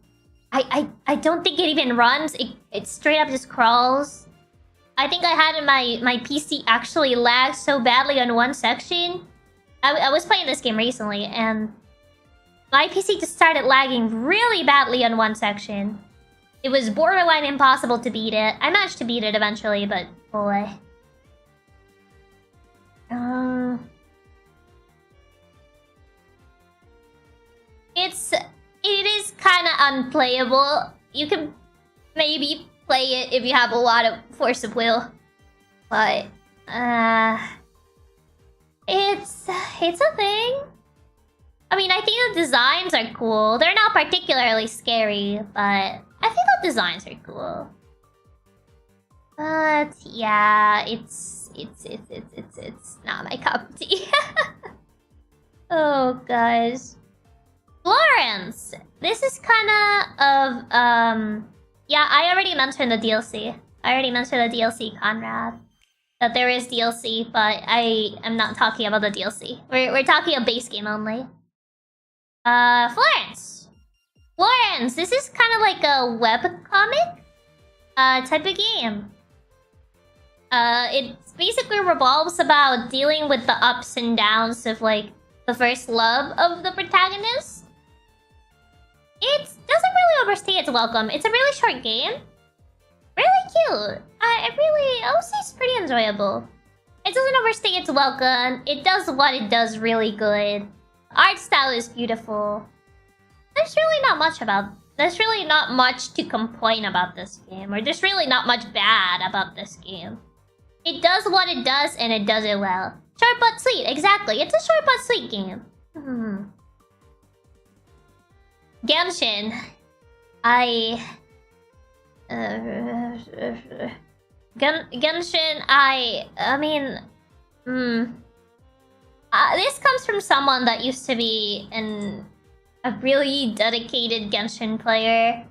I don't think it even runs. It straight up just crawls. I think I had my PC actually lag so badly on one section. I was playing this game recently, and my PC just started lagging really badly on one section. It was borderline impossible to beat it. I managed to beat it eventually, but boy. It is kind of unplayable. You can maybe play it if you have a lot of force of will, but it's a thing. I mean, I think the designs are cool. They're not particularly scary, but I think the designs are cool. But yeah, it's not my cup of tea. Oh gosh. Florence! This is kinda of, yeah, I already mentioned the DLC. Conrad. That there is DLC, but I am not talking about the DLC. We're talking a base game only. Florence! Florence! This is kind of like a webcomic type of game. It basically revolves about dealing with the ups and downs of, like, the first love of the protagonist. It doesn't really overstay its welcome. It's a really short game. Really cute. I would say it's pretty enjoyable. It doesn't overstay its welcome. It does what it does really good. Art style is beautiful. There's really not much to complain about this game, or there's really not much bad about this game. It does what it does, and it does it well. Short but sweet, exactly. It's a short but sweet game. Genshin. Genshin, this comes from someone that used to be a really dedicated Genshin player,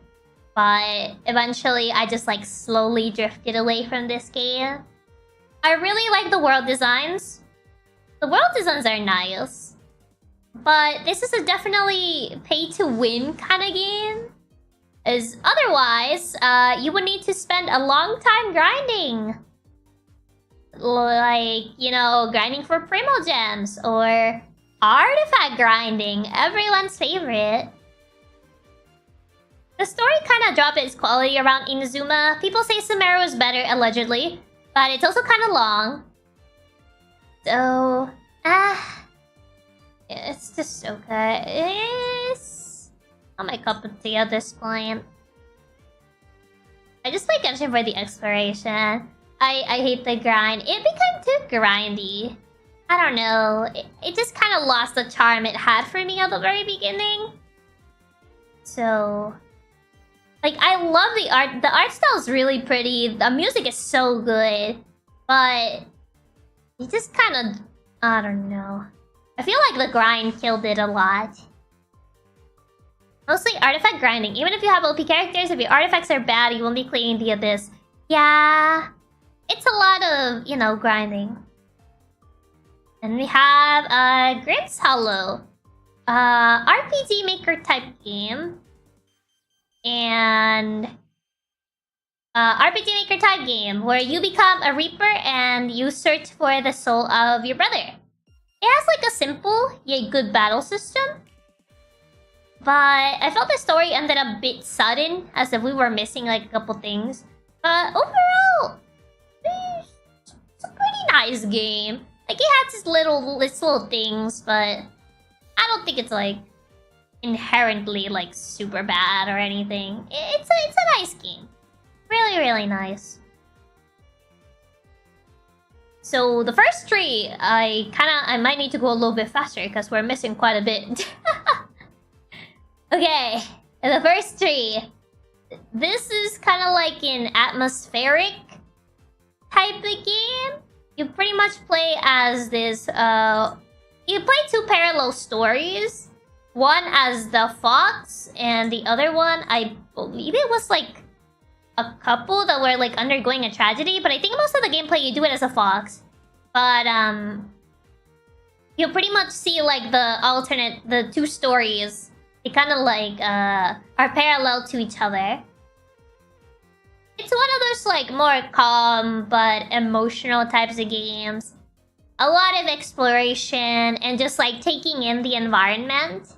but eventually I just like slowly drifted away from this game. I really like the world designs. The world designs are nice, but this is a definitely pay-to-win kind of game. As otherwise, you would need to spend a long time grinding. Like, you know, grinding for Primogems or artifact grinding, everyone's favorite. The story kind of dropped its quality around Inazuma. People say Sumeru is better, allegedly, but it's also kind of long. So, it's just okay. It's not my cup of tea at this point. I just like Genshin for the exploration. I hate the grind. It became too grindy. I don't know. It just kind of lost the charm it had for me at the very beginning. So, like, I love the art. The art style is really pretty. The music is so good. But it just kind of, I don't know. I feel like the grind killed it a lot. Mostly artifact grinding. Even if you have OP characters, if your artifacts are bad, you won't be cleaning the abyss. Yeah. It's a lot of, you know, grinding. And we have Grimm's Hollow. RPG Maker type game. And RPG Maker type game where you become a Reaper and you search for the soul of your brother. It has like a simple yet good battle system. But I felt the story ended up a bit sudden, as if we were missing like a couple things. But overall, it's a pretty nice game. Like, it has its little things, but I don't think it's like inherently like super bad or anything. It's a nice game. Really, really nice. So the first tree, I might need to go a little bit faster because we're missing quite a bit. Okay, the first tree. This is kind of like an atmospheric type of game. You pretty much play as this, you play two parallel stories. One as the fox, and the other one, I believe it was like a couple that were like undergoing a tragedy, but I think most of the gameplay you do it as a fox. But, you pretty much see like the two stories. They kind of like, are parallel to each other. It's one of those like more calm but emotional types of games. A lot of exploration and just like taking in the environment.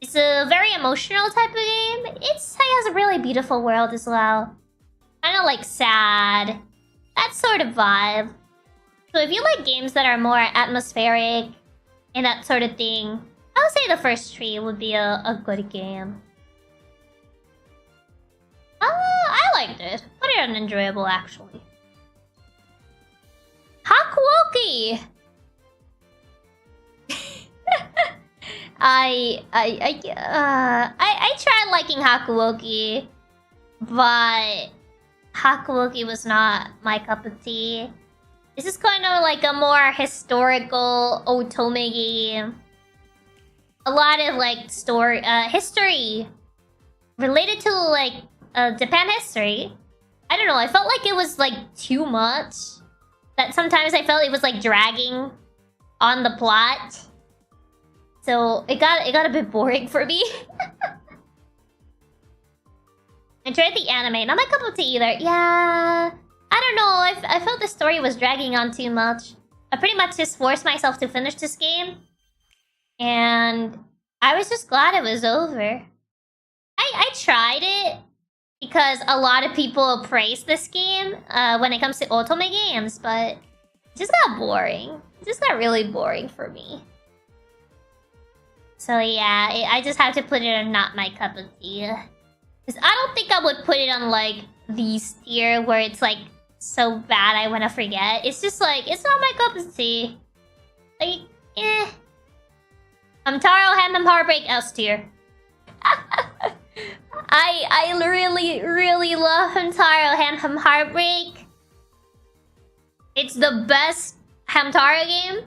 It's a very emotional type of game. It has a really beautiful world as well. Kind of like sad. That sort of vibe. So if you like games that are more atmospheric and that sort of thing, I would say the first tree would be a good game. I liked it. Pretty enjoyable, actually. Hakuoki! I tried liking Hakuoki, but Hakuoki was not my cup of tea. This is kind of like a more historical otome game. A lot of like history related to like Japan history. I don't know, I felt like it was like too much. That sometimes I felt it was like dragging on the plot. So it got a bit boring for me. I tried the anime, not my cup of tea either. Yeah, I don't know, I felt the story was dragging on too much. I pretty much just forced myself to finish this game. And I was just glad it was over. I tried it because a lot of people praise this game when it comes to otome games, but it just got boring. It just got really boring for me. So yeah, I just have to put it on not my cup of tea. Because I don't think I would put it on like these tier where it's like so bad I want to forget. It's just like, it's not my cup of tea. Like, eh. Hamtaro, Hand Heartbreak, S tier. I really love Hamtaro, Hand Heartbreak. It's the best Hamtaro game.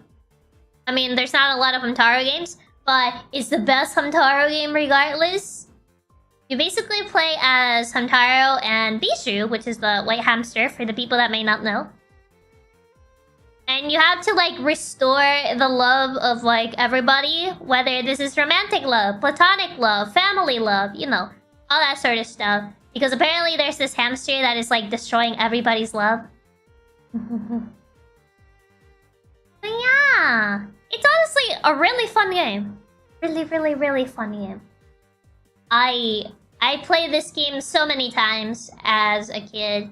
I mean, there's not a lot of Hamtaro games, but it's the best Hamtaro game regardless. You basically play as Hamtaro and Bijou, which is the white hamster for the people that may not know. And you have to like restore the love of like everybody, whether this is romantic love, platonic love, family love, you know, all that sort of stuff. Because apparently there's this hamster that is like destroying everybody's love. But yeah, it's honestly a really fun game. Really fun game. I played this game so many times as a kid,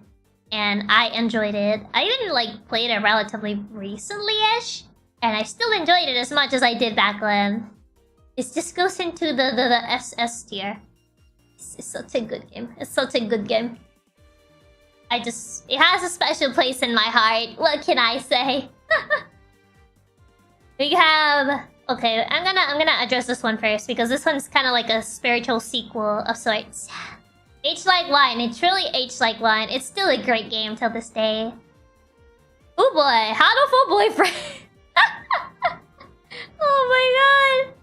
and I enjoyed it. I even like played it relatively recently-ish, and I still enjoyed it as much as I did back then. It just goes into the SS tier. It's such a good game. It's such a good game. It has a special place in my heart. What can I say? We have... Okay, I'm gonna address this one first because this one's kind of like a spiritual sequel of sorts. H like Line, it's really H like Line. It's still a great game till this day. Oh boy, Hatoful Boyfriend. Oh my god.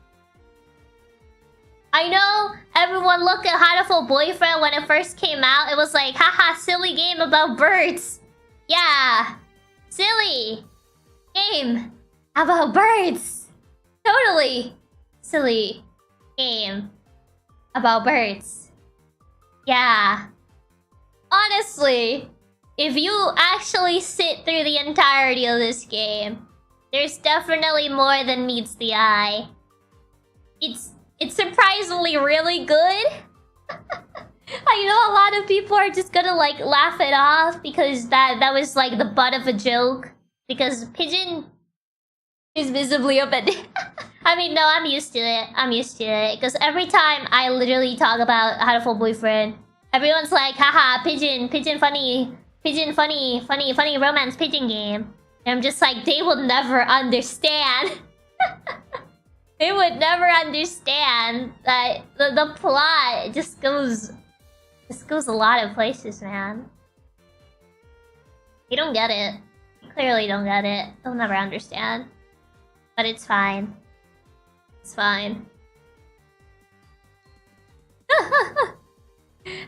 I know everyone looked at Hatoful Boyfriend when it first came out. It was like, haha, silly game about birds. Yeah, silly game about birds. Totally silly game about birds. Yeah. Honestly, if you actually sit through the entirety of this game, there's definitely more than meets the eye. It's surprisingly really good. I know a lot of people are just gonna like laugh it off because that was like the butt of a joke. Because Pigeon is visibly offended. I mean, no, I'm used to it. I'm used to it. Because every time I literally talk about Hatoful Boyfriend, everyone's like, haha, Pigeon funny. Pigeon funny romance pigeon game. And I'm just like, they will never understand. They would never understand that the plot just goes a lot of places, man. You don't get it. You clearly don't get it. They'll never understand. But it's fine. It's fine.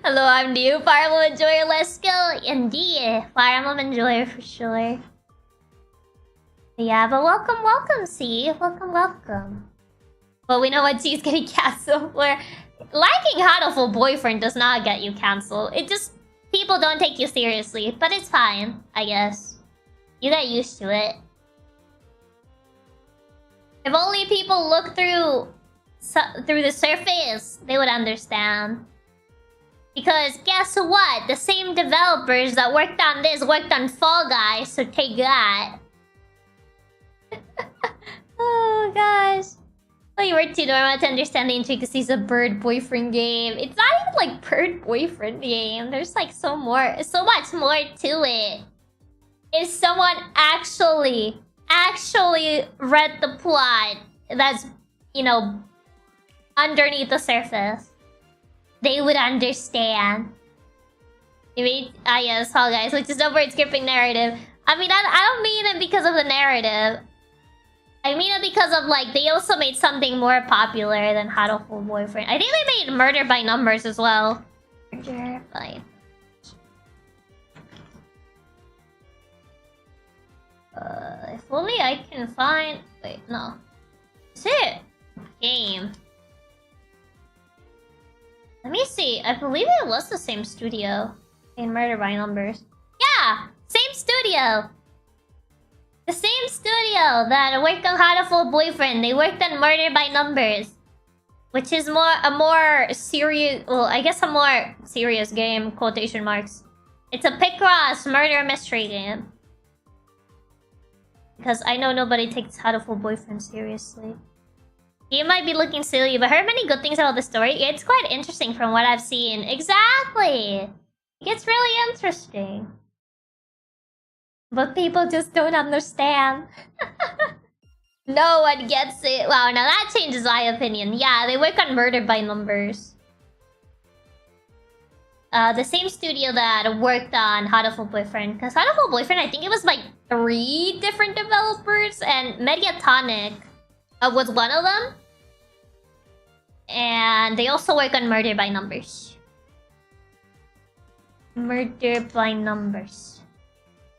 Hello, I'm new. Fire Emblem Enjoyer, let's go! Indeed. Fire Emblem Enjoyer for sure. Yeah, but welcome, C. Welcome. But we know what C's getting cancelled. Where liking Hatoful Boyfriend does not get you cancelled. It just... people don't take you seriously. But it's fine, I guess. You get used to it. If only people look through the surface, they would understand. Because guess what? The same developers that worked on this worked on Fall Guys, so take that. Oh gosh. Oh, you were too normal to understand the intricacies of bird boyfriend game. It's not even like bird boyfriend game. There's like so much more to it. If someone actually read the plot that's, you know, underneath the surface, they would understand. You mean, yes, Fall Guys, which is no bird skipping narrative. I mean, I don't mean it because of the narrative. I mean it because of, like, they also made something more popular than Hatoful Boyfriend. I think they made Murder by Numbers as well. Murder by... if only I can find... Wait, no. That's it. Game. Let me see. I believe it was the same studio in Murder by Numbers. Yeah! Same studio! The same studio that worked on Hatoful Boyfriend. They worked on Murder by Numbers. which is a more serious, well, I guess a more serious game, quotation marks. It's a Picross murder mystery game. Because I know nobody takes Hatoful Boyfriend seriously. He might be looking silly, but I heard many good things about the story. It's quite interesting from what I've seen. Exactly! It gets really interesting. But people just don't understand. No one gets it. Wow, now that changes my opinion. Yeah, they work on Murder by Numbers. The same studio that worked on Hatoful Boyfriend. Because Hatoful Boyfriend, I think it was like 3 different developers. And Mediatonic was one of them. And they also work on Murder by Numbers. Murder by Numbers.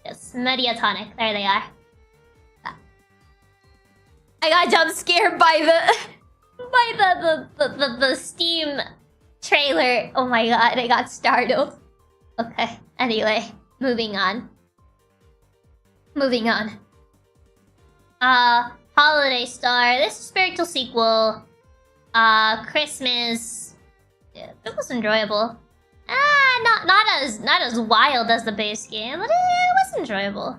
Yes, Mediatonic. There they are. I got jump scared by the Steam trailer. Oh my god, I got startled. Okay, anyway, moving on. Moving on. Holiday Star. This is spiritual sequel. Christmas. Yeah, it was enjoyable. Not as wild as the base game, but it was enjoyable.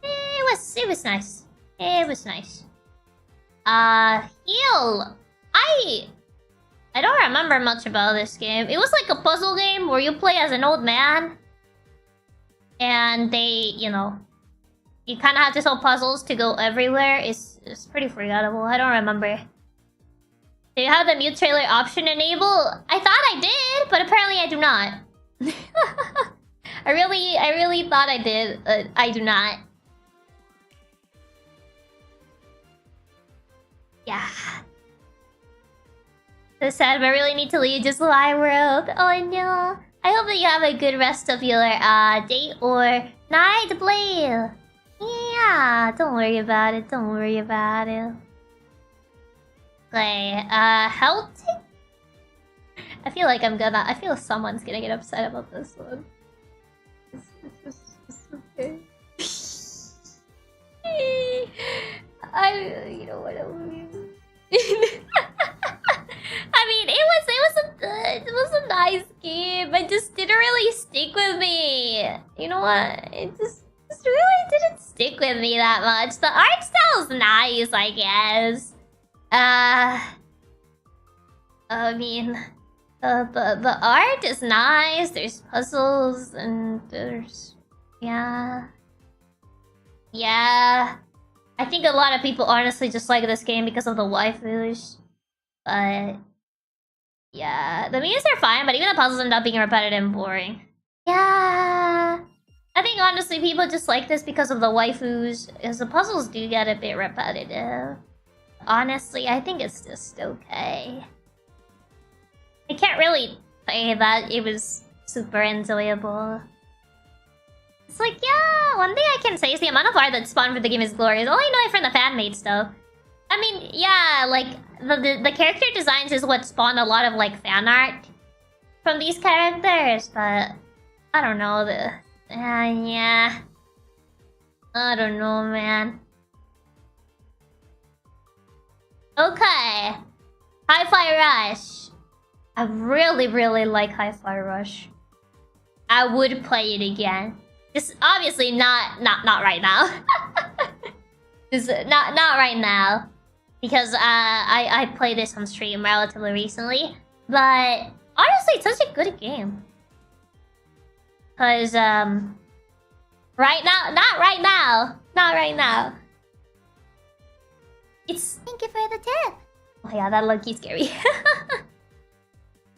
It was nice. It was nice. Heal. I don't remember much about this game. It was like a puzzle game where you play as an old man. And they, you know, you kind of have to solve puzzles to go everywhere. It's pretty forgettable. I don't remember. Do you have the mute trailer option enabled? I thought I did, but apparently I do not. I really thought I did. I do not. Yeah. So sad, but I really need to leave just my world. Oh no. I hope that you have a good rest of your day or night, Blade. Yeah, don't worry about it. Don't worry about it. Okay, health? I feel someone's gonna get upset about this one. It's okay. You know what I mean? I mean, it was a nice game. It just didn't really stick with me. You know what? It just really didn't stick with me that much. The art style's nice, I guess. I mean, the art is nice. There's puzzles and there's yeah. I think a lot of people honestly just like this game because of the waifus. But yeah, the menus are fine, but even the puzzles end up being repetitive and boring. Yeah, I think honestly people just like this because of the waifus, because the puzzles do get a bit repetitive. Honestly, I think it's just okay. I can't really say that it was super enjoyable. It's like, yeah, one thing I can say is the amount of art that spawned for the game is glorious. I only know it from the fan-made stuff. I mean, yeah, like, the character designs is what spawned a lot of, like, fan art from these characters, but I don't know, yeah. I don't know, man. Okay. Hi-Fi Rush. I really like Hi-Fi Rush. I would play it again. Just obviously not right now. Just not right now. Because I played this on stream relatively recently. But honestly, it's such a good game. Cause right now, not right now. It's thank you for the tip. Oh yeah, that low-key scary.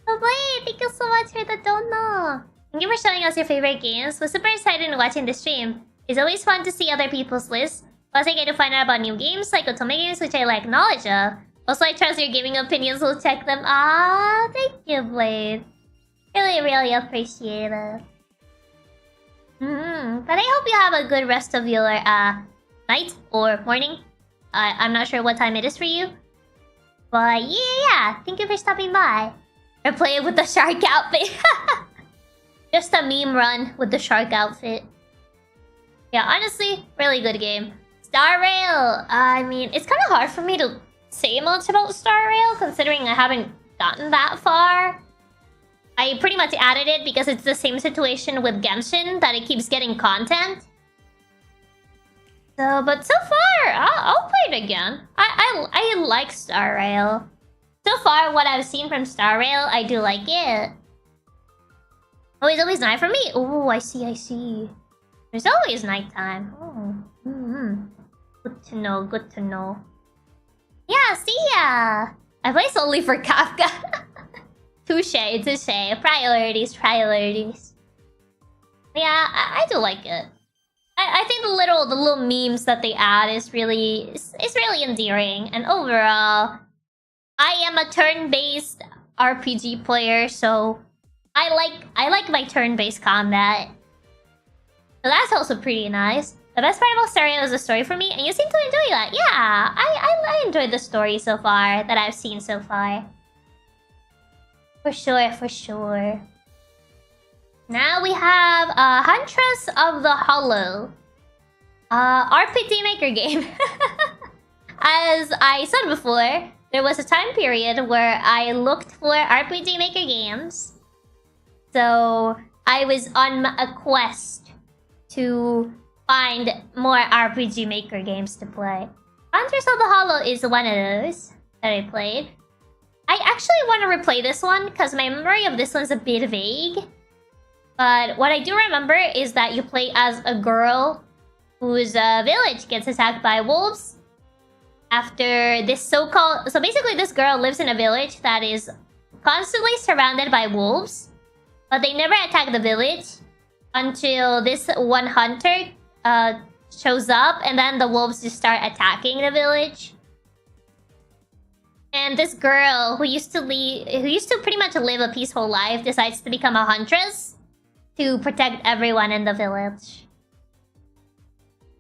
Oh wait, thank you so much for the dono. Thank you for showing us your favorite games. We're super excited in watching the stream. It's always fun to see other people's lists. Plus I get to find out about new games like Otome games which I lack knowledge of. Also I trust your gaming opinions, will check them. Ah, thank you, Blade. Really appreciate it. But I hope you have a good rest of your night or morning. I'm not sure what time it is for you. But yeah, thank you for stopping by. Or play it with the shark outfit. Just a meme run with the shark outfit. Yeah, honestly, really good game. Star Rail. I mean, it's kind of hard for me to say much about Star Rail, considering I haven't gotten that far. I pretty much added it because it's the same situation with Genshin, that it keeps getting content. But so far, I'll play it again. I like Star Rail. So far, what I've seen from Star Rail, I do like it. Oh, it's always night for me? Oh, I see. There's always nighttime. Oh. Good to know, good to know. Yeah, see ya! I play solely for Kafka. Touche. Priorities. Yeah, I do like it. I think the little memes that they add is really endearing. And overall, I am a turn-based RPG player, so I like my turn-based combat. So that's also pretty nice. The best part about Star Rail is the story for me, and you seem to enjoy that. Yeah, I enjoyed the story so far that I've seen so far. For sure. Now we have Huntress of the Hollow. RPG Maker game. As I said before, there was a time period where I looked for RPG Maker games. So I was on a quest to find more RPG Maker games to play. Hunters of the Hollow is one of those that I played. I actually want to replay this one because my memory of this one's a bit vague. But what I do remember is that you play as a girl whose village gets attacked by wolves. After this so-called... So basically this girl lives in a village that is constantly surrounded by wolves. But they never attack the village until this one hunter shows up, and then the wolves just start attacking the village. And this girl who used to pretty much live a peaceful life decides to become a huntress to protect everyone in the village.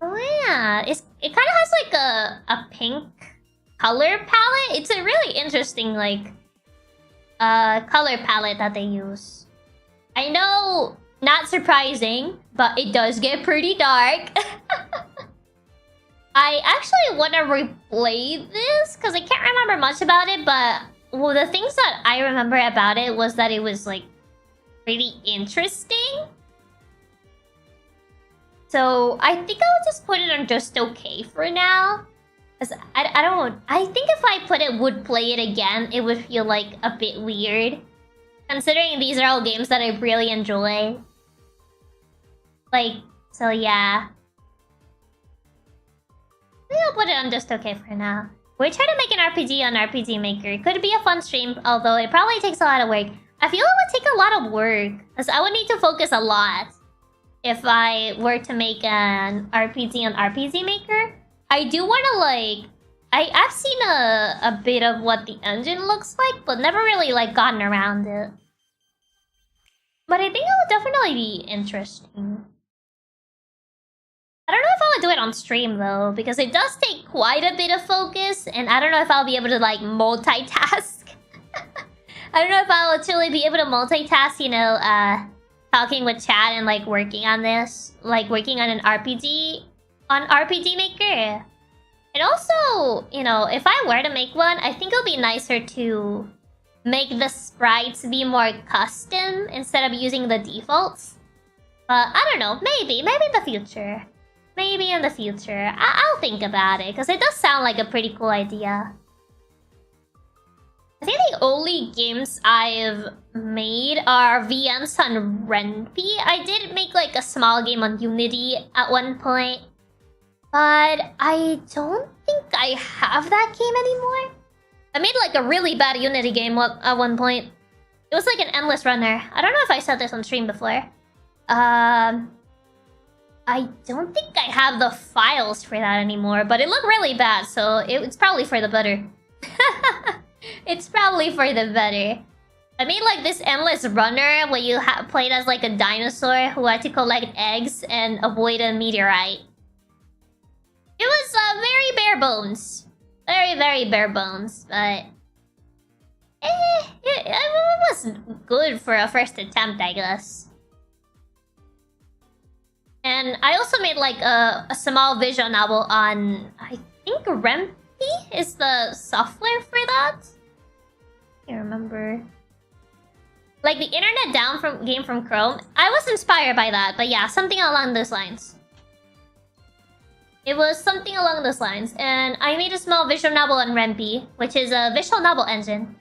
Oh yeah, it kind of has like a pink color palette. It's a really interesting like color palette that they use. I know, not surprising, but it does get pretty dark. I actually want to replay this because I can't remember much about it, but well, the things that I remember about it was that it was like pretty interesting. So I think I'll just put it on just okay for now. Cause I think if I would play it again, it would feel like a bit weird. Considering these are all games that I really enjoy. Like, so yeah. I'll put it on just okay for now. We're trying to make an RPG on RPG Maker. It could be a fun stream, although it probably takes a lot of work. I feel it would take a lot of work, because I would need to focus a lot if I were to make an RPG on RPG Maker. I do want to like... I've seen a bit of what the engine looks like, but never really like gotten around it. But I think it would definitely be interesting. I don't know if I'll do it on stream though, because it does take quite a bit of focus, and I don't know if I'll be able to like multitask. I don't know if I'll actually be able to multitask, you know, talking with chat and like working on this, like working on an RPG on RPG Maker. And also, you know, if I were to make one, I think it'll be nicer to make the sprites be more custom instead of using the defaults. I don't know, maybe in the future. Maybe in the future. I'll think about it, because it does sound like a pretty cool idea. I think the only games I've made are VMs on Ren'Py. I did make like a small game on Unity at one point. But I don't think I have that game anymore. I made like a really bad Unity game at one point. It was like an endless runner. I don't know if I said this on stream before. I don't think I have the files for that anymore, but it looked really bad, so it's probably for the better. It's probably for the better. I made like this endless runner where you played as like a dinosaur who had to collect eggs and avoid a meteorite. It was very bare bones. Very, very bare bones, but... it was good for a first attempt, I guess. And I also made like a small visual novel on, I think, Ren'Py is the software for that? I can't remember. Like the internet down from game from Chrome. I was inspired by that, but yeah, something along those lines. It was something along those lines, and I made a small visual novel on Rempi, which is a visual novel engine.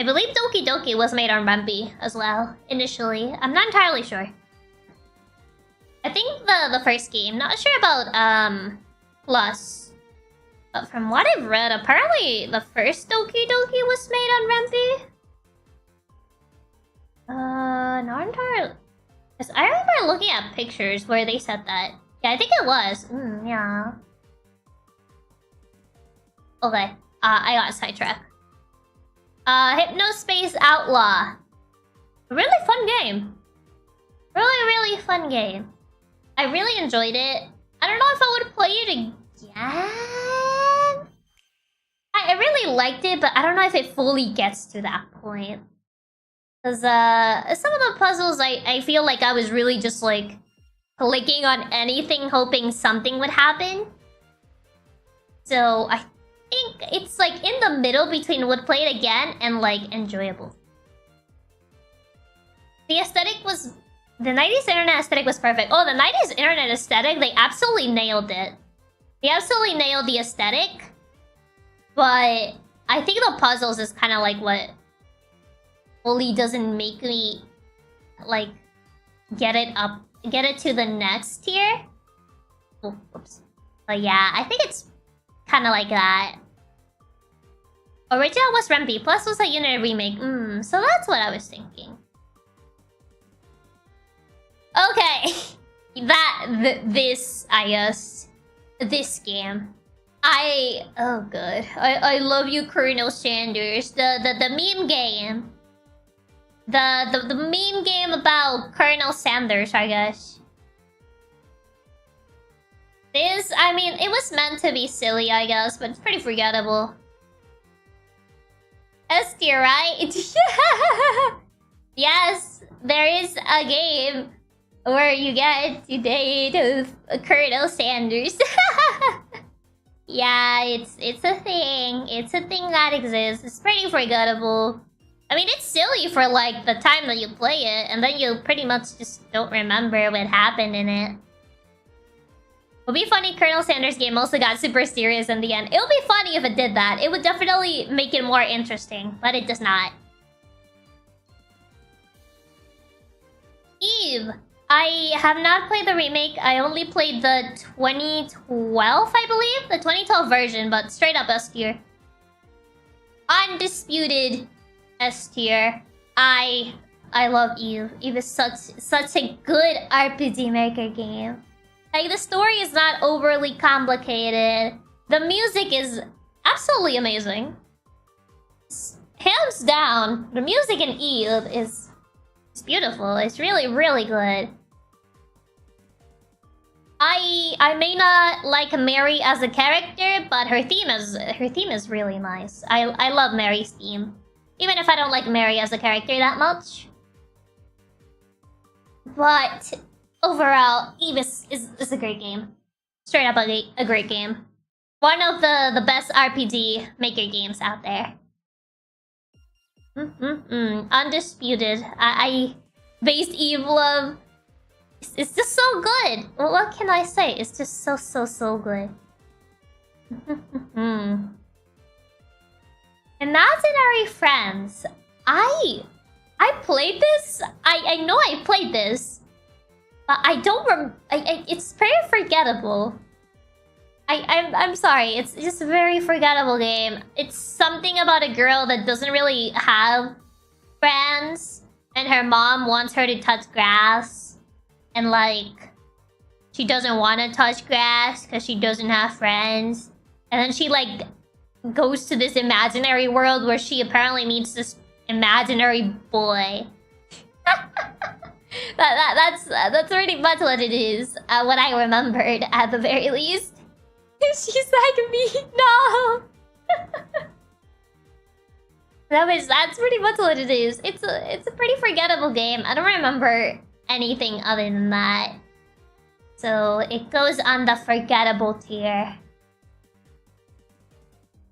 I believe Doki Doki was made on Rempi as well, initially. I'm not entirely sure. I think the first game, not sure about Plus. But from what I've read, apparently the first Doki Doki was made on Rempi. Not entirely. I remember looking at pictures where they said that. Yeah, I think it was. Yeah. Okay. I got sidetracked. Hypnospace Outlaw. Really fun game. Really fun game. I really enjoyed it. I don't know if I would play it again. I really liked it, but I don't know if it fully gets to that point. Because some of the puzzles, I feel like I was really just like clicking on anything hoping something would happen. So I think it's like in the middle between would play it again and like enjoyable. The aesthetic was... The 90s internet aesthetic was perfect. Oh, the 90s internet aesthetic, they absolutely nailed it. They absolutely nailed the aesthetic. But I think the puzzles is kind of like what fully doesn't make me like get it to the next tier. Oh, oops. But yeah, I think it's kind of like that. Original was Rempi, Plus was a Unity remake. So that's what I was thinking. Okay. This game. Oh good. I love you, Colonel Sanders. The meme game. The meme game about Colonel Sanders, I guess. This, I mean, it was meant to be silly, I guess, but it's pretty forgettable. S tier, right? Yes, there is a game where you get to date Colonel Sanders. Yeah, it's a thing. It's a thing that exists. It's pretty forgettable. I mean, it's silly for like the time that you play it, and then you pretty much just don't remember what happened in it. It would be funny Colonel Sanders' game also got super serious in the end. It would be funny if it did that. It would definitely make it more interesting, but it does not. Eve. I have not played the remake. I only played the 2012, I believe? The 2012 version, but straight up S tier. Undisputed S tier. I love Eve. Eve is such a good RPG Maker game. Like, the story is not overly complicated. The music is absolutely amazing. Hands down, the music in Eve is beautiful. It's really good. I may not like Mary as a character, but her theme is really nice. I love Mary's theme. Even if I don't like Mary as a character that much. But overall, Eve is a great game. Straight up a great game. One of the best RPG Maker games out there. Undisputed. I based Eve love. It's just so good. Well, what can I say? It's just so good. Imaginary Friends. I played this. I know I played this, but I don't it's very forgettable. I'm sorry. It's just a very forgettable game. It's something about a girl that doesn't really have friends, and her mom wants her to touch grass. And like, she doesn't want to touch grass because she doesn't have friends. And then she like goes to this imaginary world where she apparently meets this imaginary boy. That's pretty much what it is. What I remembered at the very least. She's like me, no. That's pretty much what it is. It's a pretty forgettable game. I don't remember anything other than that. So it goes on the forgettable tier.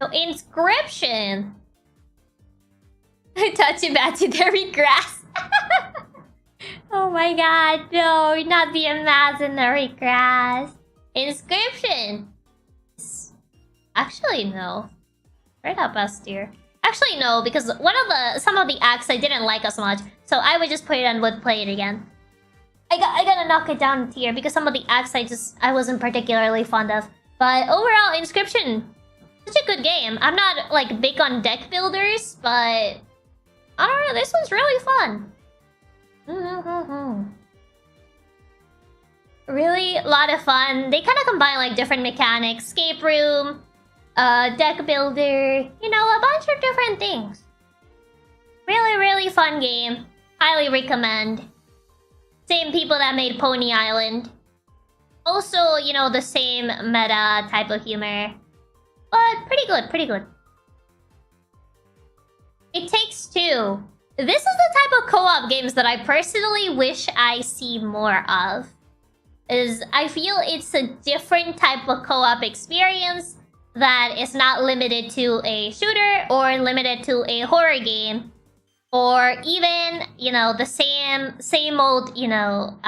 So, Inscription! Touch imaginary grass. Oh my god, no, not the imaginary grass. Inscription! Actually, no. Right up us here. Actually, no, because some of the acts I didn't like as much, so I would just put it and would play it again. I gotta knock it down tier because some of the acts I wasn't particularly fond of. But overall, Inscription, such a good game. I'm not like big on deck builders, but I don't know, this one's really fun. Really, a lot of fun. They kind of combine like different mechanics, escape room, deck builder, you know, a bunch of different things. Really, really fun game. Highly recommend. Same people that made Pony Island. Also, you know, the same meta type of humor. But pretty good, pretty good. It Takes Two. This is the type of co-op games that I personally wish I see more of. I feel it's a different type of co-op experience that is not limited to a shooter or limited to a horror game. Or even, you know, the same old, you know,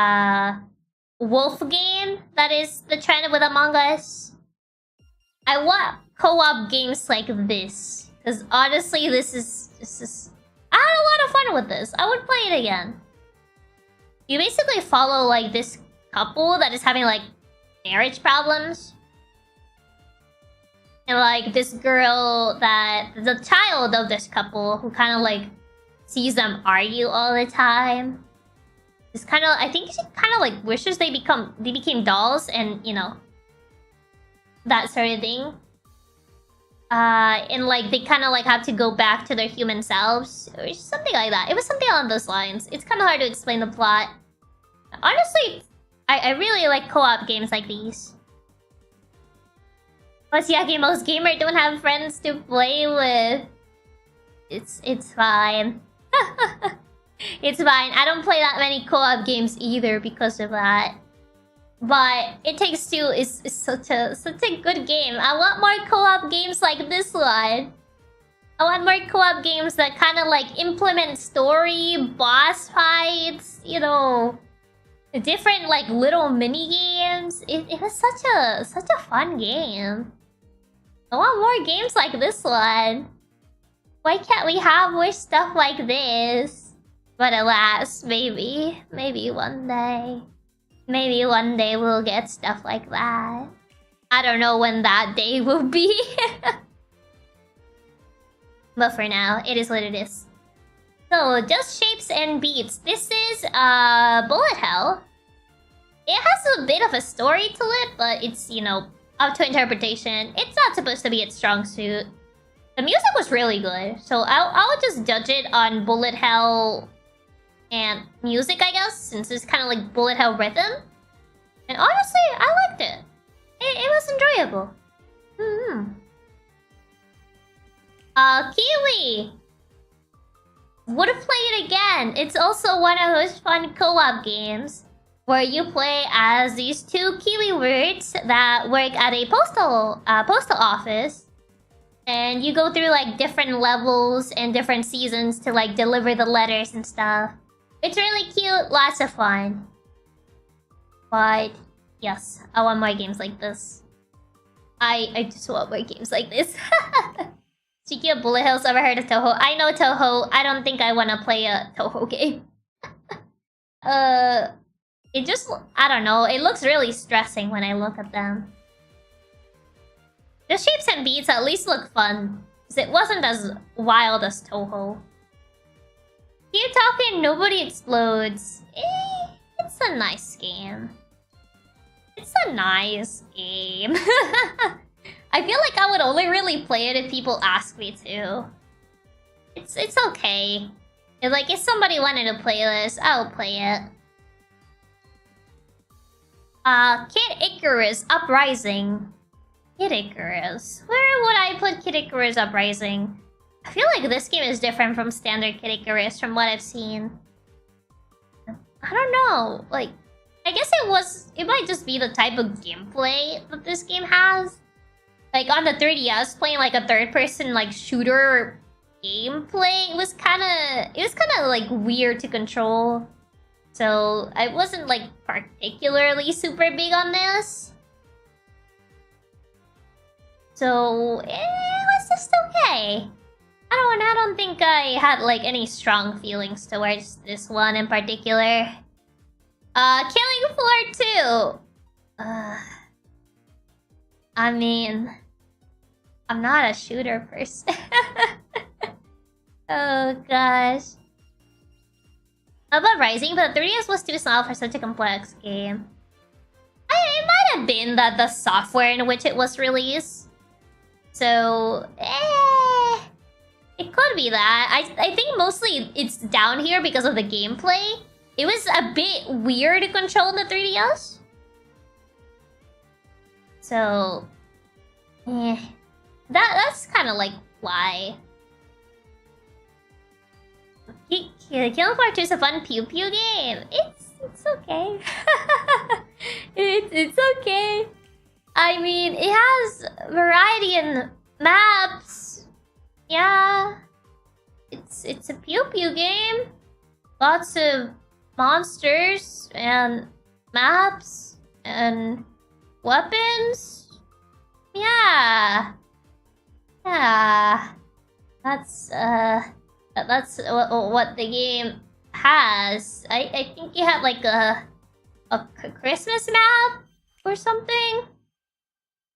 wolf game that is the trend with Among Us. I want co-op games like this. Because honestly, this is... I had a lot of fun with this. I would play it again. You basically follow, like, this couple that is having, like, marriage problems. And, like, this girl that... the child of this couple who kind of, like, sees them argue all the time. It's kind of... I think she kind of, like, wishes they became dolls and, you know... that sort of thing. And, like, they kind of, like, have to go back to their human selves. Or something like that. It was something along those lines. It's kind of hard to explain the plot. Honestly, I really like co-op games like these. But Chiaki, most gamers don't have friends to play with. It's fine. It's fine. I don't play that many co-op games either because of that. But It Takes Two is such a good game. I want more co-op games like this one. I want more co-op games that kind of like implement story, boss fights, you know, different like little mini games. It was such a fun game. I want more games like this one. Why can't we have more stuff like this? But alas, maybe one day. Maybe one day we'll get stuff like that. I don't know when that day will be. But for now, it is what it is. So, just shapes and beats. This is Bullet Hell. It has a bit of a story to it, but it's, you know, up to interpretation. It's not supposed to be its strong suit. The music was really good, so I'll just judge it on Bullet Hell and music, I guess, since it's kind of like Bullet Hell rhythm. And honestly, I liked it. It was enjoyable. Kiwi! Would play it again. It's also one of those fun co-op games where you play as these two Kiwi words that work at a postal office. And you go through like different levels and different seasons to like deliver the letters and stuff. It's really cute, lots of fun. But yes, I want more games like this. I just want more games like this. Speaking of Bullet Hells, ever heard of Toho? I know Toho. I don't think I want to play a Toho game. It just... I don't know. It looks really stressing when I look at them. The shapes and beats at least look fun. Because it wasn't as wild as Toho. Keep talking, nobody explodes. It's a nice game. It's a nice game. I feel like I would only really play it if people ask me to. It's okay. It's like, if somebody wanted to play this, I'll play it. Kid Icarus Uprising. Kid Icarus. Where would I put Kid Icarus Uprising? I feel like this game is different from standard Kid Icarus from what I've seen. I don't know. Like, I guess it might just be the type of gameplay that this game has. like on the 3DS, playing like a third-person like shooter gameplay, it was kind of like weird to control. So I wasn't like particularly super big on this. So it was just okay. I don't think I had like any strong feelings towards this one in particular. Killing Floor 2. I mean, I'm not a shooter person. Oh gosh. About Rising, but the 3DS was too small for such a complex game. It might have been that the software in which it was released. So, it could be that. I think mostly it's down here because of the gameplay. It was a bit weird to control the 3DS. So, that's kind of like why. Killing Floor 2 is a fun pew pew game. It's okay. it's okay. I mean, it has variety in maps. Yeah, it's a pew pew game. Lots of monsters and maps and weapons. Yeah. That's what the game has. I think you have like a Christmas map or something.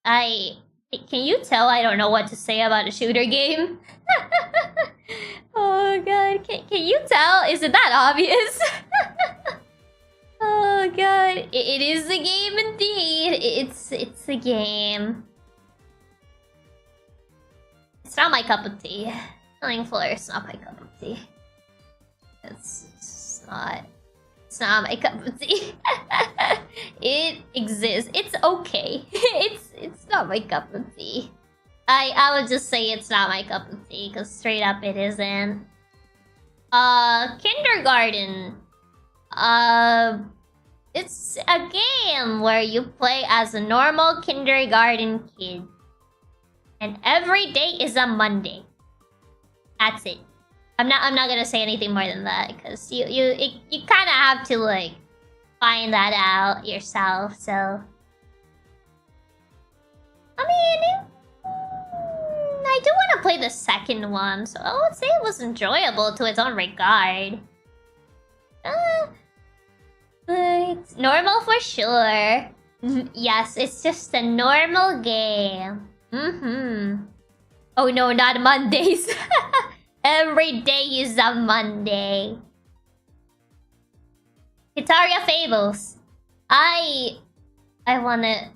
Can you tell I don't know what to say about a shooter game? Oh god, can you tell? Is it that obvious? Oh god, it is a game indeed. It's a game. It's not my cup of tea. Killing Floor is not my cup of tea. It's not my cup of tea. It exists. It's okay. It's not my cup of tea. I would just say it's not my cup of tea, because straight up it isn't. Kindergarten. It's a game where you play as a normal kindergarten kid. And every day is a Monday. That's it. I'm not gonna say anything more than that, because you kind of have to like find that out yourself. So I mean, I do want to play the second one, so I would say it was enjoyable to its own regard. It's normal for sure. Yes, it's just a normal game. Oh no, not Mondays. Every day is a Monday. Guitaria Fables. I wanted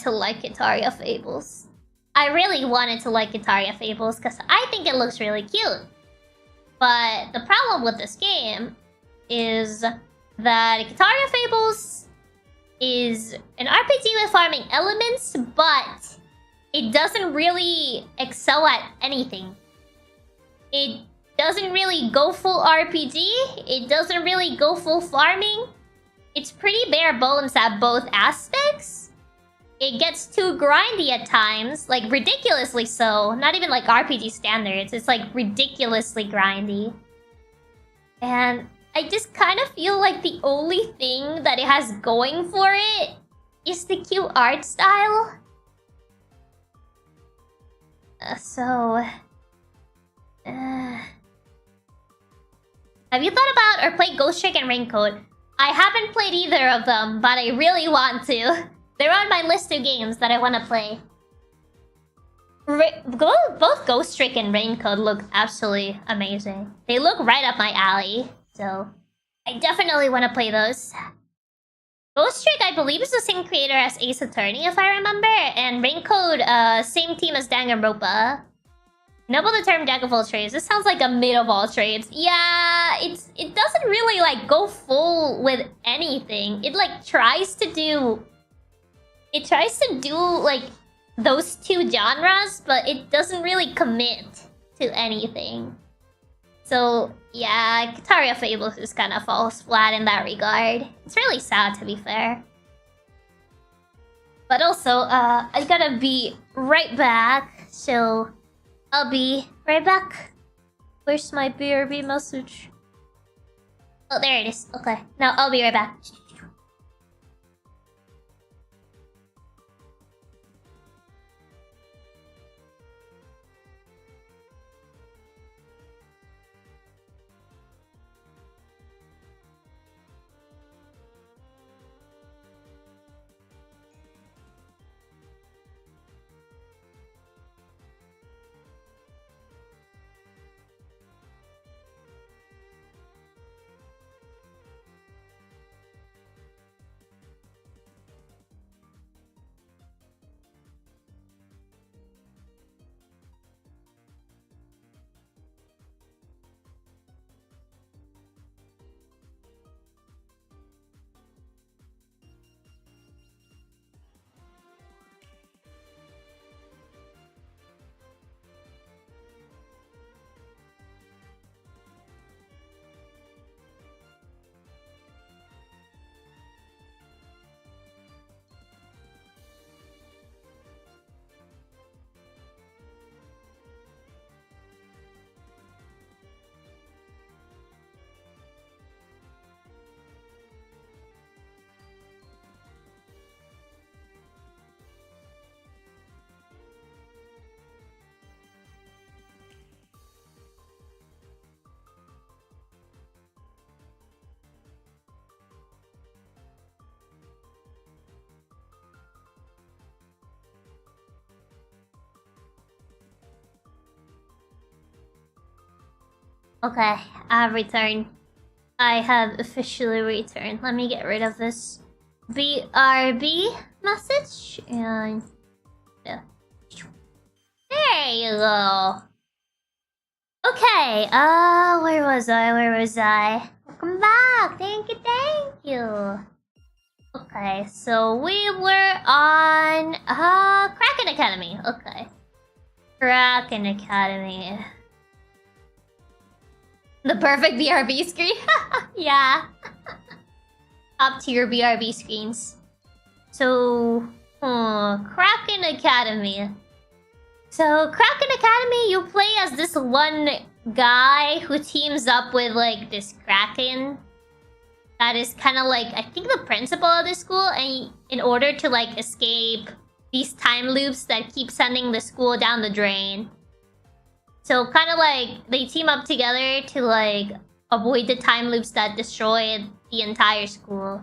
to like Guitaria Fables. I really wanted to like Guitaria Fables because I think it looks really cute. But the problem with this game is that Guitaria Fables is an RPG with farming elements, but it doesn't really excel at anything. It doesn't really go full RPG. It doesn't really go full farming. It's pretty bare bones at both aspects. It gets too grindy at times, like ridiculously so. Not even like RPG standards. It's like ridiculously grindy. And I just kind of feel like the only thing that it has going for it is the cute art style. Have you thought about or played Ghost Trick and Raincoat? I haven't played either of them, but I really want to. They're on my list of games that I want to play. Both Ghost Trick and Raincoat look absolutely amazing. They look right up my alley, so I definitely want to play those. Ghost Trick, I believe, is the same creator as Ace Attorney, if I remember, and Raincoat, same team as Danganronpa. Noble the term Jack of all trades. This sounds like a mid of all trades. Yeah, it doesn't really like go full with anything. It like tries to do like those two genres, but it doesn't really commit to anything. So yeah, Guitaria Fables just kind of falls flat in that regard. It's really sad, to be fair. But also, I gotta be right back. So I'll be right back. Where's my BRB message? Oh, there it is. Okay, now I'll be right back. Okay, I've returned. I have officially returned. Let me get rid of this BRB message and yeah. There you go. Okay, where was I? Welcome back. Thank you. Okay, so we were on Kraken Academy. Okay. Kraken Academy. The perfect BRB screen? Yeah. Top tier BRB screens. So, Kraken Academy. So, Kraken Academy, you play as this one guy who teams up with, like, this Kraken. That is kind of like, I think, the principal of the school. And in order to, like, escape these time loops that keep sending the school down the drain. So kind of like they team up together to like avoid the time loops that destroyed the entire school.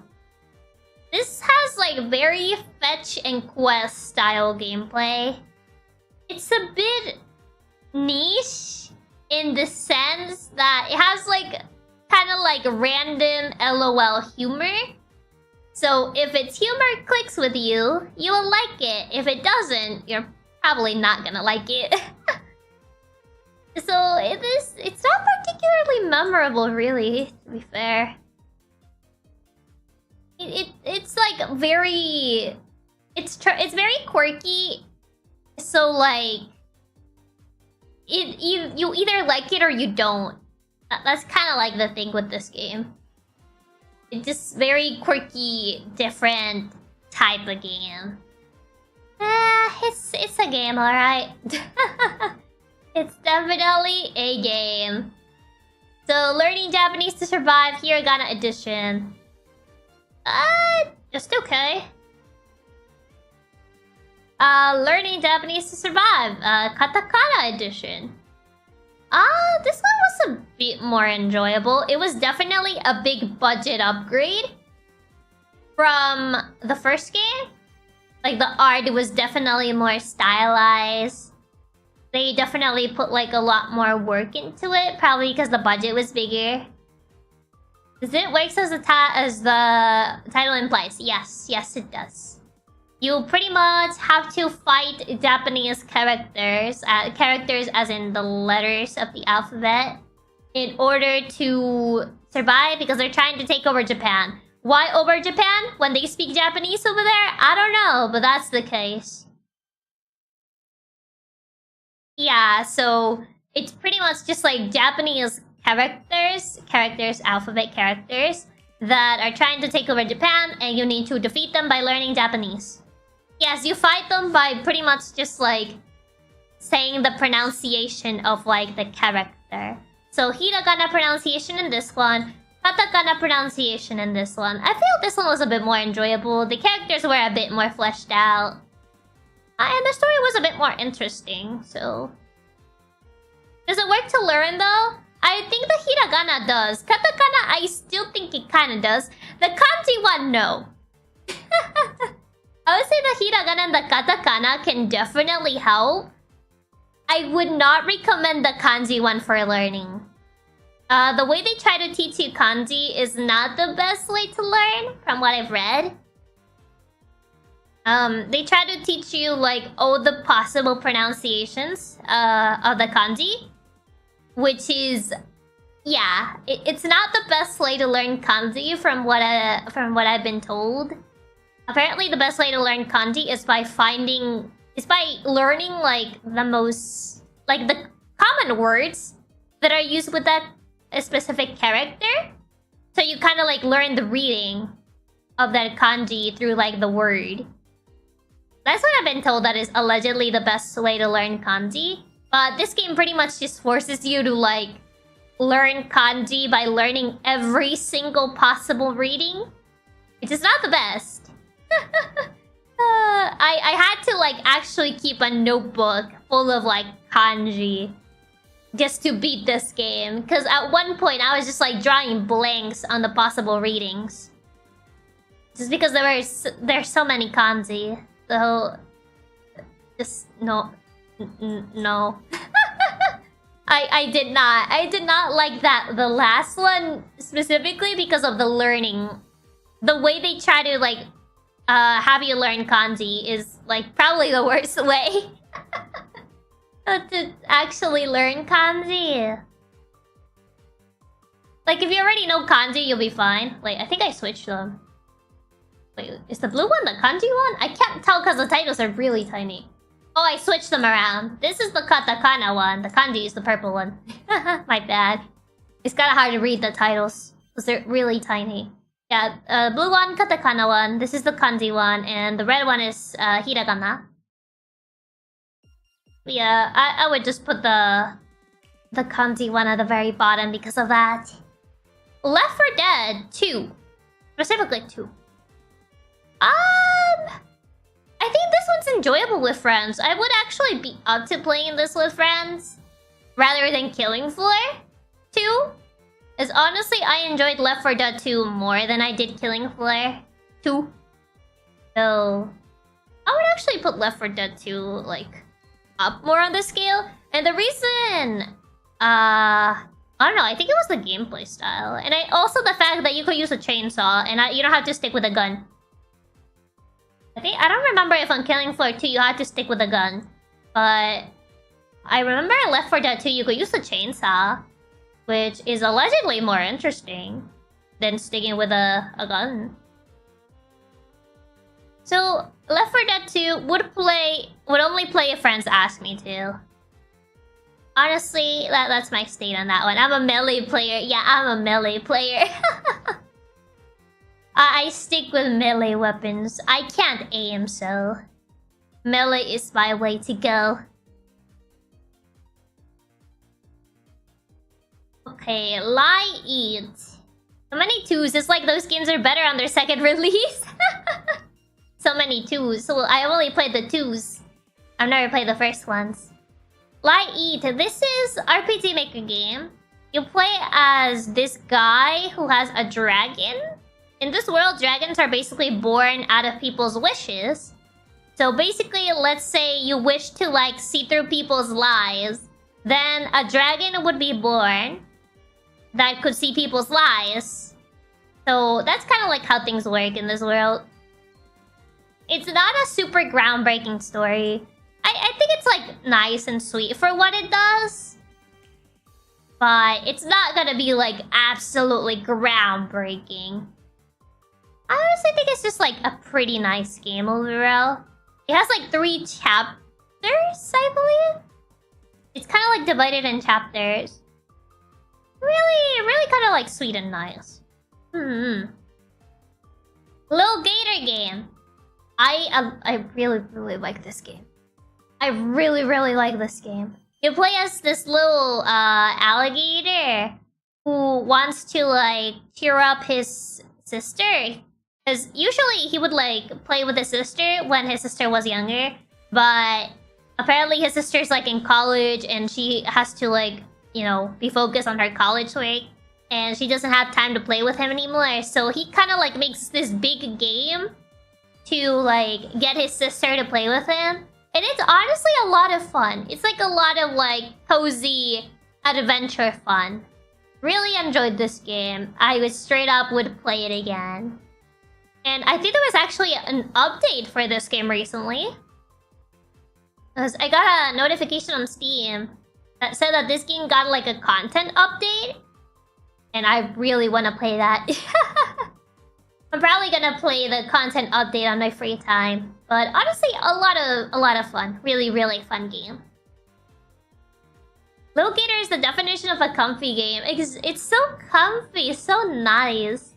This has like very fetch and quest style gameplay. It's a bit niche in the sense that it has like kind of like random LOL humor. So if its humor clicks with you, you will like it. If it doesn't, you're probably not gonna like it. So it's not particularly memorable, really, to be fair. It's like very it's very quirky. So like you either like it or you don't. That's kind of like the thing with this game. It's just very quirky, different type of game. It's a game, alright. It's definitely a game. So, learning Japanese to survive, Hiragana edition. Just okay. Learning Japanese to survive, Katakana edition. This one was a bit more enjoyable. It was definitely a big budget upgrade from the first game. Like, the art was definitely more stylized. They definitely put like a lot more work into it, probably because the budget was bigger. Does it work as the title implies? Yes, it does. You pretty much have to fight Japanese characters, characters as in the letters of the alphabet, in order to survive because they're trying to take over Japan. Why over Japan when they speak Japanese over there? I don't know, but that's the case. Yeah, so it's pretty much just like Japanese characters, alphabet characters that are trying to take over Japan, and you need to defeat them by learning Japanese. Yes, you fight them by pretty much just like saying the pronunciation of like the character. So hiragana pronunciation in this one, katakana pronunciation in this one. I feel this one was a bit more enjoyable. The characters were a bit more fleshed out. And the story was a bit more interesting, so... Does it work to learn though? I think the hiragana does. Katakana, I still think it kinda does. The kanji one, no. I would say the hiragana and the katakana can definitely help. I would not recommend the kanji one for learning. The way they try to teach you kanji is not the best way to learn, from what I've read. They try to teach you, like, all the possible pronunciations of the kanji. Which is... yeah, it's not the best way to learn kanji from what I've been told. Apparently, the best way to learn kanji is by learning, like, the most... like, the common words that are used with that specific character. So you kind of, like, learn the reading of that kanji through, like, the word. That's what I've been told that is allegedly the best way to learn kanji. But this game pretty much just forces you to, like, learn kanji by learning every single possible reading. Which is not the best. I had to, like, actually keep a notebook full of, like, kanji. Just to beat this game. Because at one point, I was just, like, drawing blanks on the possible readings. Just because there's so many kanji. So... just... no. No. I did not like that. The last one, specifically because of the learning. The way they try to, like... have you learn kanji is, like, probably the worst way. To actually learn kanji. Like, if you already know kanji, you'll be fine. Wait, I think I switched them. Wait, is the blue one the kanji one? I can't tell because the titles are really tiny. Oh, I switched them around. This is the katakana one. The kanji is the purple one. My bad. It's kind of hard to read the titles because they're really tiny. Yeah, blue one, katakana one. This is the kanji one. And the red one is hiragana. Yeah, I would just put the kanji one at the very bottom because of that. Left 4 Dead 2. Specifically 2. I think this one's enjoyable with friends. I would actually be up to playing this with friends rather than Killing Floor 2. As honestly, I enjoyed Left 4 Dead 2 more than I did Killing Floor 2. So, I would actually put Left 4 Dead 2, like, up more on the scale. And the reason... I don't know, I think it was the gameplay style. And also the fact that you could use a chainsaw and you don't have to stick with a gun. I don't remember if on Killing Floor 2 you had to stick with a gun. But I remember in Left 4 Dead 2 you could use a chainsaw. Which is allegedly more interesting than sticking with a gun. So, Left 4 Dead 2 would only play if friends ask me to. Honestly, that's my state on that one. I'm a melee player. Yeah, I'm a melee player. I stick with melee weapons. I can't aim, so... melee is my way to go. Okay, lie, eat. So many twos. It's like those games are better on their second release. So many twos. So I only played the twos. I've never played the first ones. Lie, eat. This is RPG Maker game. You play as this guy who has a dragon. In this world, dragons are basically born out of people's wishes. So basically, let's say you wish to, like, see through people's lies. Then a dragon would be born that could see people's lies. So that's kind of like how things work in this world. It's not a super groundbreaking story. I think it's, like, nice and sweet for what it does. But it's not gonna be, like, absolutely groundbreaking. I honestly think it's just, like, a pretty nice game overall. It has, like, 3 chapters, I believe? It's kind of, like, divided in chapters. Really kind of, like, sweet and nice. Little Gator game. I really, really like this game. I really, really like this game. You play as this little alligator who wants to like cheer up his sister. Because usually he would like play with his sister when his sister was younger. But apparently his sister's like in college and she has to like, you know, be focused on her college work. And she doesn't have time to play with him anymore. So he kind of like makes this big game to like get his sister to play with him. And it's honestly a lot of fun. It's like a lot of like cozy adventure fun. Really enjoyed this game. I would straight up would play it again. And I think there was actually an update for this game recently. Because I got a notification on Steam that said that this game got like a content update. And I really want to play that. I'm probably gonna play the content update on my free time. But honestly, a lot of fun. Really, really fun game. Locator is the definition of a comfy game. It's so comfy, so nice.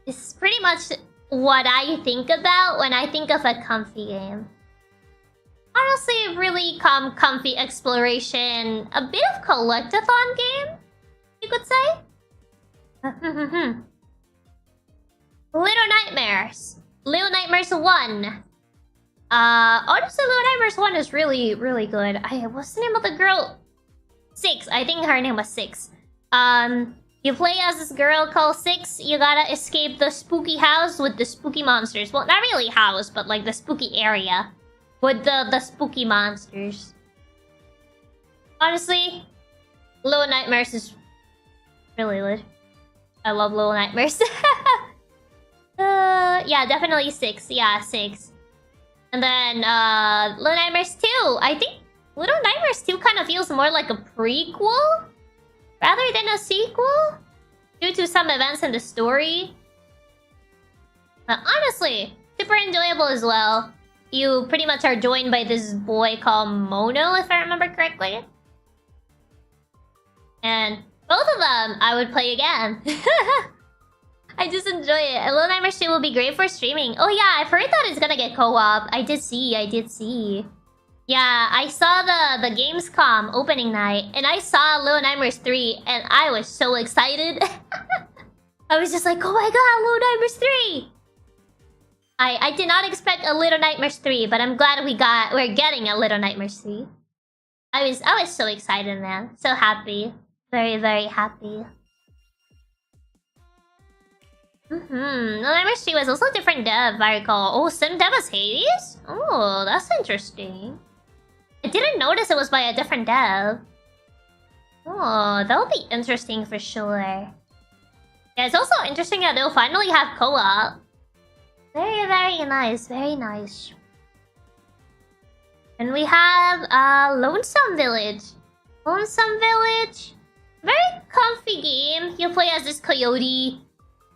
It's pretty much what I think about when I think of a comfy game. Honestly, really comfy exploration. A bit of collectathon game, you could say. Little Nightmares. Little Nightmares 1. Honestly, Little Nightmares 1 is really, really good. What's the name of the girl? 6. I think her name was 6. You play as this girl called 6. You gotta escape the spooky house with the spooky monsters. Well, not really house, but like the spooky area. With the spooky monsters. Honestly, Little Nightmares is really good. I love Little Nightmares. Yeah, definitely 6. Yeah, 6. And then, Little Nightmares 2. I think Little Nightmares 2 kind of feels more like a prequel rather than a sequel due to some events in the story. But honestly, super enjoyable as well. You pretty much are joined by this boy called Mono, if I remember correctly. And both of them, I would play again. I just enjoy it. Little Nightmares 2 will be great for streaming. Oh yeah, I've heard that it's gonna get co-op. I did see. Yeah, I saw the Gamescom opening night, and I saw Little Nightmares 3, and I was so excited. I was just like, oh my god, Little Nightmares 3! I did not expect a Little Nightmares 3, but I'm glad we're getting a Little Nightmares 3. I was so excited, man. So happy. Very, very happy. Little Nightmares 3 was also a different dev, if I recall. Oh, same dev as Hades? Oh, that's interesting. I didn't notice it was by a different dev. Oh, that would be interesting for sure. Yeah, it's also interesting that they'll finally have co-op. Very, very nice. Very nice. And we have Lonesome Village. Lonesome Village. Very comfy game. You play as this coyote.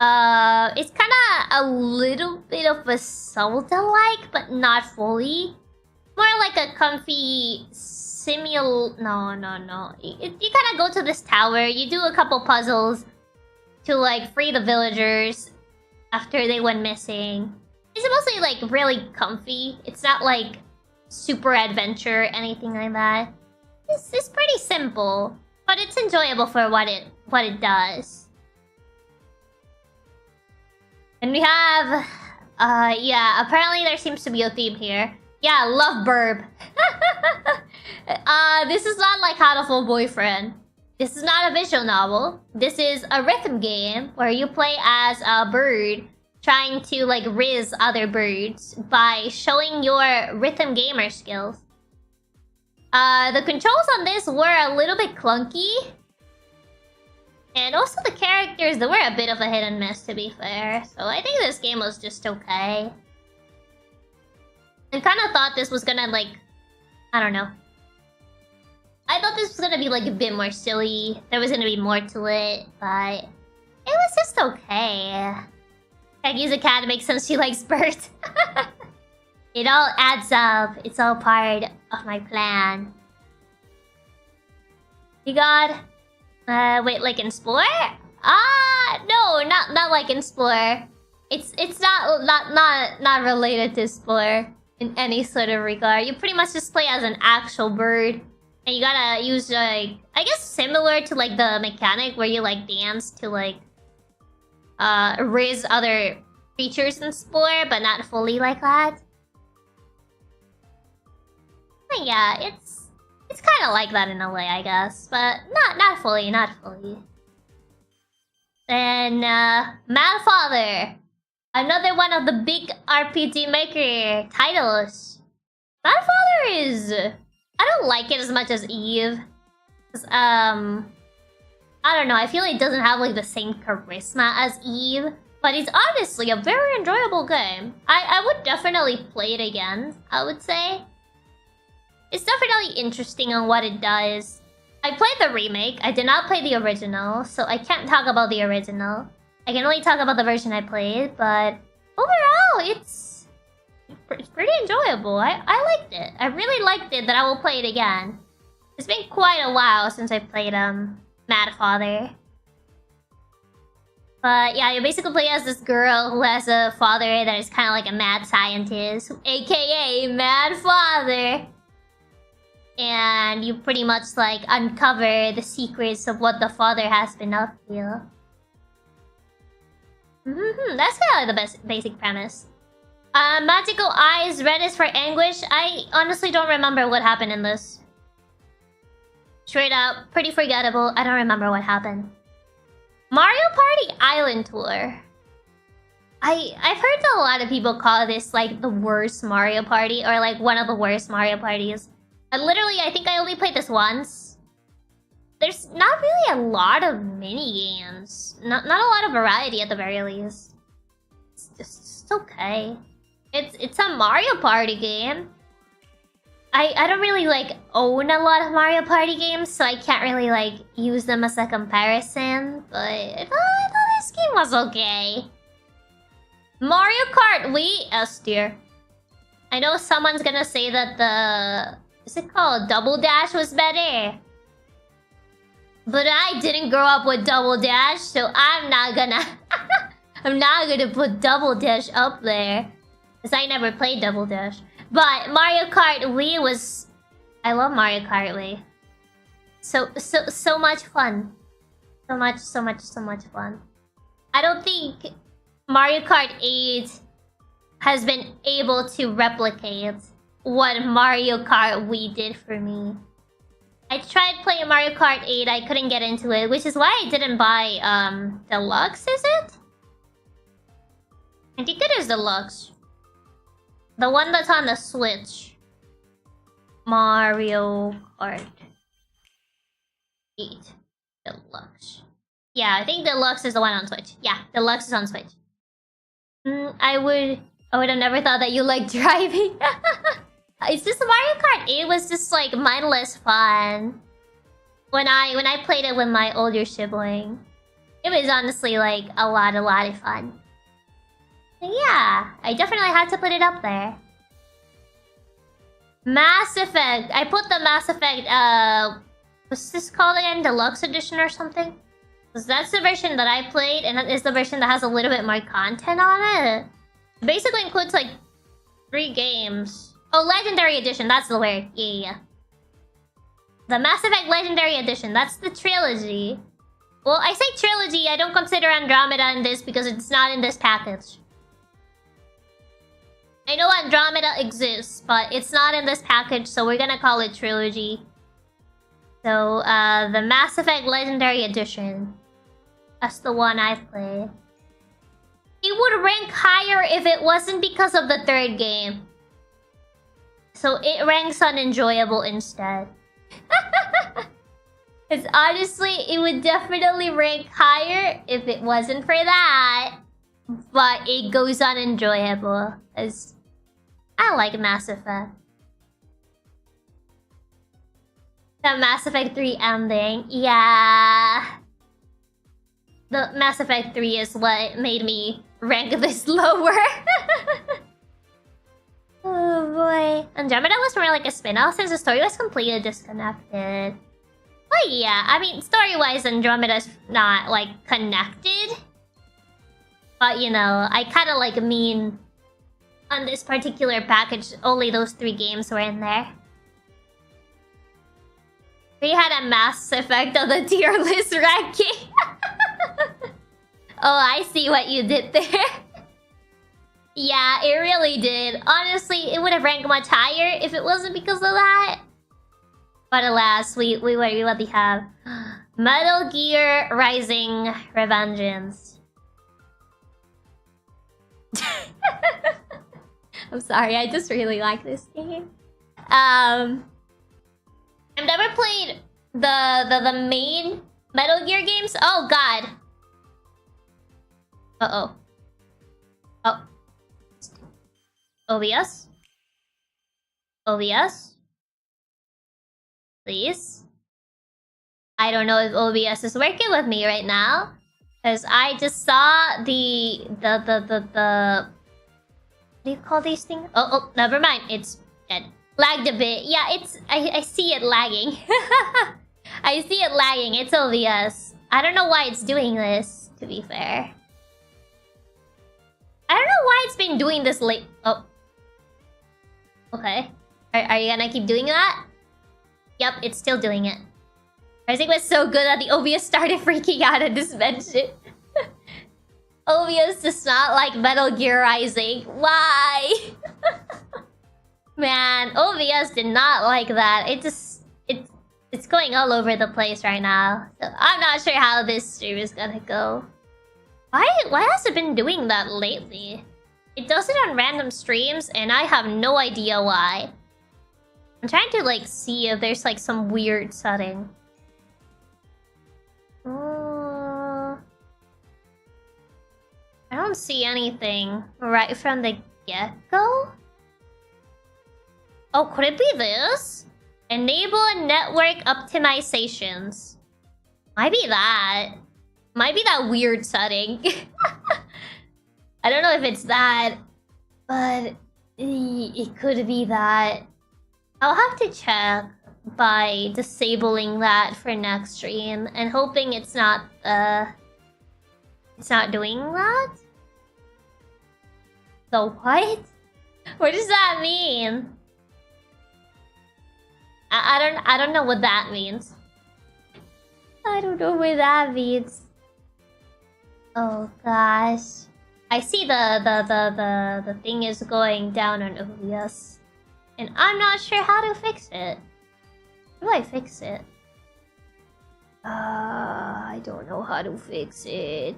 It's kinda a little bit of a Zelda-like, but not fully. More like a comfy No. You kinda go to this tower, you do a couple puzzles to like free the villagers after they went missing. It's mostly like really comfy. It's not like super adventure, anything like that. It's pretty simple, but it's enjoyable for what it does. And we have, yeah, apparently there seems to be a theme here. Yeah, Love Burb. This is not like How to Full Boyfriend. This is not a visual novel. This is a rhythm game where you play as a bird trying to like riz other birds by showing your rhythm gamer skills. The controls on this were a little bit clunky. And also the characters, they were a bit of a hit and miss, to be fair. So I think this game was just okay. I kind of thought this was gonna like... I don't know. I thought this was gonna be like a bit more silly. There was gonna be more to it, but... it was just okay. Chiaki's a cat makes sense she likes birds. It all adds up. It's all part of my plan. You got... wait, like Explore? No, not like Explore. It's not related to Spore in any sort of regard. You pretty much just play as an actual bird, and you gotta use like, I guess similar to like the mechanic where you like dance to like raise other creatures in Spore, but not fully like that. But yeah, it's kind of like that in a way, I guess, but not fully, not fully. Then Mad Father, another one of the big RPG Maker titles. Mad Father is, I don't like it as much as Eve. 'Cause, I don't know, I feel it doesn't have like the same charisma as Eve, but it's honestly a very enjoyable game. I would definitely play it again, I would say. It's definitely interesting on what it does. I played the remake, I did not play the original, so I can't talk about the original. I can only talk about the version I played, but overall, it's pretty enjoyable. I liked it. I really liked it that I will play it again. It's been quite a while since I played Mad Father. But yeah, you basically play as this girl who has a father that is kind of like a mad scientist, aka Mad Father. And you pretty much like uncover the secrets of what the father has been up to. That's kind of like the basic premise. Magical eyes, red is for anguish. I honestly don't remember what happened in this. Straight up, pretty forgettable. I don't remember what happened. Mario Party Island Tour. I've heard a lot of people call this like the worst Mario Party, or like one of the worst Mario Parties. I think I only played this once. There's not really a lot of mini games. Not a lot of variety at the very least. It's okay. It's a Mario Party game. I don't really like own a lot of Mario Party games, so I can't really like use them as a comparison. But I thought this game was okay. Mario Kart Wii S tier. I know someone's gonna say that the what's it called? Double Dash was better. But I didn't grow up with Double Dash, so I'm not gonna I'm not gonna put Double Dash up there. Because I never played Double Dash. But Mario Kart Wii was... I love Mario Kart Wii. So much fun. So much fun. I don't think Mario Kart 8 has been able to replicate what Mario Kart Wii did for me. I tried playing Mario Kart 8, I couldn't get into it, which is why I didn't buy Deluxe, is it? I think it is Deluxe. The one that's on the Switch. Mario Kart 8 Deluxe. Yeah, I think Deluxe is the one on Switch. Yeah, Deluxe is on Switch. I would have never thought that you like driving. It's just Mario Kart 8 was just like mindless fun. When I played it with my older sibling, it was honestly like a lot of fun. So yeah, I definitely had to put it up there. Mass Effect. I put the Mass Effect, what's this called again? Deluxe Edition or something? Because that's the version that I played, and that is the version that has a little bit more content on it. It basically includes like 3 games. Oh, Legendary Edition, that's the word. Yeah. The Mass Effect Legendary Edition, that's the trilogy. Well, I say trilogy, I don't consider Andromeda in this because it's not in this package. I know Andromeda exists, but it's not in this package, so we're gonna call it trilogy. So, the Mass Effect Legendary Edition. That's the one I've played. It would rank higher if it wasn't because of the 3rd game. So it ranks on enjoyable instead. Because honestly, it would definitely rank higher if it wasn't for that. But it goes on enjoyable. As I like Mass Effect. The Mass Effect 3 ending. Yeah. The Mass Effect 3 is what made me rank this lower. Oh boy. Andromeda was more like a spin-off since the story was completely disconnected. But yeah, I mean, story-wise, Andromeda's not, like, connected. But, you know, I kind of like mean on this particular package, only those 3 games were in there. We had a Mass Effect on the tier list ranking. Oh, I see what you did there. Yeah, it really did. Honestly, it would have ranked much higher if it wasn't because of that. But alas, we already have Metal Gear Rising Revengeance. I'm sorry, I just really like this game. I've never played the main Metal Gear games. Oh god. Uh-oh. Oh. OBS? OBS? Please? I don't know if OBS is working with me right now. Because I just saw the... What do you call these things? Oh, never mind. It's dead. Lagged a bit. Yeah, it's... I see it lagging. I see it lagging. It's OBS. I don't know why it's doing this, to be fair. I don't know why it's been doing this late. Oh. Okay. Are you gonna keep doing that? Yep, it's still doing it. Rising was so good that the OBS started freaking out at this mention. OBS does not like Metal Gear Rising. Why? Man, OBS did not like that. It's going all over the place right now. So I'm not sure how this stream is gonna go. Why has it been doing that lately? It does it on random streams, and I have no idea why. I'm trying to, like, see if there's, like, some weird setting. I don't see anything right from the get-go. Oh, could it be this? Enable network optimizations. Might be that. Might be that weird setting. I don't know if it's that, but it could be that. I'll have to check by disabling that for next stream and hoping it's not doing that. So what? What does that mean? I don't know what that means. I don't know what that means. Oh gosh. I see the thing is going down on OBS. And I'm not sure how to fix it. How do I fix it? I don't know how to fix it.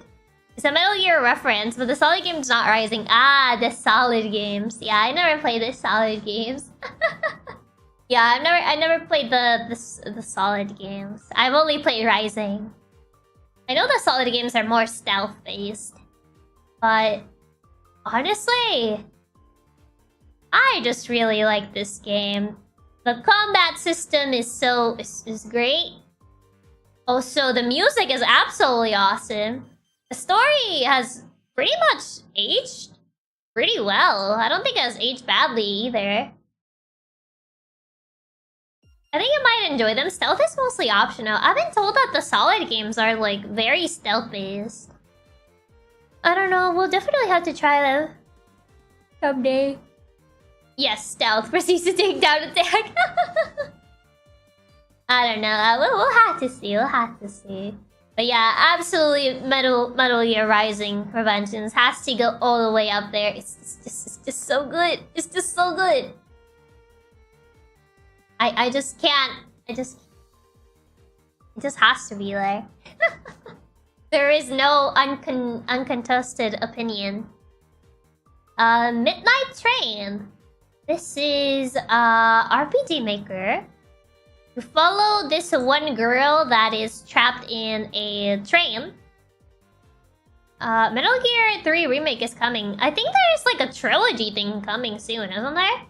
It's a Metal Gear reference, but the Solid game's not Rising. Ah, the Solid games. Yeah, I never played the Solid games. Yeah, I never played the Solid games. I've only played Rising. I know the Solid games are more stealth-based, but honestly, I just really like this game. The combat system is great. Also, the music is absolutely awesome. The story has pretty much aged pretty well. I don't think it has aged badly either. I think you might enjoy them. Stealth is mostly optional. I've been told that the Solid games are, like, very stealth-based. I don't know. We'll definitely have to try them someday. Yes, stealth proceeds to take down attack. I don't know. We'll have to see. We'll have to see. But yeah, absolutely, Metal Gear Rising Revengeance has to go all the way up there. It's just so good. It's just so good. I just can't. It just has to be there. There is no uncontested opinion. Midnight Train. This is RPG Maker. You follow this one girl that is trapped in a train. Metal Gear 3 Remake is coming. I think there's like a trilogy thing coming soon, isn't there?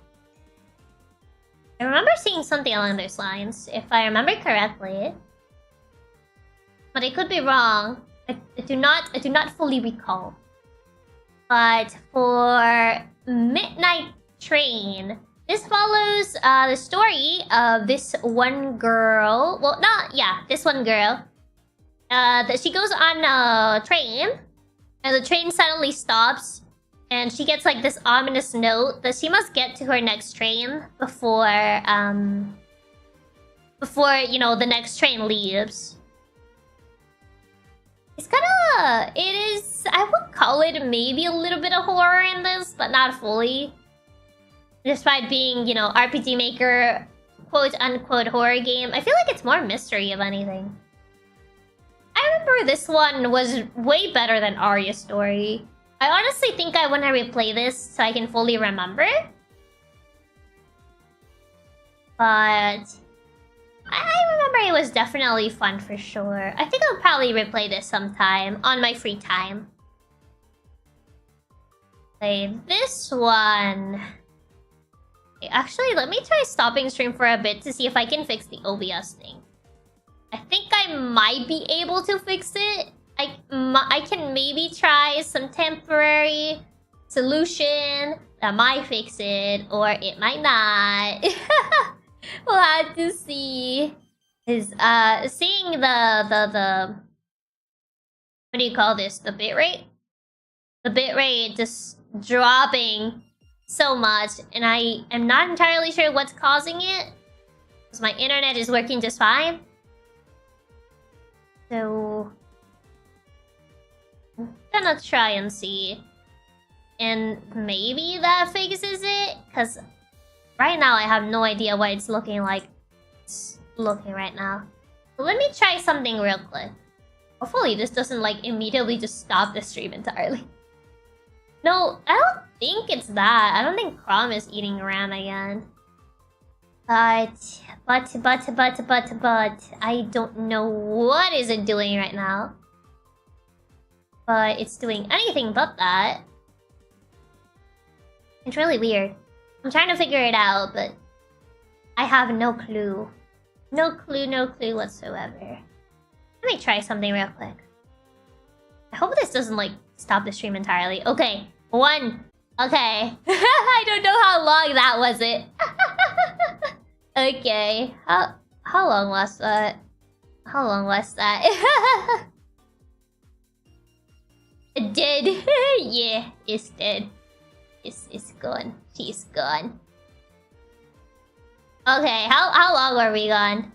I remember seeing something along those lines, if I remember correctly. But I could be wrong. I do not fully recall. But for Midnight Train, this follows the story of this one girl. Well, this one girl. That she goes on a train, And the train suddenly stops. And she gets like this ominous note that she must get to her next train before, you know, the next train leaves. It's kinda... It is... I would call it maybe a little bit of horror in this, but not fully. Despite being, you know, RPG Maker, quote-unquote horror game, I feel like it's more mystery if anything. I remember this one was way better than Arya's story. I honestly think I want to replay this so I can fully remember. But... I remember it was definitely fun for sure. I think I'll probably replay this sometime on my free time. Play this one. Okay, actually, let me try stopping stream for a bit to see if I can fix the OBS thing. I think I might be able to fix it. I can maybe try some temporary solution that might fix it, or it might not. We'll have to see. Is seeing the what do you call this? The bitrate? The bitrate just dropping so much, and I am not entirely sure what's causing it. Because my internet is working just fine. So I'm gonna try and see. And maybe that fixes it? Because right now I have no idea what it's looking like. It's looking right now. So let me try something real quick. Hopefully this doesn't like immediately just stop the stream entirely. No, I don't think it's that. I don't think Chrome is eating RAM again. But I don't know what is it doing right now. But it's doing anything but that. It's really weird. I'm trying to figure it out, but I have no clue. No clue whatsoever. Let me try something real quick. I hope this doesn't like stop the stream entirely. Okay, one. Okay. I don't know how long that was it. Okay. How long was that? How long was that? It did. Yeah, it's dead. It's gone. She's gone. Okay, how long were we gone?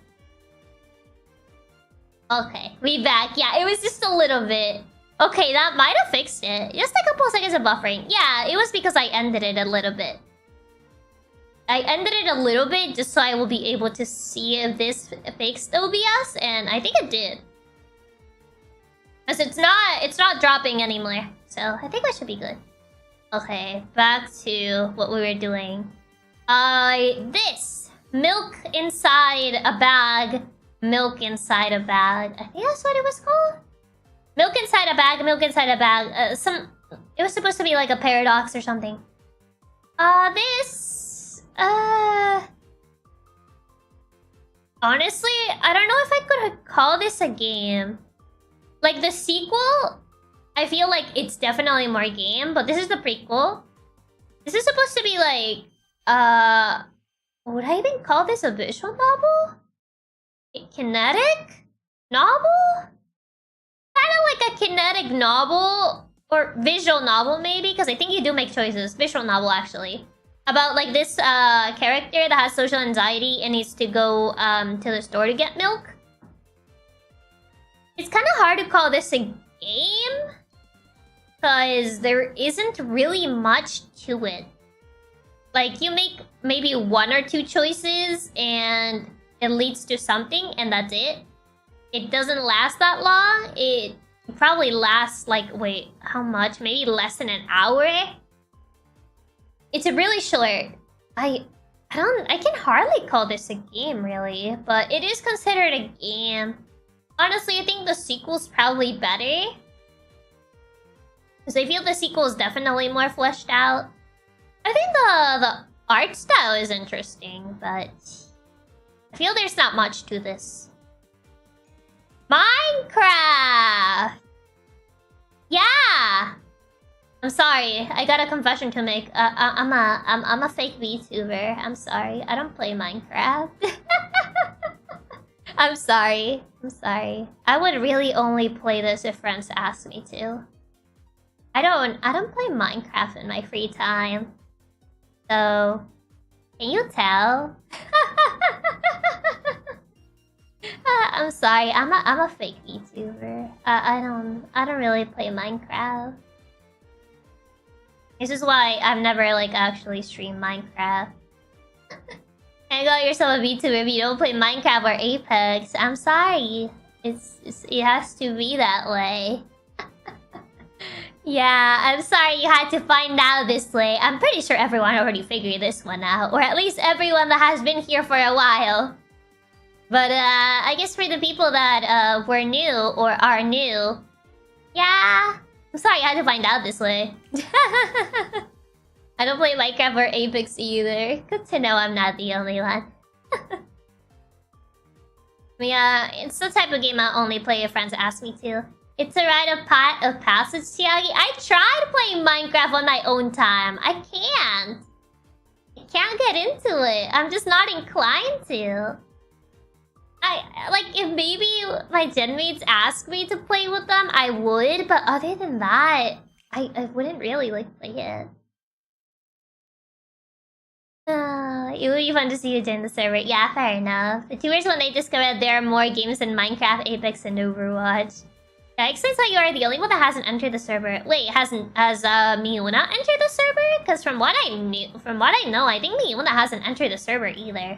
Okay, we back. Yeah, it was just a little bit. Okay, that might have fixed it. Just a couple seconds of buffering. Yeah, it was because I ended it a little bit. I ended it a little bit just so I will be able to see if this fixed OBS, and I think it did. Because it's not dropping anymore. So I think we should be good. Okay, back to what we were doing. This milk inside a bag. Milk inside a bag. I think that's what it was called. Milk inside a bag. Milk inside a bag. It was supposed to be like a paradox or something. Honestly, I don't know if I could call this a game. Like the sequel, I feel like it's definitely more game, but this is the prequel. This is supposed to be like, would I even call this a visual novel? A kinetic novel? Kind of like a kinetic novel, or visual novel maybe, because I think you do make choices. Visual novel, actually. About like this character that has social anxiety and needs to go to the store to get milk. It's kind of hard to call this a game, because there isn't really much to it. Like, you make maybe one or two choices and it leads to something, and that's it. It doesn't last that long. It probably lasts like, wait, how much? Maybe less than an hour? It's really short. I can hardly call this a game, really, but it is considered a game. Honestly, I think the sequel's probably better. Because I feel the sequel is definitely more fleshed out. I think the art style is interesting, but I feel there's not much to this. Minecraft! Yeah! I'm sorry, I got a confession to make. I'm a fake VTuber. I'm sorry, I don't play Minecraft. I'm sorry. I would really only play this if friends asked me to. I don't play Minecraft in my free time. So, can you tell? I'm sorry. I'm a fake YouTuber. I don't really play Minecraft. This is why I've never like actually streamed Minecraft. Can't call yourself a VTuber if you don't play Minecraft or Apex. I'm sorry. It has to be that way. Yeah, I'm sorry you had to find out this way. I'm pretty sure everyone already figured this one out. Or at least everyone that has been here for a while. But I guess for the people that were new or are new... Yeah, I'm sorry you had to find out this way. I don't play Minecraft or Apex either. Good to know I'm not the only one. Yeah, it's the type of game I only play if friends ask me to. It's a rite of passage, Chiaki. I tried playing Minecraft on my own time. I can't. I can't get into it. I'm just not inclined to. Like, if maybe my genmates asked me to play with them, I would. But other than that, I wouldn't really, like, play it. It would be fun to see you join the server. Yeah, fair enough. The viewers when they discovered there are more games in Minecraft, Apex, and Overwatch. Yeah, explains how you are the only one that hasn't entered the server. Wait, has Miuna entered the server? Because from what I know, I think Miuna hasn't entered the server either.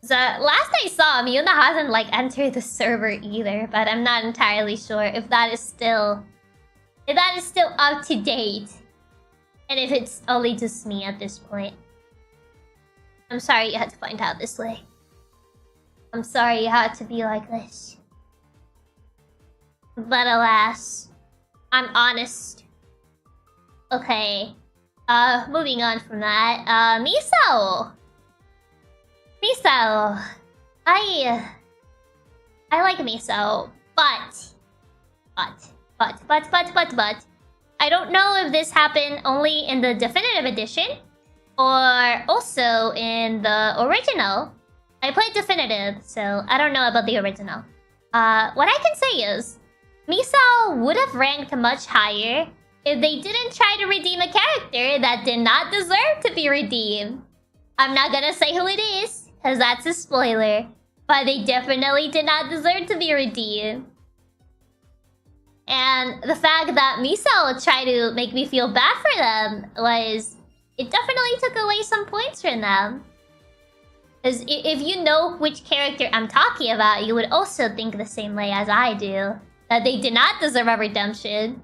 So last I saw, Miuna hasn't like entered the server either, but I'm not entirely sure if that is still up to date. And if it's only just me at this point. I'm sorry you had to find out this way. I'm sorry you had to be like this. But alas, I'm honest. Okay. Moving on from that. Misao! Misao. I like Misao, but I don't know if this happened only in the definitive edition or also in the original. I played definitive, so I don't know about the original. What I can say is, Misao would have ranked much higher if they didn't try to redeem a character that did not deserve to be redeemed. I'm not gonna say who it is, because that's a spoiler, but they definitely did not deserve to be redeemed. And the fact that Misao tried to make me feel bad for them was... It definitely took away some points from them. Because if you know which character I'm talking about, you would also think the same way as I do. That they did not deserve a redemption.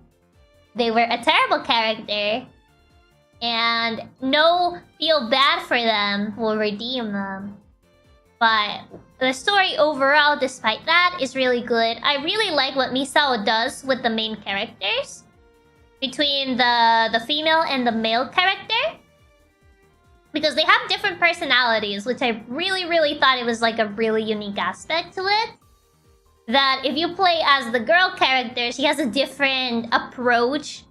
They were a terrible character. And no feel bad for them will redeem them. But the story overall, despite that, is really good. I really like what Misao does with the main characters. Between the female and the male character. Because they have different personalities, which I really thought it was like a really unique aspect to it. That if you play as the girl character, she has a different approach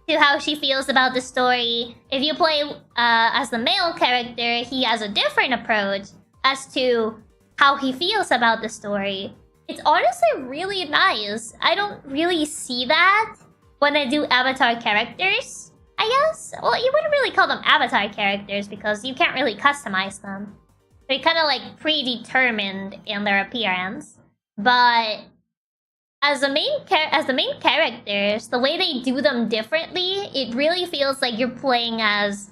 to how she feels about the story. If you play as the male character, he has a different approach as to how he feels about the story. It's honestly really nice. I don't really see that when I do avatar characters, I guess. Well, you wouldn't really call them avatar characters because you can't really customize them. They're kind of like predetermined in their appearance. But as the main characters, the way they do them differently, it really feels like you're playing as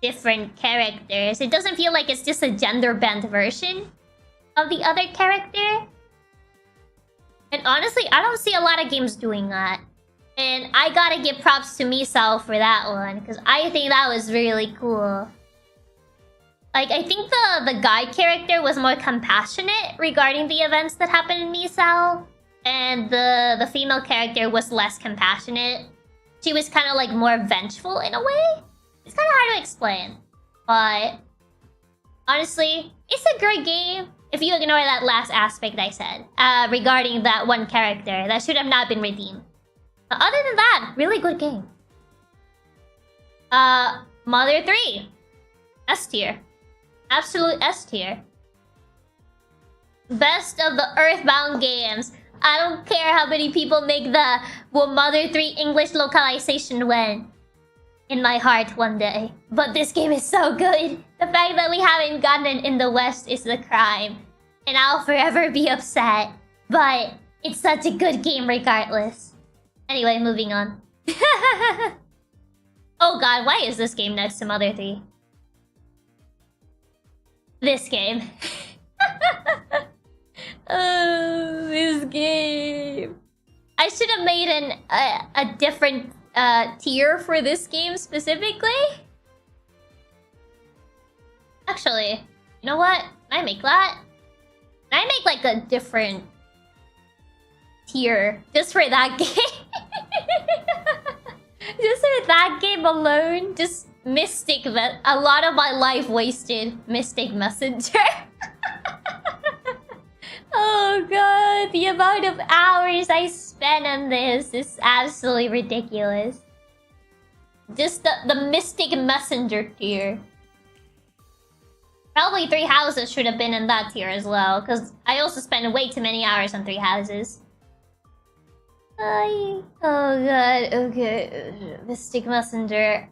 different characters. It doesn't feel like it's just a gender-bent version of the other character. And honestly, I don't see a lot of games doing that. And I gotta give props to Misao for that one, because I think that was really cool. Like, I think the guy character was more compassionate regarding the events that happened in Misao. And the female character was less compassionate. She was kind of like more vengeful in a way. It's kind of hard to explain. But honestly, it's a great game if you ignore that last aspect I said. Regarding that one character that should have not been redeemed. But other than that, really good game. Mother 3. S tier. Absolute S tier. Best of the Earthbound games. I don't care how many people make the Will Mother 3 English localization when in my heart one day. But this game is so good. The fact that we haven't gotten it in the West is the crime. And I'll forever be upset. But it's such a good game regardless. Anyway, moving on. Oh god, why is this game next to Mother 3? This game. Oh, this game. I should have made a different tier for this game specifically. Actually, you know what? Can I make that? Can I make like a different tier just for that game? Just for that game alone, just Mystic. A lot of my life wasted. Mystic Messenger. Oh god, the amount of hours I spent on this is absolutely ridiculous. Just the Mystic Messenger tier. Probably 3 houses should have been in that tier as well, because I also spent way too many hours on 3 houses. Oh god, okay. Mystic Messenger.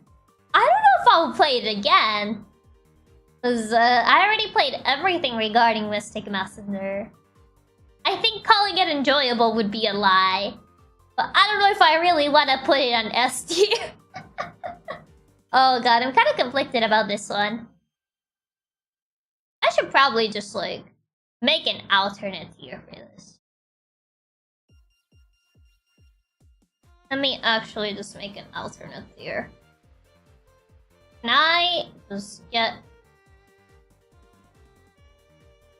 I don't know if I'll play it again. Because I already played everything regarding Mystic Messenger. I think calling it enjoyable would be a lie. But I don't know if I really want to put it on S tier. Oh god, I'm kind of conflicted about this one. I should probably just like make an alternate tier for this. Let me actually just make an alternate tier. Can I just get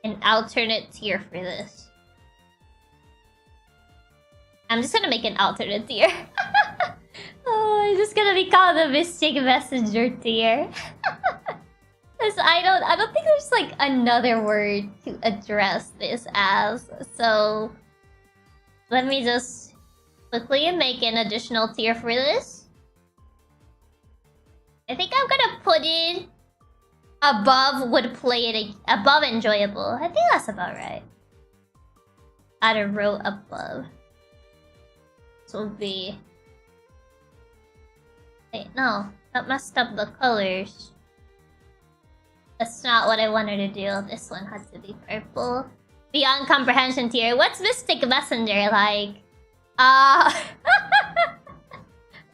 an alternate tier for this? I'm just gonna make an alternate tier. Oh, I'm just gonna be called the Mystic Messenger tier. Cause I don't think there's like another word to address this as. So let me just quickly make an additional tier for this. I think I'm gonna put it above would play it above enjoyable. I think that's about right. Add a row above. This will be. Wait, no, that messed up the colors. That's not what I wanted to do. This one has to be purple. Beyond comprehension tier. What's Mystic Messenger like?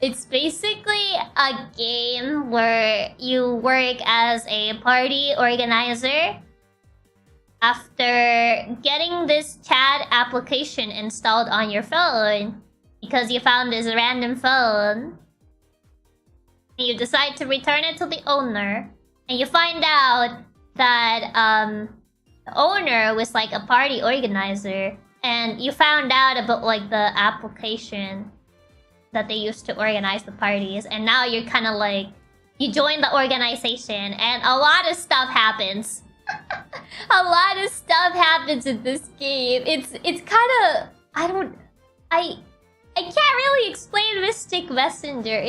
It's basically a game where you work as a party organizer. After getting this chat application installed on your phone, because you found this random phone, you decide to return it to the owner, and you find out that the owner was like a party organizer, and you found out about like the application that they used to organize the parties, and now you're kind of like, you join the organization, and a lot of stuff happens. A lot of stuff happens in this game. It's kind of, I can't really explain Mystic Messenger.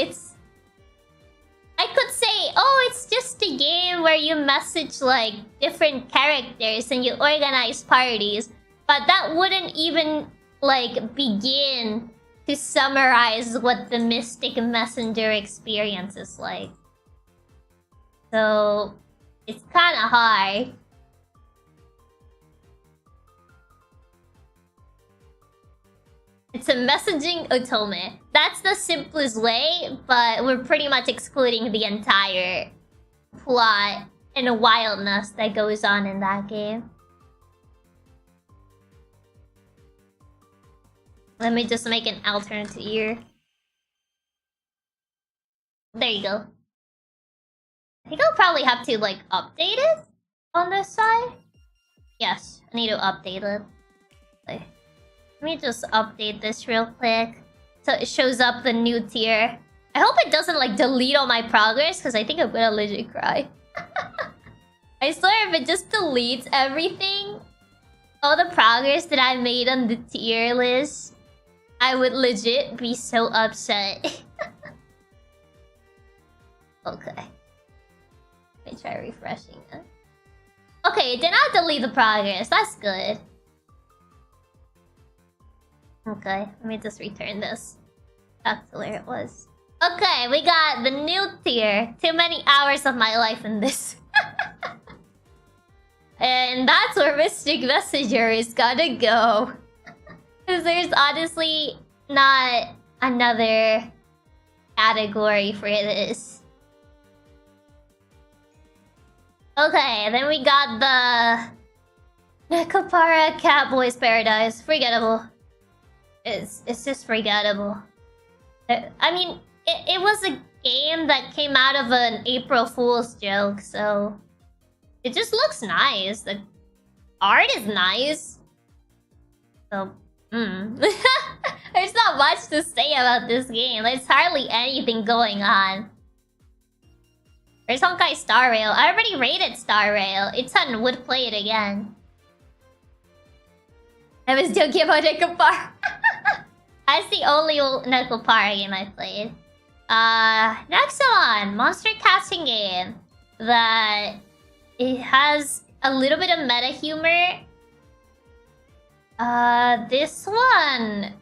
I could say, oh, it's just a game where you message like different characters and you organize parties, but that wouldn't even like begin to summarize what the Mystic Messenger experience is like. So it's kind of hard. It's a messaging otome. That's the simplest way, but we're pretty much excluding the entire plot and the wildness that goes on in that game. Let me just make an alternate here. There you go. I think I'll probably have to like update it on this side. Yes, I need to update it. Like, let me just update this real quick so it shows up the new tier. I hope it doesn't like delete all my progress, because I think I'm gonna legit cry. I swear if it just deletes everything, all the progress that I made on the tier list, I would legit be so upset. Okay. Let me try refreshing it. Okay, it did not delete the progress. That's good. Okay, let me just return this back to where it was. Okay, we got the new tier. Too many hours of my life in this. And that's where Mystic Messenger is gonna go. Because there's honestly not another category for this. Okay, then we got the Nekopara Catboy's Paradise. Forgettable. It's just forgettable. I mean, it was a game that came out of an April Fool's joke, so it just looks nice. The art is nice. So, there's not much to say about this game. There's hardly anything going on. There's Honkai Star Rail. I already rated Star Rail. It's-san would play it again. I was joking about Nekopara. That's the only Nekopara game I played. Next one, monster casting game that it has a little bit of meta humor. This one,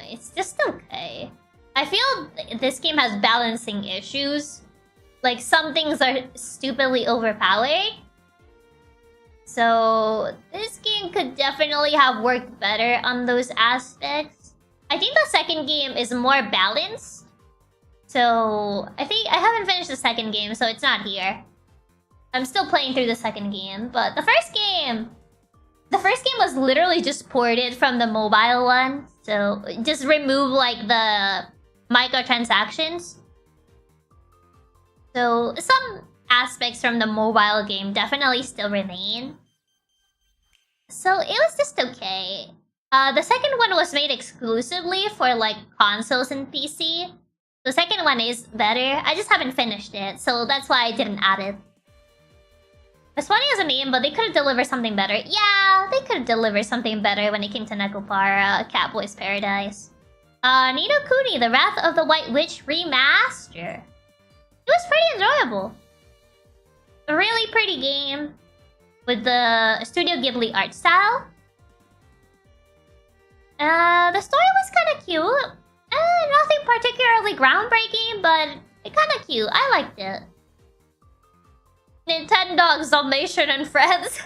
it's just okay. I feel this game has balancing issues. Like, some things are stupidly overpowered. So this game could definitely have worked better on those aspects. I think the second game is more balanced. So I think I haven't finished the second game, so it's not here. I'm still playing through the second game, but the first game was literally just ported from the mobile one. So just remove like the microtransactions. So some aspects from the mobile game definitely still remain. So it was just okay. The second one was made exclusively for like consoles and PC. The second one is better. I just haven't finished it, so that's why I didn't add it. It's funny as a meme, but they could have delivered something better. Yeah, they could have delivered something better when it came to Nekopara, Catboy's Paradise. Ni no Kuni, The Wrath of the White Witch Remaster. It was pretty enjoyable. A really pretty game with the Studio Ghibli art style. The story was kind of cute. Nothing particularly groundbreaking, but it's kind of cute. I liked it. Nintendo Zombation and Friends.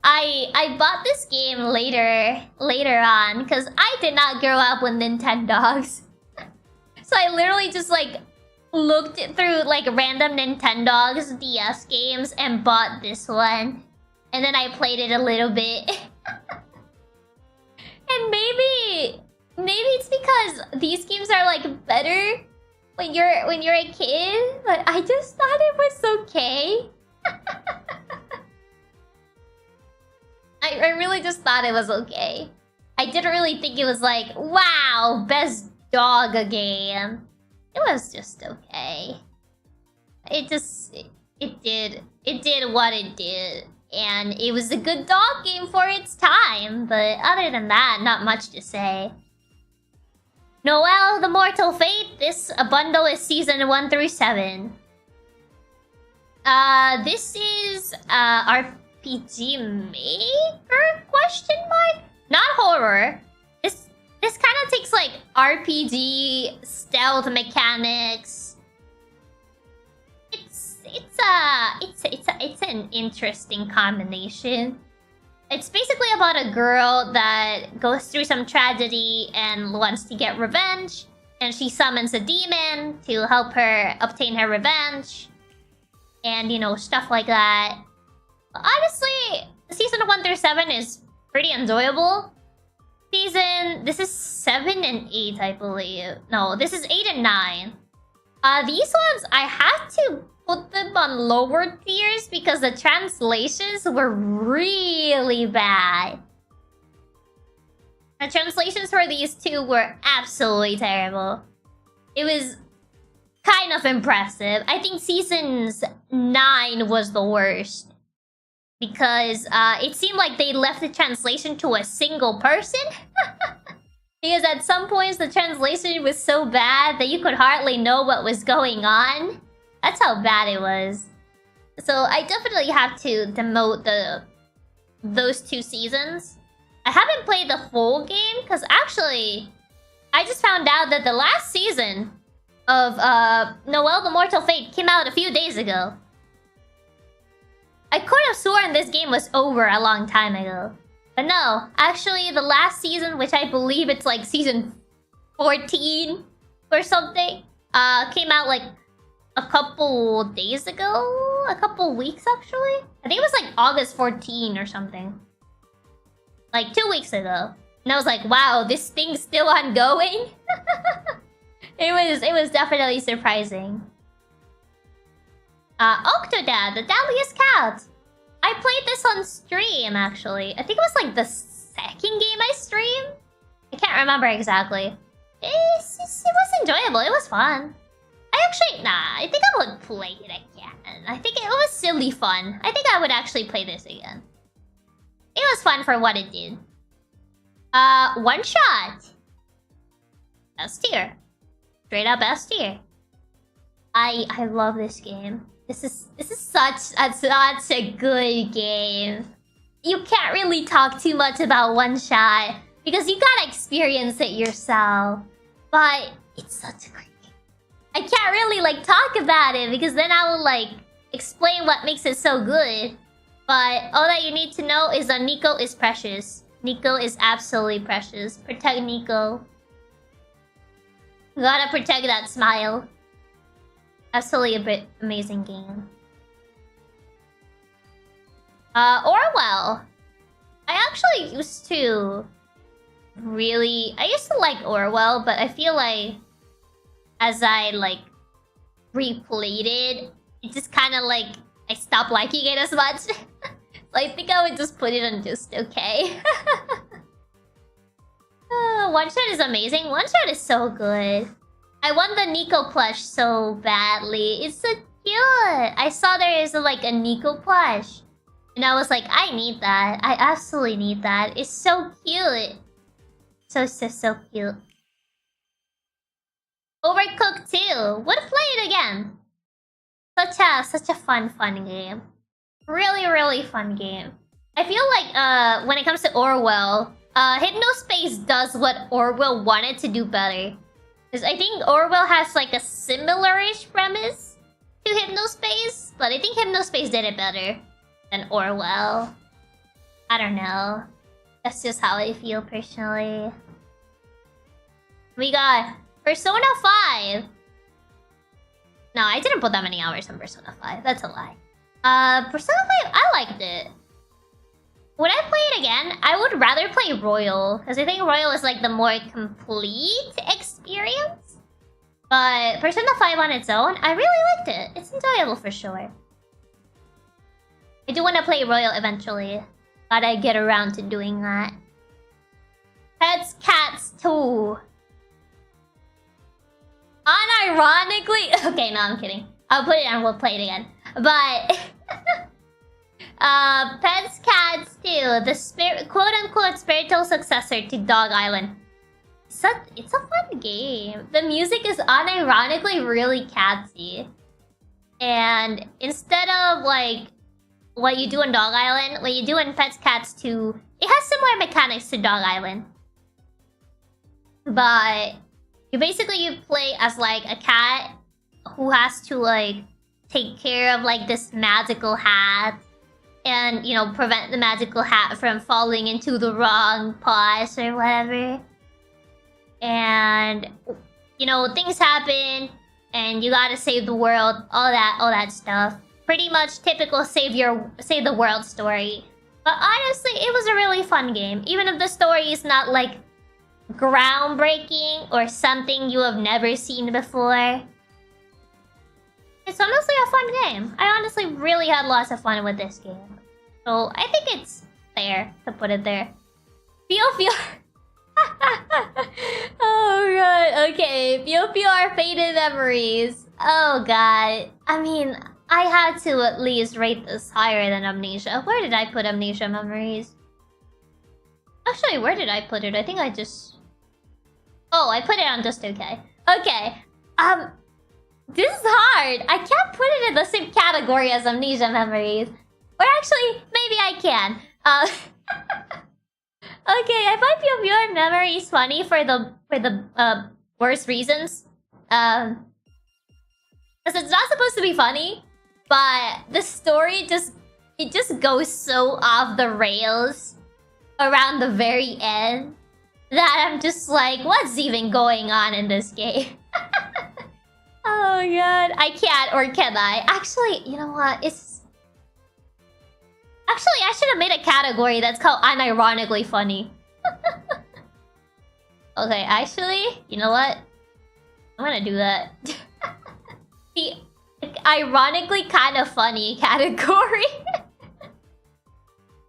I bought this game later on because I did not grow up with Nintendogs. So I literally just like looked through like random Nintendogs DS games and bought this one. And then I played it a little bit. And maybe it's because these games are like better when you're a kid, but I just thought it was okay. I really just thought it was okay. I didn't really think it was like, wow, best dog game. It was just okay. It did what it did. And it was a good dog game for its time. But other than that, not much to say. Noel, The Mortal Fate. This bundle is season 1 through 7. This is RPG Maker? Question mark? Not horror. This kind of takes like RPG stealth mechanics. It's an interesting combination. It's basically about a girl that goes through some tragedy and wants to get revenge. And she summons a demon to help her obtain her revenge. And, you know, stuff like that. Honestly, season 1 through 7 is pretty enjoyable. This is 7 and 8, I believe. No, this is 8 and 9. These ones, I had to put them on lower tiers because the translations were really bad. The translations for these two were absolutely terrible. It was kind of impressive. I think seasons 9 was the worst. Because it seemed like they left the translation to a single person. Because at some points the translation was so bad that you could hardly know what was going on. That's how bad it was. So I definitely have to demote those two seasons. I haven't played the full game, because actually, I just found out that the last season of Noelle the Mortal Fate came out a few days ago. I could have sworn this game was over a long time ago. But no, actually the last season, which I believe it's like season 14 or something, came out like a couple days ago? A couple weeks actually? I think it was like August 14 or something. Like 2 weeks ago. And I was like, wow, this thing's still ongoing? It was definitely surprising. Octodad, the Deadliest Cat. I played this on stream, actually. I think it was like the second game I streamed? I can't remember exactly. It was enjoyable, it was fun. I think I would play it again. I think it was silly fun. I think I would actually play this again. It was fun for what it did. One shot. S tier. Straight up S tier. I love this game. This is such a good game. You can't really talk too much about One Shot because you gotta experience it yourself. But it's such a great game. I can't really like talk about it because then I will like explain what makes it so good. But all that you need to know is that Nico is precious. Nico is absolutely precious. Protect Nico. You gotta protect that smile. Absolutely a bit amazing game. Orwell. I actually used to like Orwell, but I feel like as I like replayed it, it just kind of like I stopped liking it as much. So I think I would just put it on just okay. One Shot is amazing. One Shot is so good. I want the Nico plush so badly. It's so cute. I saw there is like a Nico plush. And I was like, I need that. I absolutely need that. It's so cute. So cute. Overcooked 2. Would play it again. Such a fun game. Really fun game. I feel like when it comes to Orwell, Hypnospace does what Orwell wanted to do better. Because I think Orwell has like a similar-ish premise to Hypnospace, but I think Hypnospace did it better than Orwell. I don't know. That's just how I feel personally. We got Persona 5. No, I didn't put that many hours on Persona 5. That's a lie. Persona 5, I liked it. Would I play it again? I would rather play Royal, because I think Royal is like the more complete experience. But Persona 5 on its own, I really liked it. It's enjoyable for sure. I do want to play Royal eventually. Gotta get around to doing that. Pets, Cats 2. Unironically... Okay, no, I'm kidding. I'll put it on, we'll play it again. But... Pets, Cats 2. The quote-unquote spiritual successor to Dog Island. It's a fun game. The music is unironically really catsy. And instead of like what you do in Dog Island, what you do in Pets, Cats 2, it has similar mechanics to Dog Island. But you play as like a cat who has to like take care of like this magical hat. And, you know, prevent the magical hat from falling into the wrong paws or whatever. And, you know, things happen. And you gotta save the world. All that stuff. Pretty much typical save the world story. But honestly, it was a really fun game. Even if the story is not, like, groundbreaking or something you have never seen before. It's honestly a fun game. I honestly really had lots of fun with this game. So, I think it's fair to put it there. Feel. Oh, god. Okay. Feel Faded Memories. Oh, god. I mean, I had to at least rate this higher than Amnesia. Where did I put Amnesia Memories? Actually, where did I put it? I think I just... Oh, I put it on just okay. Okay. This is hard. I can't put it in the same category as Amnesia Memories. Or actually, maybe I can. Okay, I find pure memories funny for the worst reasons. Because it's not supposed to be funny, but the story just goes so off the rails around the very end that I'm just like, what's even going on in this game? Oh god, I can't, or can I? Actually, you know what? Actually, I should have made a category that's called unironically funny. Okay, actually, you know what? I'm gonna do that. The ironically kind of funny category.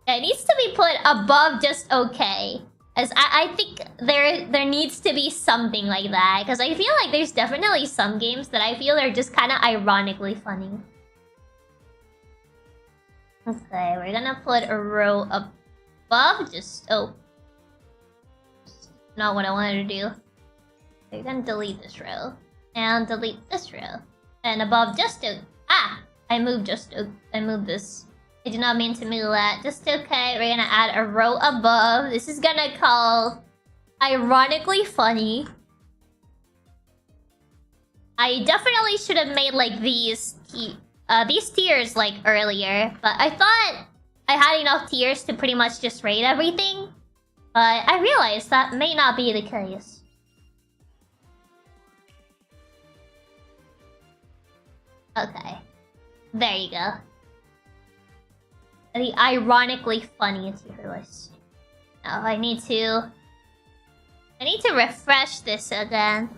It needs to be put above just okay. As I think there needs to be something like that. Because I feel like there's definitely some games that I feel are just kind of ironically funny. Okay, we're gonna put a row above just... Oh. Not what I wanted to do. We're gonna delete this row. And delete this row. And above just... Ah! I moved this. I did not mean to move that. Just okay, we're gonna add a row above. This is gonna call... Ironically funny. I definitely should have made like these tiers like earlier, but I thought I had enough tiers to pretty much just rate everything. But I realized that may not be the case. Okay. There you go. The ironically funny tier list. Now I need to refresh this again.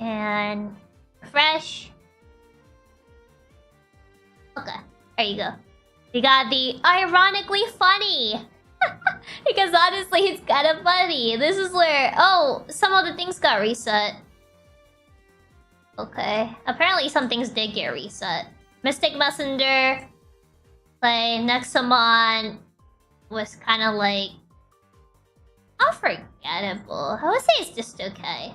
And refresh. Okay, there you go. We got the ironically funny. Because honestly, it's kind of funny. This is where... Oh, some of the things got reset. Okay. Apparently some things did get reset. Mystic Messenger. Play Nexamon was kind of like... unforgettable. I would say it's just okay.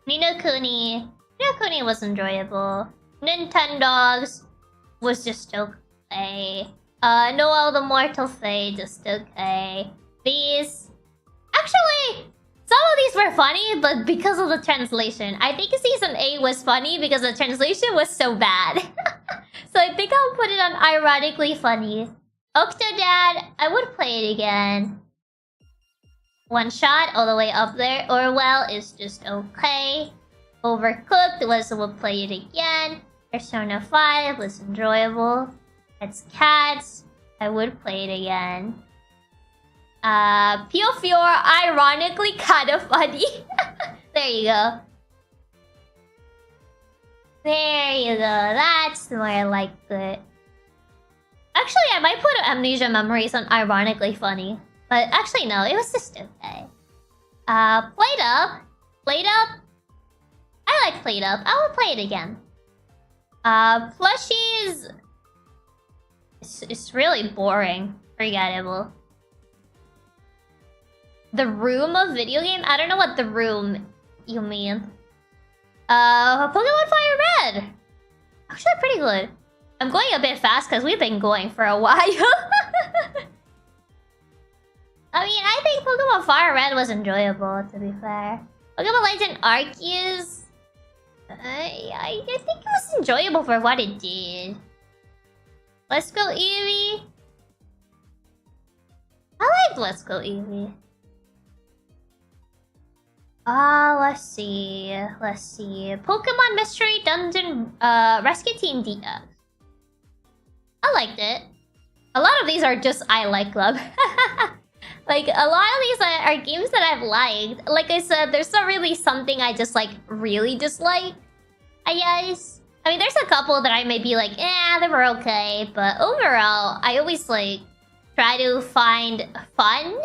Ni no Kuni. Ni no Kuni was enjoyable. Nintendogs was just okay. Noel the Mortal Fate, just okay. These... Actually, some of these were funny, but because of the translation. I think Season 8 was funny because the translation was so bad. So I think I'll put it on ironically funny. Octodad, I would play it again. One Shot, all the way up there. Orwell is just okay. Overcooked would play it again. Persona 5 was enjoyable. It's Cats. I would play it again. Pure Fior, ironically kind of funny. There you go. There you go. That's more like it. Actually, I might put Amnesia Memories on ironically funny. But actually, no. It was just okay. Played Up. Played Up. I like Played Up. I will play it again. Plushies... It's really boring. Forgettable. The Room of video game? I don't know what The Room you mean. Pokemon Fire Red! Actually pretty good. I'm going a bit fast because we've been going for a while. I mean, I think Pokemon Fire Red was enjoyable, to be fair. Pokemon Legend Arceus... I think it was enjoyable for what it did. Let's Go Eevee. I liked Let's Go Eevee. Let's see. Let's see. Pokemon Mystery Dungeon Rescue Team DX. I liked it. A lot of these are just I like club. Like, a lot of these are games that I've liked. Like I said, there's not really something I just like really dislike, I guess. I mean, there's a couple that I may be like, they were okay. But overall, I always like try to find fun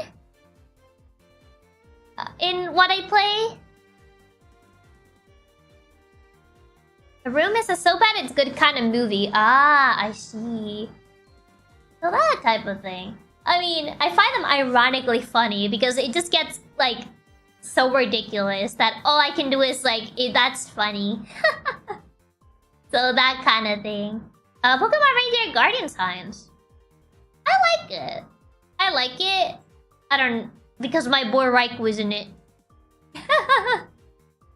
in what I play. The Room is a so bad it's good kind of movie. Ah, I see. So that type of thing. I mean, I find them ironically funny because it just gets like so ridiculous that all I can do is like, that's funny. So that kind of thing. Pokemon Reindeer Guardian Times. I like it. I like it. I don't... Because my boy Reich was in it.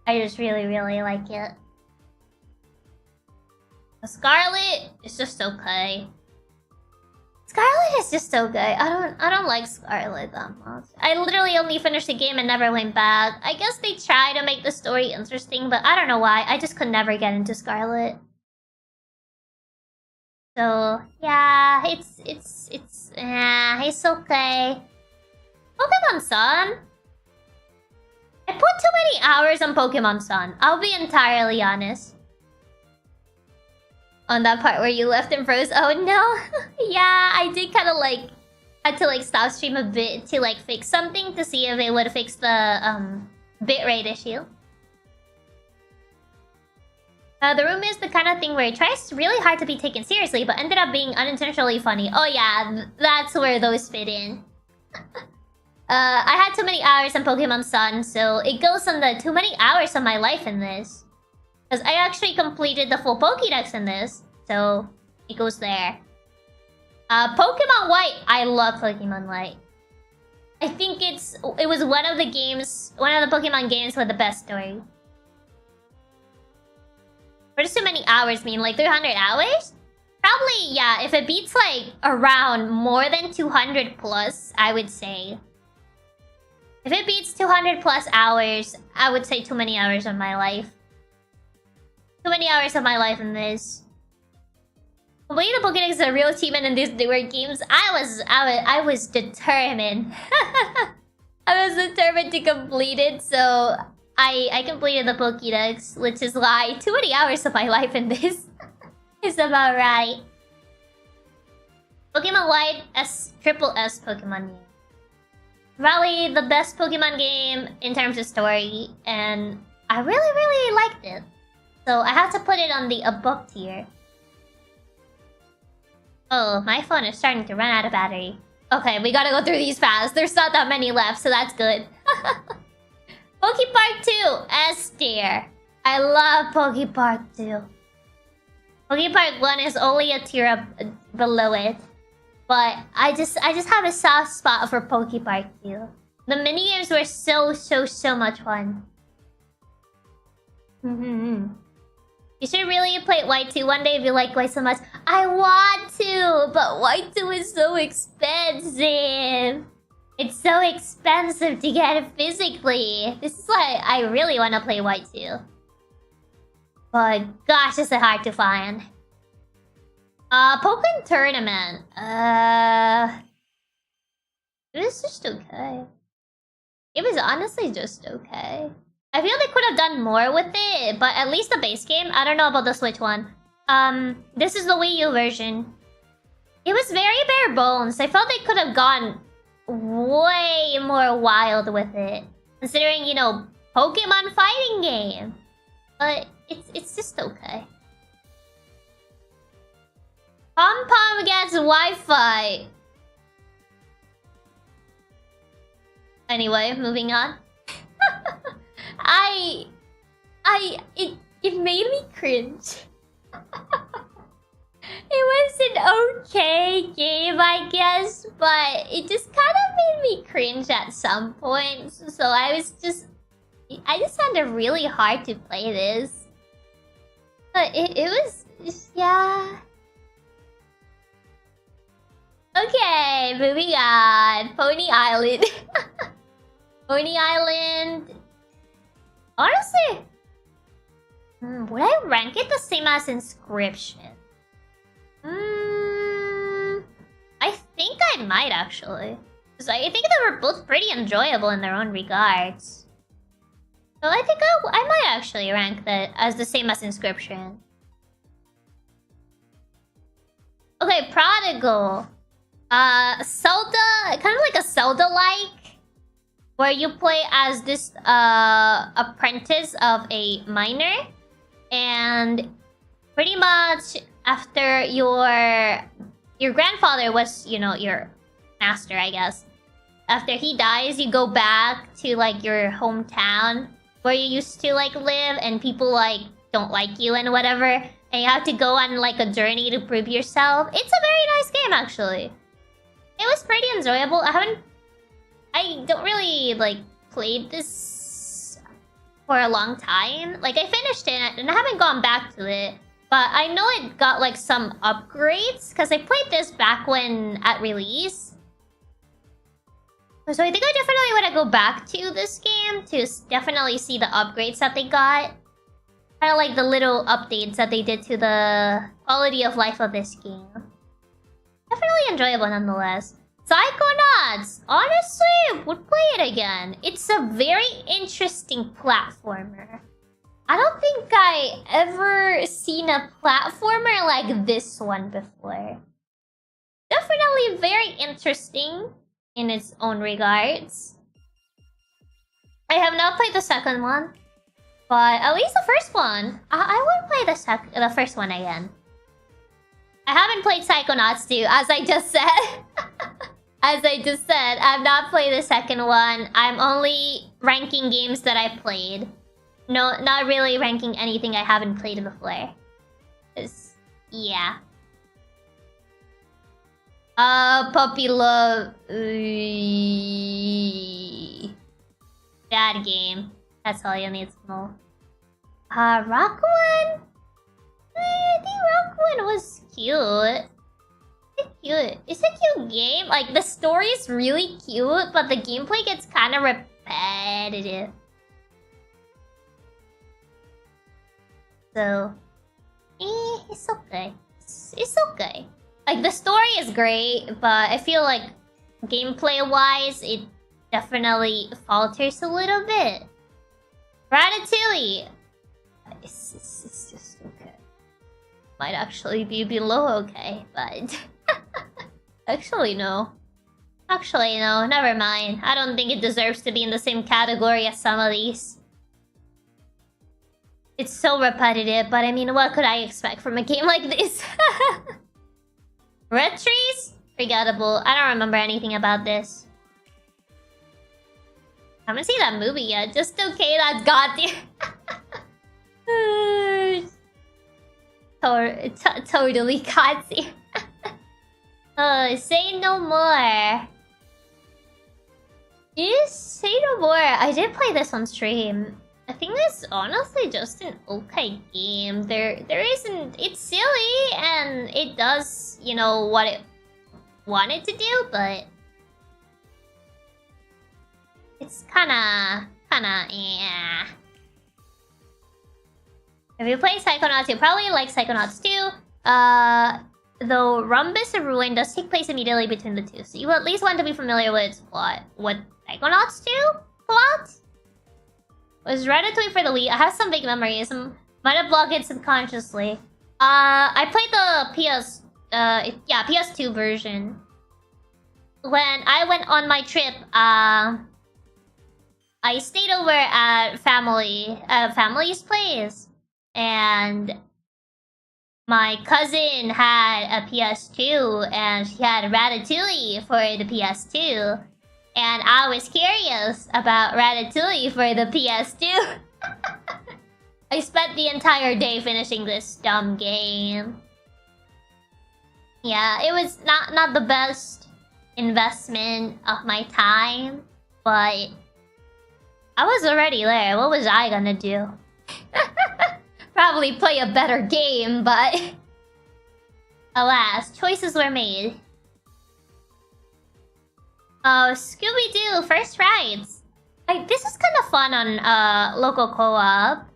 I just really, really like it. Scarlet is just okay. Scarlet is just so good. I don't like Scarlet that much. I literally only finished the game and never went back. I guess they try to make the story interesting, but I don't know why. I just could never get into Scarlet. So yeah, it's okay. Pokemon Sun. I put too many hours on Pokemon Sun. I'll be entirely honest. On that part where you left and froze. Oh no. Yeah, I did kind of like had to like stop stream a bit to like fix something to see if it would fix the bitrate issue. The room is the kind of thing where it tries really hard to be taken seriously, but ended up being unintentionally funny. Oh yeah, that's where those fit in. I had too many hours on Pokemon Sun, so it goes on the too many hours of my life in this. Because I actually completed the full Pokédex in this, so it goes there. Pokemon White, I love Pokemon White. I think it was one of the Pokemon games with the best story. What does too many hours mean? Like 300 hours? Probably, yeah, if it beats like around more than 200 plus, I would say. If it beats 200 plus hours, I would say too many hours of my life. Too many hours of my life in this. Completing the Pokédex is a real achievement in these newer games. I was determined. I was determined to complete it, so I completed the Pokédex, which is why too many hours of my life in this is about right. Pokemon White triple S Pokemon game. Probably the best Pokemon game in terms of story, and I really, really liked it. So I have to put it on the above tier. Oh, my phone is starting to run out of battery. Okay, we gotta go through these fast. There's not that many left, so that's good. Pokepark 2, S tier. I love Pokepark 2. Pokepark 1 is only a tier up below it. But I just have a soft spot for Pokepark 2. The minigames were so much fun. You should really play White 2 one day if you like White so much. I want to, but White 2 is so expensive. It's so expensive to get it physically. This is why I really want to play White 2. But gosh, is it hard to find. Pokemon Tournament. It was just okay. It was honestly just okay. I feel they could have done more with it, but at least the base game. I don't know about the Switch one. This is the Wii U version. It was very bare bones. I felt they could have gone way more wild with it, considering, you know, Pokemon fighting game. But it's just okay. Pom-Pom gets Wi-Fi. Anyway, moving on. It made me cringe. It was an okay game, I guess, but it just kind of made me cringe at some points. So I just found it really hard to play this. But it was just, yeah. Okay, moving on. Pony Island. Pony Island. Honestly, would I rank it the same as Inscription? I think I might actually. Because I think they were both pretty enjoyable in their own regards. So I think I might actually rank that as the same as Inscription. Okay, Prodigal. Zelda, kind of like a Zelda-like, where you play as this apprentice of a miner, and pretty much after your grandfather was, you know, your master, I guess. After he dies, you go back to like your hometown where you used to like live, and people like don't like you and whatever, and you have to go on like a journey to prove yourself. It's a very nice game, actually. It was pretty enjoyable. I don't really like played this for a long time. Like I finished it and I haven't gone back to it. But I know it got like some upgrades because I played this back when at release. So I think I definitely want to go back to this game to definitely see the upgrades that they got. Kind of like the little updates that they did to the quality of life of this game. Definitely enjoyable nonetheless. Psychonauts! Honestly, would play it again. It's a very interesting platformer. I don't think I ever seen a platformer like this one before. Definitely very interesting in its own regards. I have not played the second one, but at least the first one. I would play the first one again. I haven't played Psychonauts 2, as I just said. As I just said, I've not played the second one. I'm only ranking games that I played. No, not really ranking anything I haven't played before. 'Cause, yeah. Puppy love. Bad game. That's all you need to know. Rock one? I think Rock one was cute. It's cute. It's a cute game. Like, the story is really cute, but the gameplay gets kind of repetitive. So, it's okay. It's okay. Like, the story is great, but I feel like gameplay-wise, it definitely falters a little bit. Ratatouille! It's just okay. Might actually be below okay, but... Actually, no. Actually, no. Never mind. I don't think it deserves to be in the same category as some of these. It's so repetitive, but I mean, what could I expect from a game like this? Red Trees? Forgettable. I don't remember anything about this. I haven't seen that movie yet. Just okay, that's goddamn. Totally Katsu. Say no more. Yes, say no more. I did play this on stream. I think it's honestly just an okay game. There isn't... It's silly, and it does, you know, what it wanted to do, but... It's kinda, yeah. If you play Psychonauts, you probably like Psychonauts 2. Though Rhombus of Ruin does take place immediately between the two, so you at least want to be familiar with its plot. What Psychonauts 2 plot? Was Ratatouille for the Wii? I have some big memories. Might have blocked it subconsciously. I played the PS2 version. When I went on my trip, I stayed over at family's place, and my cousin had a PS2, and she had Ratatouille for the PS2. And I was curious about Ratatouille for the PS2. I spent the entire day finishing this dumb game. Yeah, it was not the best investment of my time, but I was already there. What was I gonna do? Probably play a better game, but alas, choices were made. Oh, Scooby-Doo, First Rides. Like, this is kind of fun on local co-op.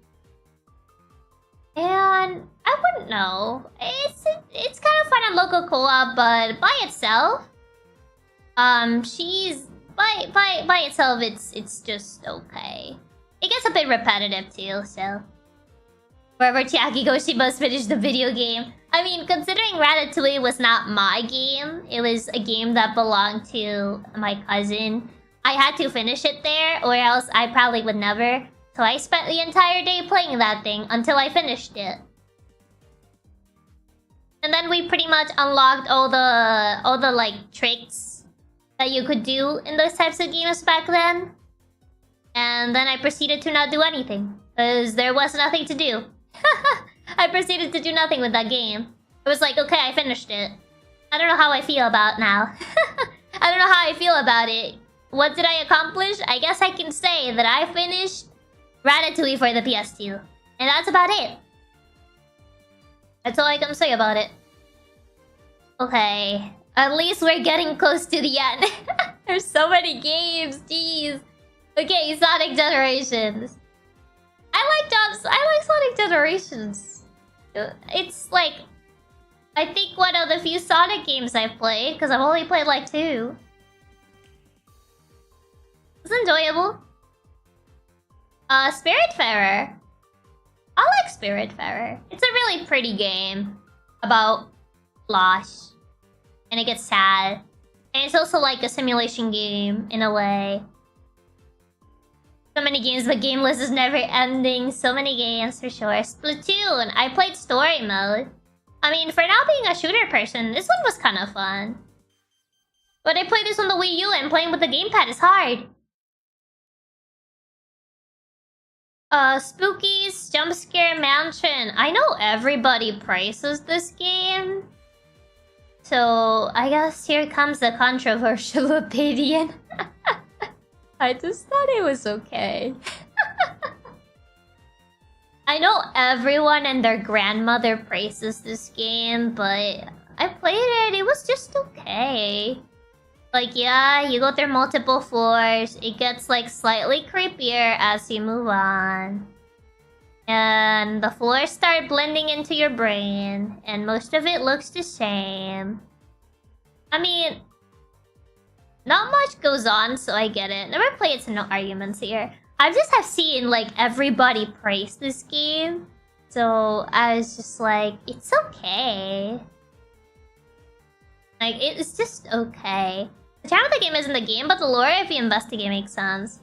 And I wouldn't know. It's kind of fun on local co-op, but by itself, she's by itself, it's just okay. It gets a bit repetitive too, so wherever Chiaki goes, she must finish the video game. I mean, considering Ratatouille was not my game, it was a game that belonged to my cousin. I had to finish it there, or else I probably would never. So I spent the entire day playing that thing until I finished it. And then we pretty much unlocked all the like tricks that you could do in those types of games back then. And then I proceeded to not do anything, because there was nothing to do. I proceeded to do nothing with that game. It was like, okay, I finished it. I don't know how I feel about now. don't know how I feel about it. What did I accomplish? I guess I can say that I finished Ratatouille for the PS2. And that's about it. That's all I can say about it. Okay. At least we're getting close to the end. There's so many games. Jeez. Okay, Sonic Generations. I like Sonic Generations. It's like... I think one of the few Sonic games I've played, because I've only played like 2. It's enjoyable. Spiritfarer. I like Spiritfarer. It's a really pretty game about loss. And it gets sad. And it's also like a simulation game, in a way. So many games, but game list is never ending. So many games, for sure. Splatoon. I played story mode. I mean, for not being a shooter person, this one was kind of fun. But I played this on the Wii U, and playing with the gamepad is hard. Spooky's Jumpscare Mansion. I know everybody praises this game. So, I guess here comes the controversial opinion. I just thought it was okay. I know everyone and their grandmother praises this game, but I played it. It was just okay. Like, yeah, you go through multiple floors. It gets, like, slightly creepier as you move on. And the floors start blending into your brain. And most of it looks the same. I mean... not much goes on, so I get it. Never played it, so no arguments here. I just have seen, like, everybody praise this game. So, I was just like, it's okay. Like, it's just okay. The charm of the game isn't the game, but the lore, if you investigate, makes sense.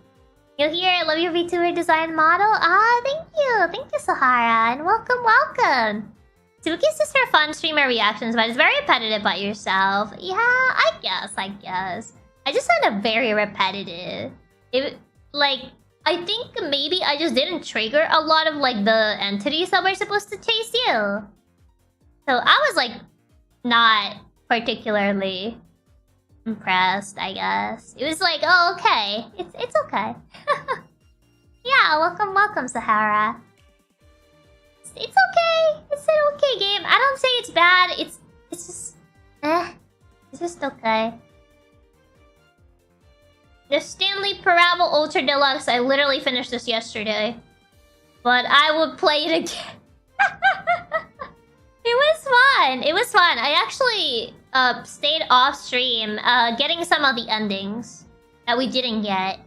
You'll hear, I love your VTuber design model. Ah, thank you. Thank you, Sahara. And welcome, welcome. Spooky's just for fun streamer reactions, but it's very repetitive by yourself. Yeah, I guess. I just found it very repetitive. I think maybe I just didn't trigger a lot of, like, the entities that were supposed to chase you. So I was, like, not particularly impressed, I guess. It was like, oh, okay. It's okay. Yeah, welcome, Sahara. It's okay. It's an okay game. I don't say it's bad. It's just... It's just okay. The Stanley Parable Ultra Deluxe, I literally finished this yesterday. But I would play it again. It was fun. It was fun. I actually stayed off stream getting some of the endings that we didn't get.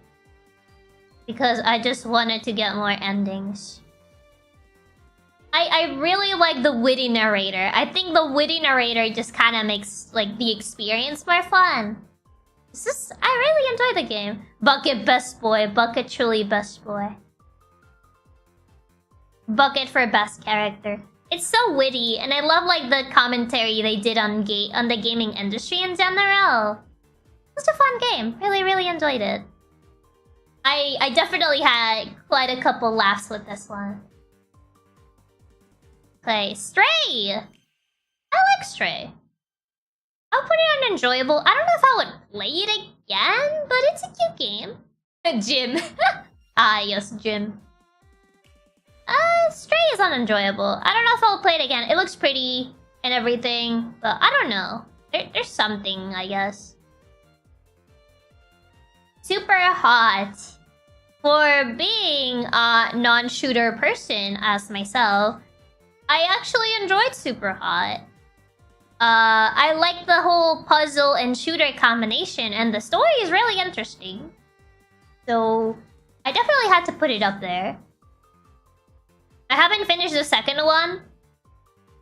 Because I just wanted to get more endings. I really like the witty narrator. I think the witty narrator just kind of makes, like, the experience more fun. It's just, I really enjoy the game. Bucket best boy. Bucket truly best boy. Bucket for best character. It's so witty, and I love, like, the commentary they did on the gaming industry in general. It's a fun game. Really, really enjoyed it. I definitely had quite a couple laughs with this one. Okay, Stray! I like Stray. I'll put it on enjoyable. I don't know if I would play it again, but it's a cute game. Jim. Ah, yes, Jim. Stray is unenjoyable. I don't know if I'll play it again. It looks pretty and everything, but I don't know. There's something, I guess. Super hot. For being a non-shooter person as myself, I actually enjoyed Super Hot. I like the whole puzzle and shooter combination, and the story is really interesting. So, I definitely had to put it up there. I haven't finished the second one,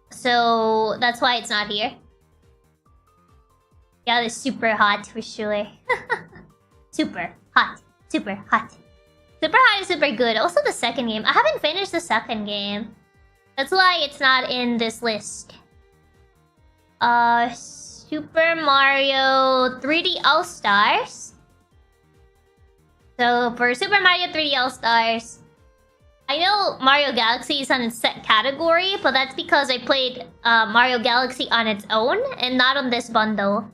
so that's why it's not here. Yeah, it's super hot for sure. Super hot. Super hot. Super hot is super good. Also the second game. I haven't finished the second game. That's why it's not in this list. Super Mario 3D All-Stars. So for Super Mario 3D All-Stars, I know Mario Galaxy is on its set category, but that's because I played Mario Galaxy on its own and not on this bundle.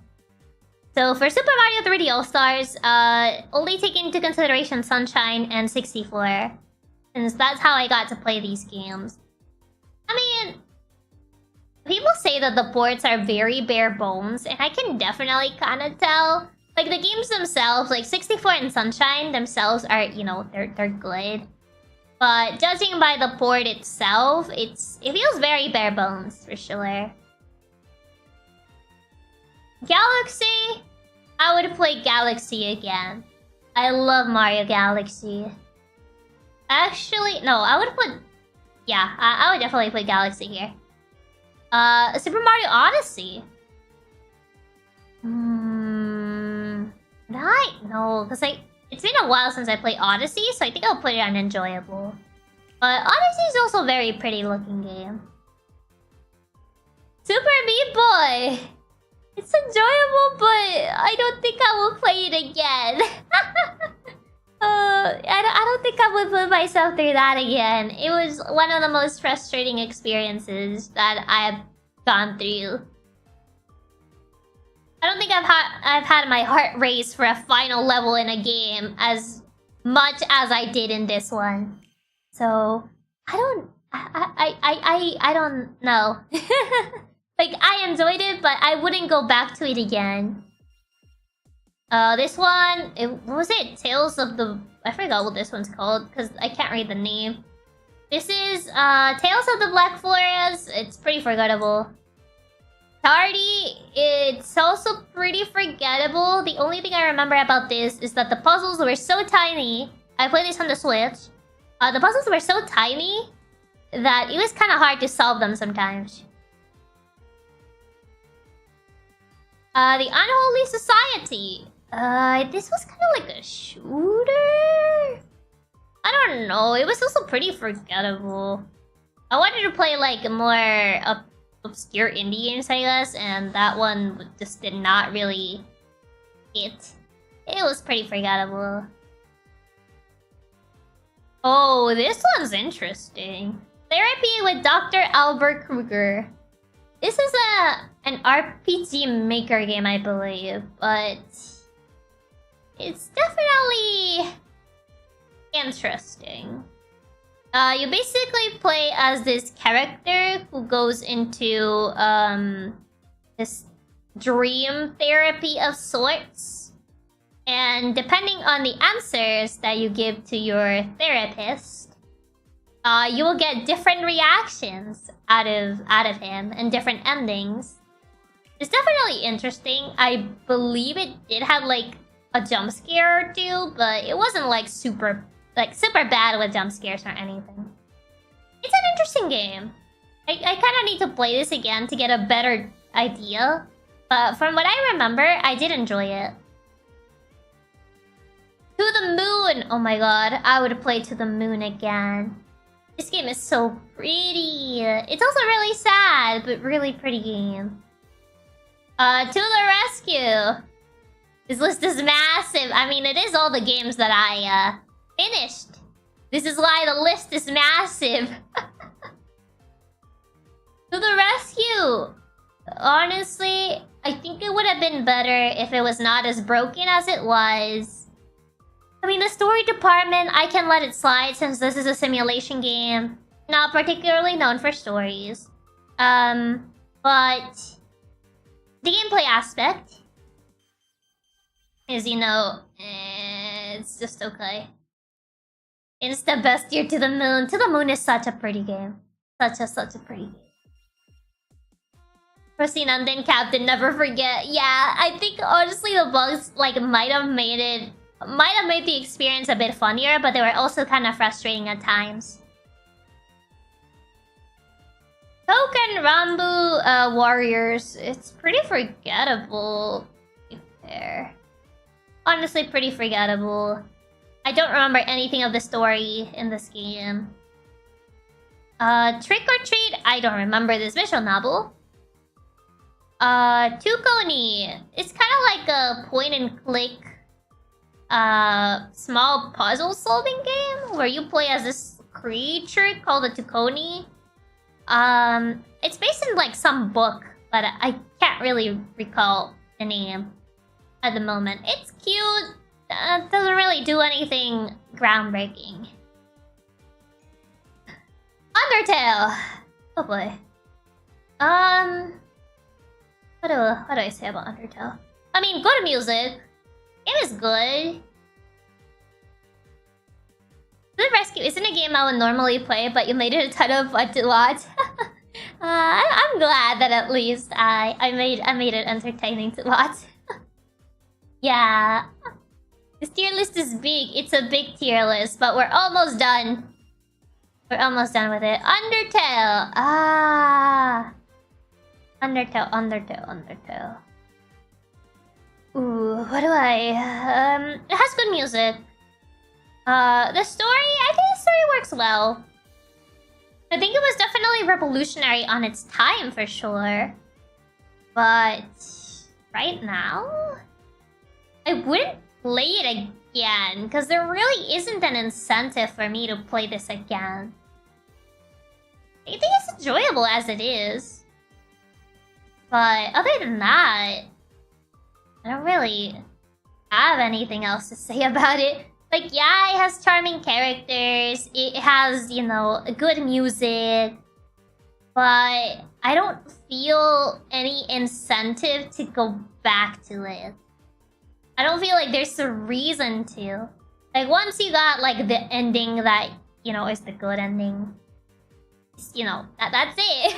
So for Super Mario 3D All-Stars, only take into consideration Sunshine and 64. Since that's how I got to play these games. I mean, people say that the ports are very bare bones, and I can definitely kind of tell. Like, the games themselves, like 64 and Sunshine themselves are, you know, they're good. But judging by the port itself, it feels very bare bones, for sure. Galaxy? I would play Galaxy again. I love Mario Galaxy. Actually, no, I would put... Yeah, I would definitely play Galaxy here. Super Mario Odyssey. No, because it's been a while since I played Odyssey, so I think I'll put it on enjoyable. But Odyssey is also a very pretty looking game. Super Meat Boy! It's enjoyable, but I don't think I will play it again. I don't think I would put myself through that again. It was one of the most frustrating experiences that I've gone through. I don't think I've had my heart race for a final level in a game as much as I did in this one. So I don't know. Like, I enjoyed it, but I wouldn't go back to it again. This one, what was it? Tales of the... I forgot what this one's called, because I can't read the name. This is, Tales of the Black Forest. It's pretty forgettable. Tardy, it's also pretty forgettable. The only thing I remember about this is that the puzzles were so tiny. I played this on the Switch. The puzzles were so tiny that it was kind of hard to solve them sometimes. The Unholy Society. This was kind of like a shooter? I don't know. It was also pretty forgettable. I wanted to play like more obscure indie games, I guess, and that one just did not really hit. It was pretty forgettable. Oh, this one's interesting. Therapy with Dr. Albert Kruger. This is an RPG Maker game, I believe, but it's definitely interesting. You basically play as this character who goes into this dream therapy of sorts. And depending on the answers that you give to your therapist, you will get different reactions out of him and different endings. It's definitely interesting. I believe it did have like a jump scare or two, but it wasn't like super bad with jump scares or anything. It's an interesting game. I kind of need to play this again to get a better idea. But from what I remember, I did enjoy it. To the Moon! Oh my god, I would play To the Moon again. This game is so pretty. It's also really sad, but really pretty game. To the Rescue! This list is massive. I mean, it is all the games that I finished. This is why the list is massive. To the Rescue! Honestly, I think it would have been better if it was not as broken as it was. I mean, the story department, I can let it slide since this is a simulation game. Not particularly known for stories. But the gameplay aspect is, you know, it's just okay. It's the best year To the Moon. To the Moon is such a pretty game. Such a pretty game. Proceed and then Captain, never forget. Yeah, I think honestly the bugs like might have made the experience a bit funnier, but they were also kind of frustrating at times. Token Rambu Warriors. It's pretty forgettable. To be fair. Honestly, pretty forgettable. I don't remember anything of the story in this game. Trick or Treat. I don't remember this visual novel. Tukoni. It's kind of like a point and click small puzzle solving game where you play as this creature called a Tukoni. It's based in like some book, but I can't really recall the name. at the moment. It's cute. Doesn't really do anything groundbreaking. Undertale. Oh boy. What do I say about Undertale? I mean, good music. It is good. The Rescue isn't a game I would normally play, but you made it a ton of fun to watch. I'm glad that at least I made it entertaining to watch. Yeah. This tier list is big. It's a big tier list, but we're almost done. We're almost done with it. Undertale. Undertale. Ooh, what do I... it has good music. The story, I think the story works well. I think it was definitely revolutionary on its time, for sure. But... right now? I wouldn't play it again, because there really isn't an incentive for me to play this again. I think it's enjoyable as it is. But other than that, I don't really have anything else to say about it. Like, yeah, it has charming characters. It has, you know, good music. But I don't feel any incentive to go back to it. I don't feel like there's a reason to. Like, once you got, like, the ending that, you know, is the good ending. You know, that's it.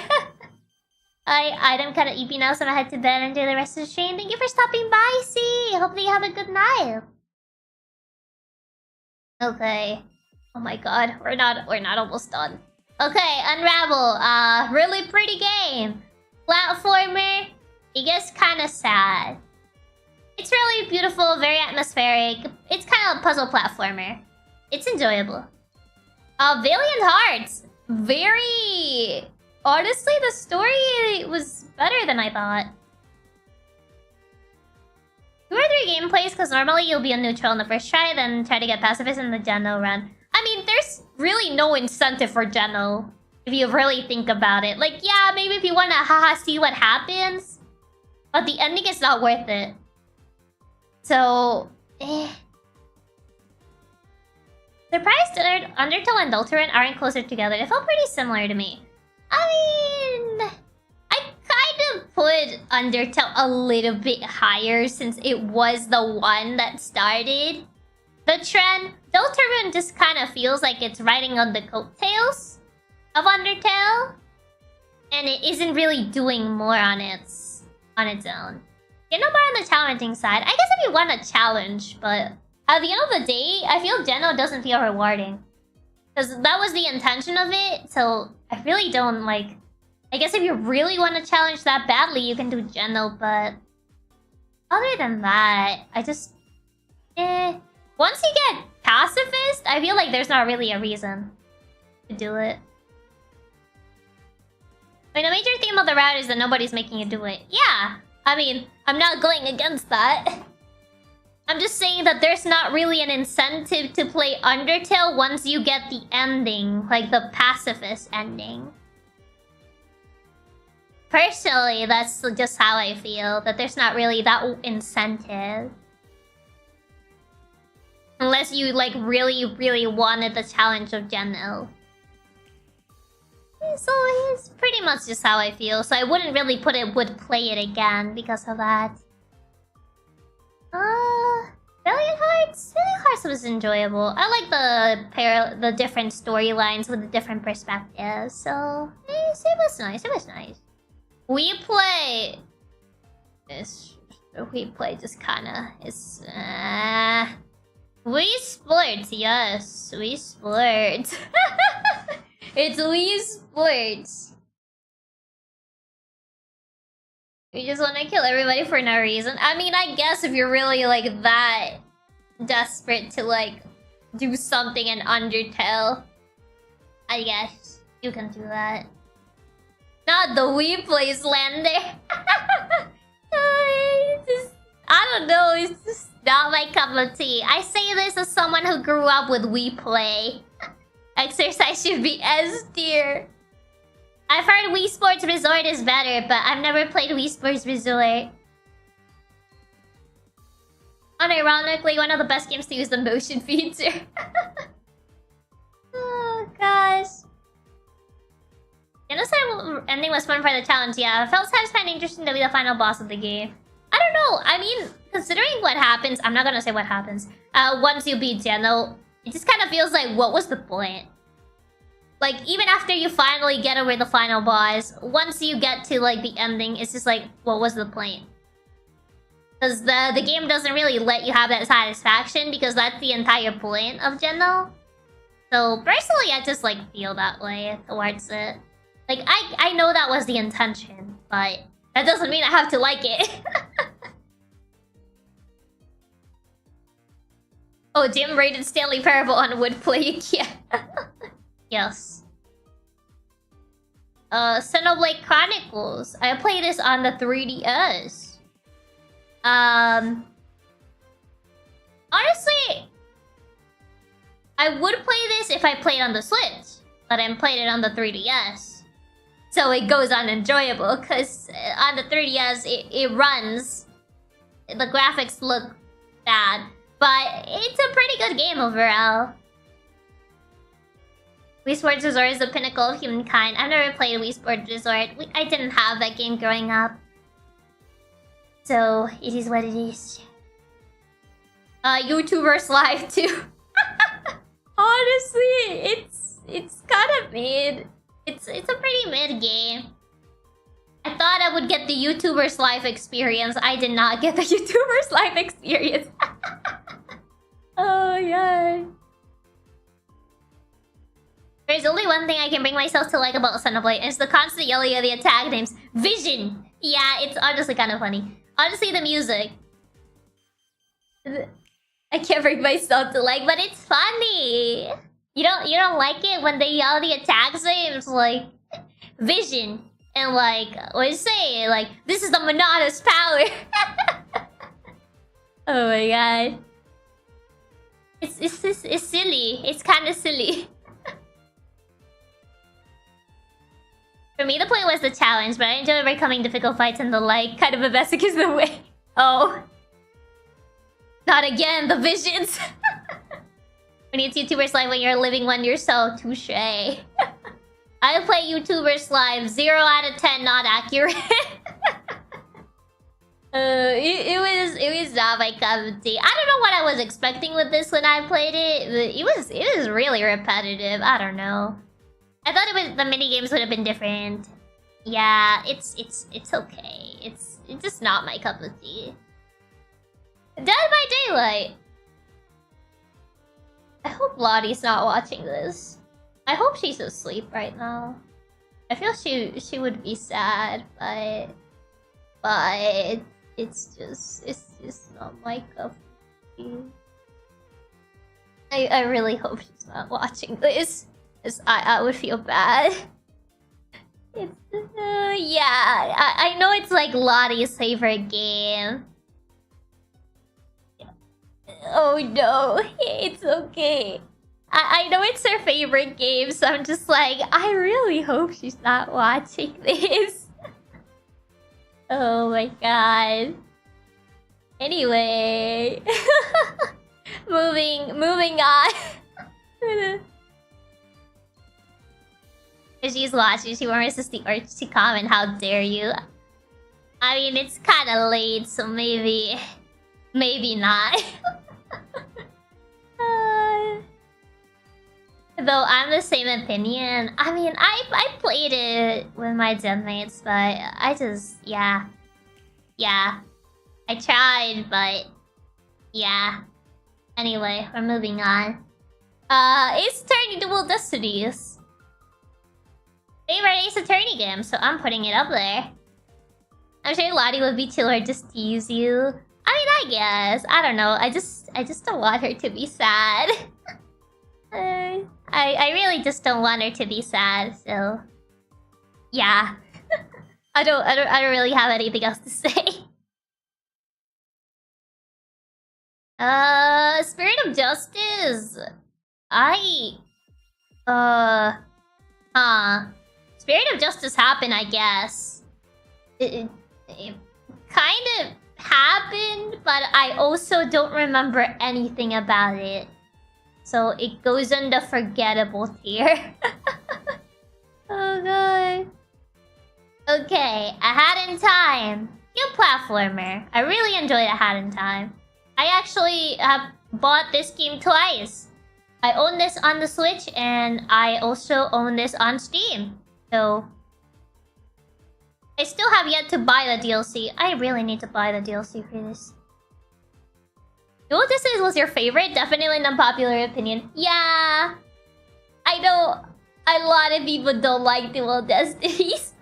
I'm kind of EP now, so I'm gonna head to bed and enjoy the rest of the stream. Thank you for stopping by, C. Hope that you have a good night. Okay. Oh my god, we're not almost done. Okay, Unravel. Really pretty game. Platformer. It gets kind of sad. It's really beautiful, very atmospheric. It's kind of a puzzle platformer. It's enjoyable. Valiant Hearts. Very... honestly, the story was better than I thought. 2 or 3 gameplays, because normally you'll be a neutral in the first try, then try to get pacifist in the Geno run. I mean, there's really no incentive for Geno, if you really think about it. Like, yeah, maybe if you want to haha see what happens, but the ending is not worth it. So, Surprised Undertale and Deltarune aren't closer together. They felt pretty similar to me. I mean, I kind of put Undertale a little bit higher since it was the one that started the trend. Deltarune just kind of feels like it's riding on the coattails of Undertale, and it isn't really doing more on its own. Get no more on the challenging side. I guess if you want a challenge, but at the end of the day, I feel Geno doesn't feel rewarding. Because that was the intention of it, so I really don't like... I guess if you really want to challenge that badly, you can do Geno, but... other than that, I just... once you get pacifist, I feel like there's not really a reason to do it. I mean, the major theme of the route is that nobody's making you do it. Yeah! I mean, I'm not going against that. I'm just saying that there's not really an incentive to play Undertale once you get the ending, like the pacifist ending. Personally, that's just how I feel, that there's not really that incentive. Unless you, like, really, really wanted the challenge of Geno. So it's pretty much just how I feel, so I wouldn't really would play it again because of that. Valiant Hearts? Valiant Hearts was enjoyable. I like the different storylines with the different perspectives, so it was nice, it was nice. We play just kinda is Wii Sports, yes, Wii Sports. It's Wii Sports. You just want to kill everybody for no reason. I mean, I guess if you're really like that desperate to like do something in Undertale, I guess you can do that. Not the Wii Play Slander. I don't know, it's just not my cup of tea. I say this as someone who grew up with Wii Play. Exercise should be S tier. I've heard Wii Sports Resort is better, but I've never played Wii Sports Resort. Unironically, one of the best games to use the motion feature. Oh gosh. Genocide ending was fun for the challenge, yeah. It felt satisfying and interesting to be the final boss of the game. I don't know, I mean, considering what happens, I'm not gonna say what happens. Once you beat Geno, it just kind of feels like, what was the point? Like, even after you finally get over the final boss, once you get to, like, the ending, it's just like, what was the point? Because the game doesn't really let you have that satisfaction, because that's the entire point of Geno. So, personally, I just, like, feel that way towards it. Like, I know that was the intention, but that doesn't mean I have to like it. Oh, Jim rated Stanley Parable on Woodplay. Yeah. Yes. Xenoblade Chronicles. I played this on the 3DS. Honestly, I would play this if I played on the Switch, but I played it on the 3DS. So it goes unenjoyable, because on the 3DS, it runs. The graphics look bad, but it's a pretty good game overall. Wii Sports Resort is the pinnacle of humankind. I've never played Wii Sports Resort. I didn't have that game growing up. So, it is what it is. YouTubers Live too. Honestly, it's kind of mid. It's a pretty mid game. I thought I would get the YouTubers Live experience. I did not get the YouTubers Live experience. Oh yeah. There's only one thing I can bring myself to like about Xenoblade, and it's the constant yelling of the attack names. Vision! Yeah, it's honestly kind of funny. Honestly, the music. I can't bring myself to like, but it's funny. You don't like it when they yell the attack names like Vision and like what do you say? Like, this is the Monada's power. Oh my god. It's silly. It's kinda silly. For me, the point was the challenge, but I enjoy overcoming difficult fights and the like. Kind of a basic is the way. Oh. Not again, the visions. When it's YouTubers Live when you're living one yourself. Touche. I play YouTubers Live. 0 out of 10 not accurate. It was not my cup of tea. I don't know what I was expecting with this when I played it. But it was really repetitive. I don't know. I thought the mini games would have been different. Yeah, it's okay. It's just not my cup of tea. Dead by Daylight. I hope Lottie's not watching this. I hope she's asleep right now. I feel she would be sad, but it's just not my cup of tea. I really hope she's not watching this. I would feel bad. It's yeah, I know it's like Lottie's favorite game. Oh no, it's okay. I know it's her favorite game, so I'm just like, I really hope she's not watching this. Oh my god. Anyway, moving on. If she's watching, she won't resist the urge to comment, how dare you. I mean, it's kind of late, so maybe not. Though I'm the same opinion. I mean, I played it with my gen mates, but I just, yeah. I tried, but yeah. Anyway, we're moving on. Ace Attorney Dual Destinies. Favorite Ace Attorney game, so I'm putting it up there. I'm sure Lottie would be chiller just to use you. I mean, I guess. I don't know. I just don't want her to be sad. I really just don't want her to be sad, so yeah. I don't really have anything else to say. Spirit of Justice. Spirit of Justice happened, I guess. It kind of happened, but but I also don't remember anything about it. So it goes on the forgettable tier. Oh god. Okay, A Hat in Time. Cute platformer. I really enjoyed A Hat in Time. I actually have bought this game twice. I own this on the Switch and I also own this on Steam. So I still have yet to buy the DLC. I really need to buy the DLC for this. Dual Destinies was your favorite? Definitely an unpopular opinion. Yeah. I know a lot of people don't like Dual Destinies.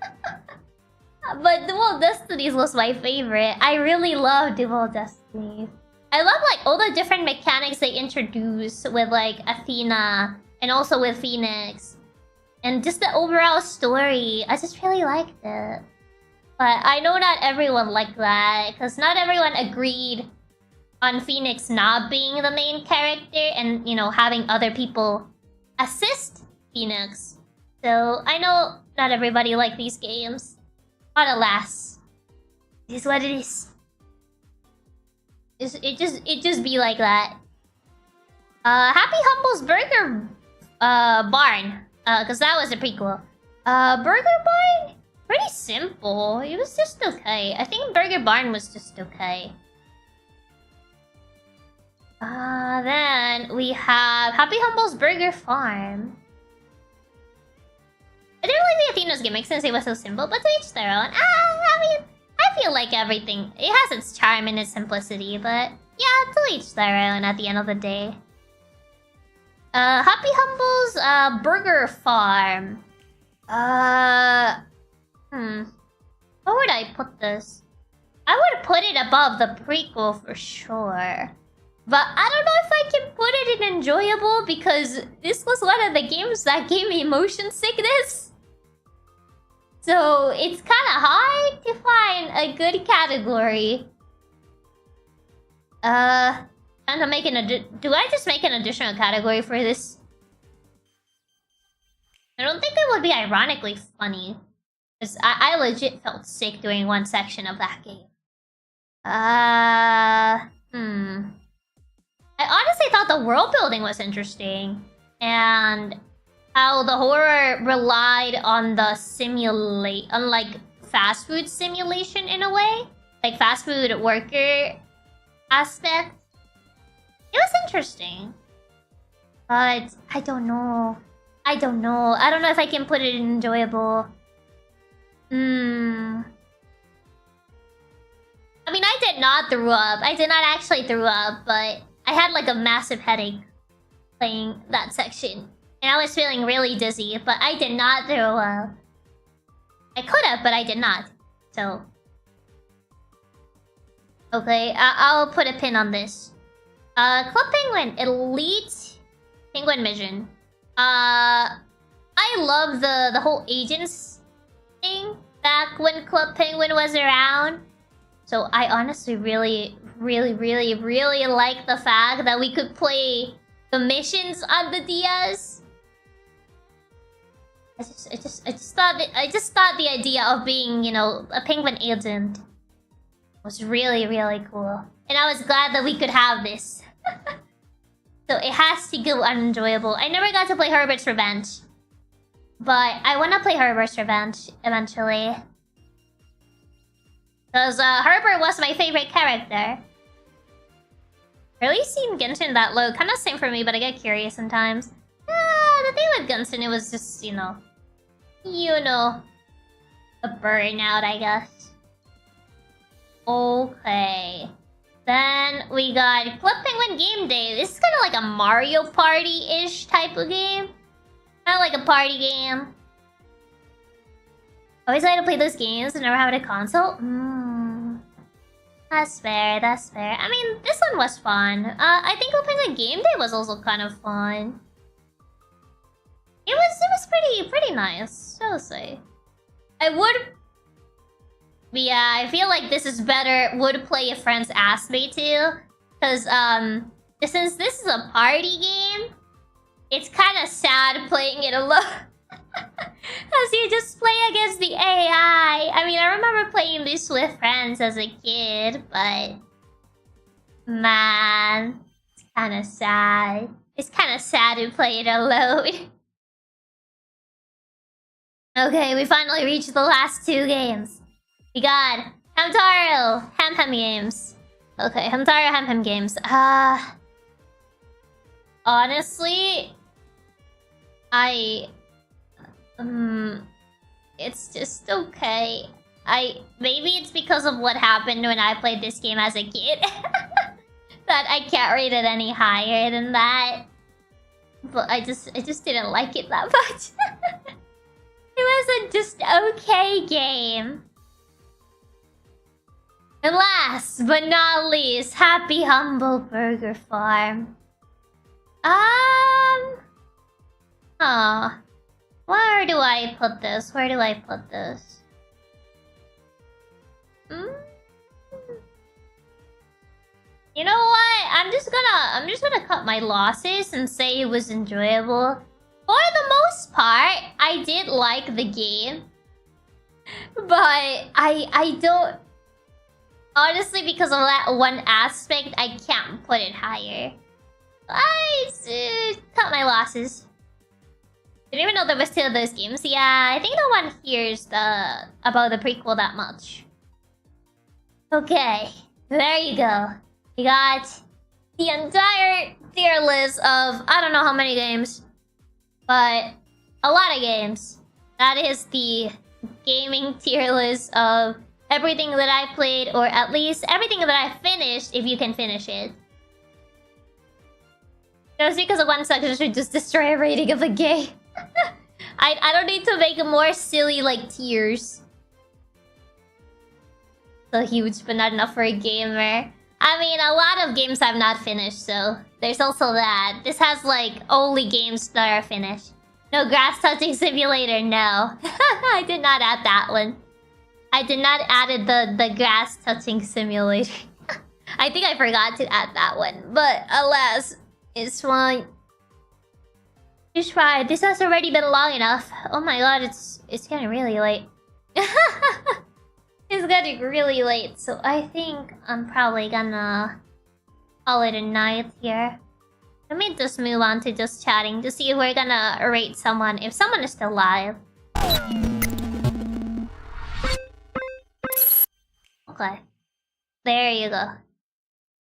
But Dual Destinies was my favorite. I really love Dual Destinies. I love like all the different mechanics they introduce with like Athena and also with Phoenix. And just the overall story. I just really liked it. But I know not everyone liked that, because not everyone agreed on Phoenix not being the main character and, you know, having other people assist Phoenix. So I know not everybody liked these games. But alas, it is what it is. It just be like that. Happy Humble's Burger Barn. Cause that was a prequel. Burger Barn? Pretty simple. It was just okay. I think Burger Barn was just okay. Then we have Happy Humble's Burger Farm. I didn't like the Athena's gimmick since it was so simple, but to each their own. I mean, I feel like everything... It has its charm and its simplicity, but... Yeah, to each their own at the end of the day. Happy Humble's Burger Farm. Where would I put this? I would put it above the prequel for sure. But I don't know if I can put it in enjoyable because this was one of the games that gave me motion sickness. So it's kind of hard to find a good category. And to make do I just make an additional category for this? I don't think it would be ironically funny. Because I legit felt sick during one section of that game. I honestly thought the world building was interesting. And how the horror relied on the like fast food simulation in a way. Like fast food worker aspect. It was interesting. But I don't know. I don't know if I can put it in enjoyable. I mean, I did not throw up. I did not actually throw up, but I had like a massive headache playing that section. And I was feeling really dizzy, but I did not throw up. I could have, but I did not. So... Okay, I'll put a pin on this. Club Penguin, Elite Penguin Mission. I love the whole agents thing back when Club Penguin was around. So I honestly really like the fact that we could play the missions on the DS. I just thought the idea of being, you know, a penguin agent was really cool. And I was glad that we could have this. So it has to go unenjoyable. I never got to play Herbert's Revenge. But I want to play Herbert's Revenge eventually. Because Herbert was my favorite character. Really seeing Genshin that low. Kind of same for me, but I get curious sometimes. The thing with Genshin, it was just, you know, a burnout, I guess. Okay. Then we got Club Penguin Game Day. This is kind of like a Mario Party-ish type of game. Kind of like a party game. Always like to play those games and never have a console? That's fair, that's fair. I mean, this one was fun. I think Club Penguin Game Day was also kind of fun. It was pretty nice, I'll say. I would... Yeah, I feel like this is better. Would play a friend's ask me too. Because, since this is a party game, it's kind of sad playing it alone. Because you just play against the AI. I mean, I remember playing this with friends as a kid, but... Man, it's kind of sad. It's kind of sad to play it alone. Okay, we finally reached the last 2 games. We got Hamtaro, Ham Games. Okay, Hamtaro, Ham Games. Honestly, it's just okay. Maybe it's because of what happened when I played this game as a kid that I can't rate it any higher than that. But I just didn't like it that much. It was a just okay game. And last but not least, Happy Humble Burger Farm. Where do I put this? Where do I put this? You know what? I'm just gonna cut my losses and say it was enjoyable. For the most part, I did like the game. But I don't... Honestly, because of that one aspect, I can't put it higher. I cut my losses. Didn't even know there was 2 of those games. Yeah, I think no one hears about the prequel that much. Okay, there you go. We got the entire tier list of I don't know how many games, but a lot of games. That is the gaming tier list of everything that I played, or at least everything that I finished, if you can finish it. Just because of one section should just destroy a rating of a game. I don't need to make more silly like tiers. So huge, but not enough for a gamer. I mean, a lot of games I've not finished, so there's also that. This has like only games that are finished. No grass touching simulator, no. I did not add that one. I did not add the grass touching simulator. I think I forgot to add that one, but alas, it's fine. Just try. This has already been long enough. Oh my god, it's getting really late. It's getting really late, so I think I'm probably gonna call it a night here. Let me just move on to just chatting to see if we're gonna rate someone, if someone is still live. Okay. There you go.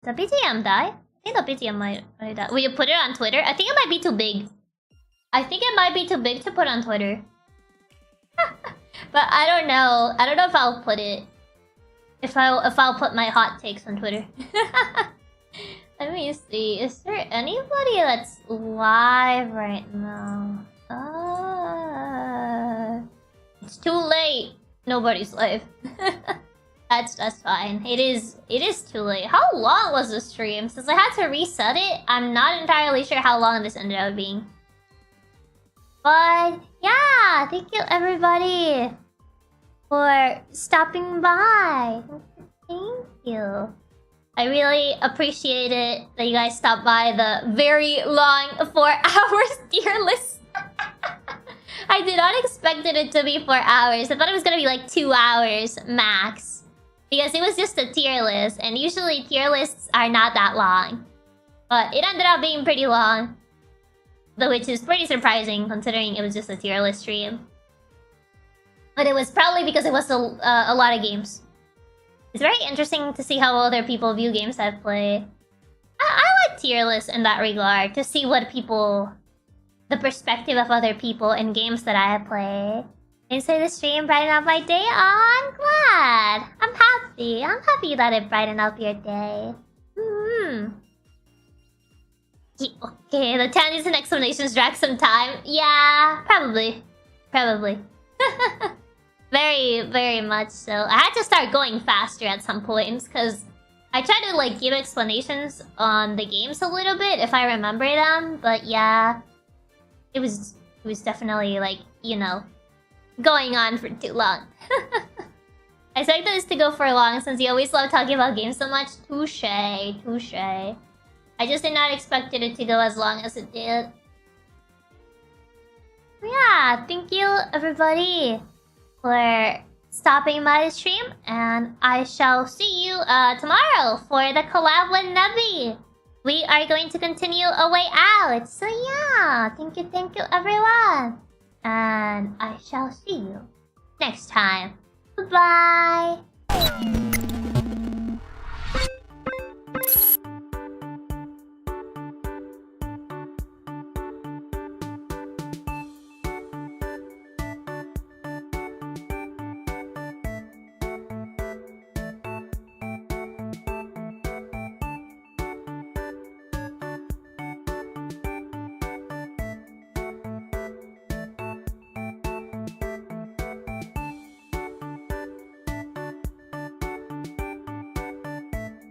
The BGM die? I think the BGM might die. Will you put it on Twitter? I think it might be too big. I think it might be too big to put on Twitter. But I don't know. I don't know if I'll put it. If I'll put my hot takes on Twitter. Let me see. Is there anybody that's live right now? It's too late. Nobody's live. That's fine. It is too late. How long was the stream? Since I had to reset it, I'm not entirely sure how long this ended up being. But yeah, thank you everybody for stopping by. Thank you. I really appreciate it that you guys stopped by the very long 4 hours tier list. I did not expect it to be 4 hours. I thought it was gonna be like 2 hours max. Because it was just a tier list, and usually tier lists are not that long. But it ended up being pretty long. Which is pretty surprising considering it was just a tier list stream. But it was probably because it was a lot of games. It's very interesting to see how other people view games I've played. I like tier lists in that regard, to see what people... the perspective of other people in games that I have played. And so the stream brightened up my day. Oh, I'm glad. I'm happy. I'm happy that it brightened up your day. Okay, the tangents and explanations drag some time. Yeah, probably. Probably. Very, very much so. I had to start going faster at some points, because I tried to, like, give explanations on the games a little bit, if I remember them. But yeah, it was definitely, like, you know, going on for too long. I expected this to go for long, since you always love talking about games so much. Touche, touche. I just did not expect it to go as long as it did. Yeah, thank you everybody for stopping by the stream, and I shall see you tomorrow for the collab with Navi. We are going to continue a way out. So yeah, thank you everyone. And I shall see you next time. Bye-bye.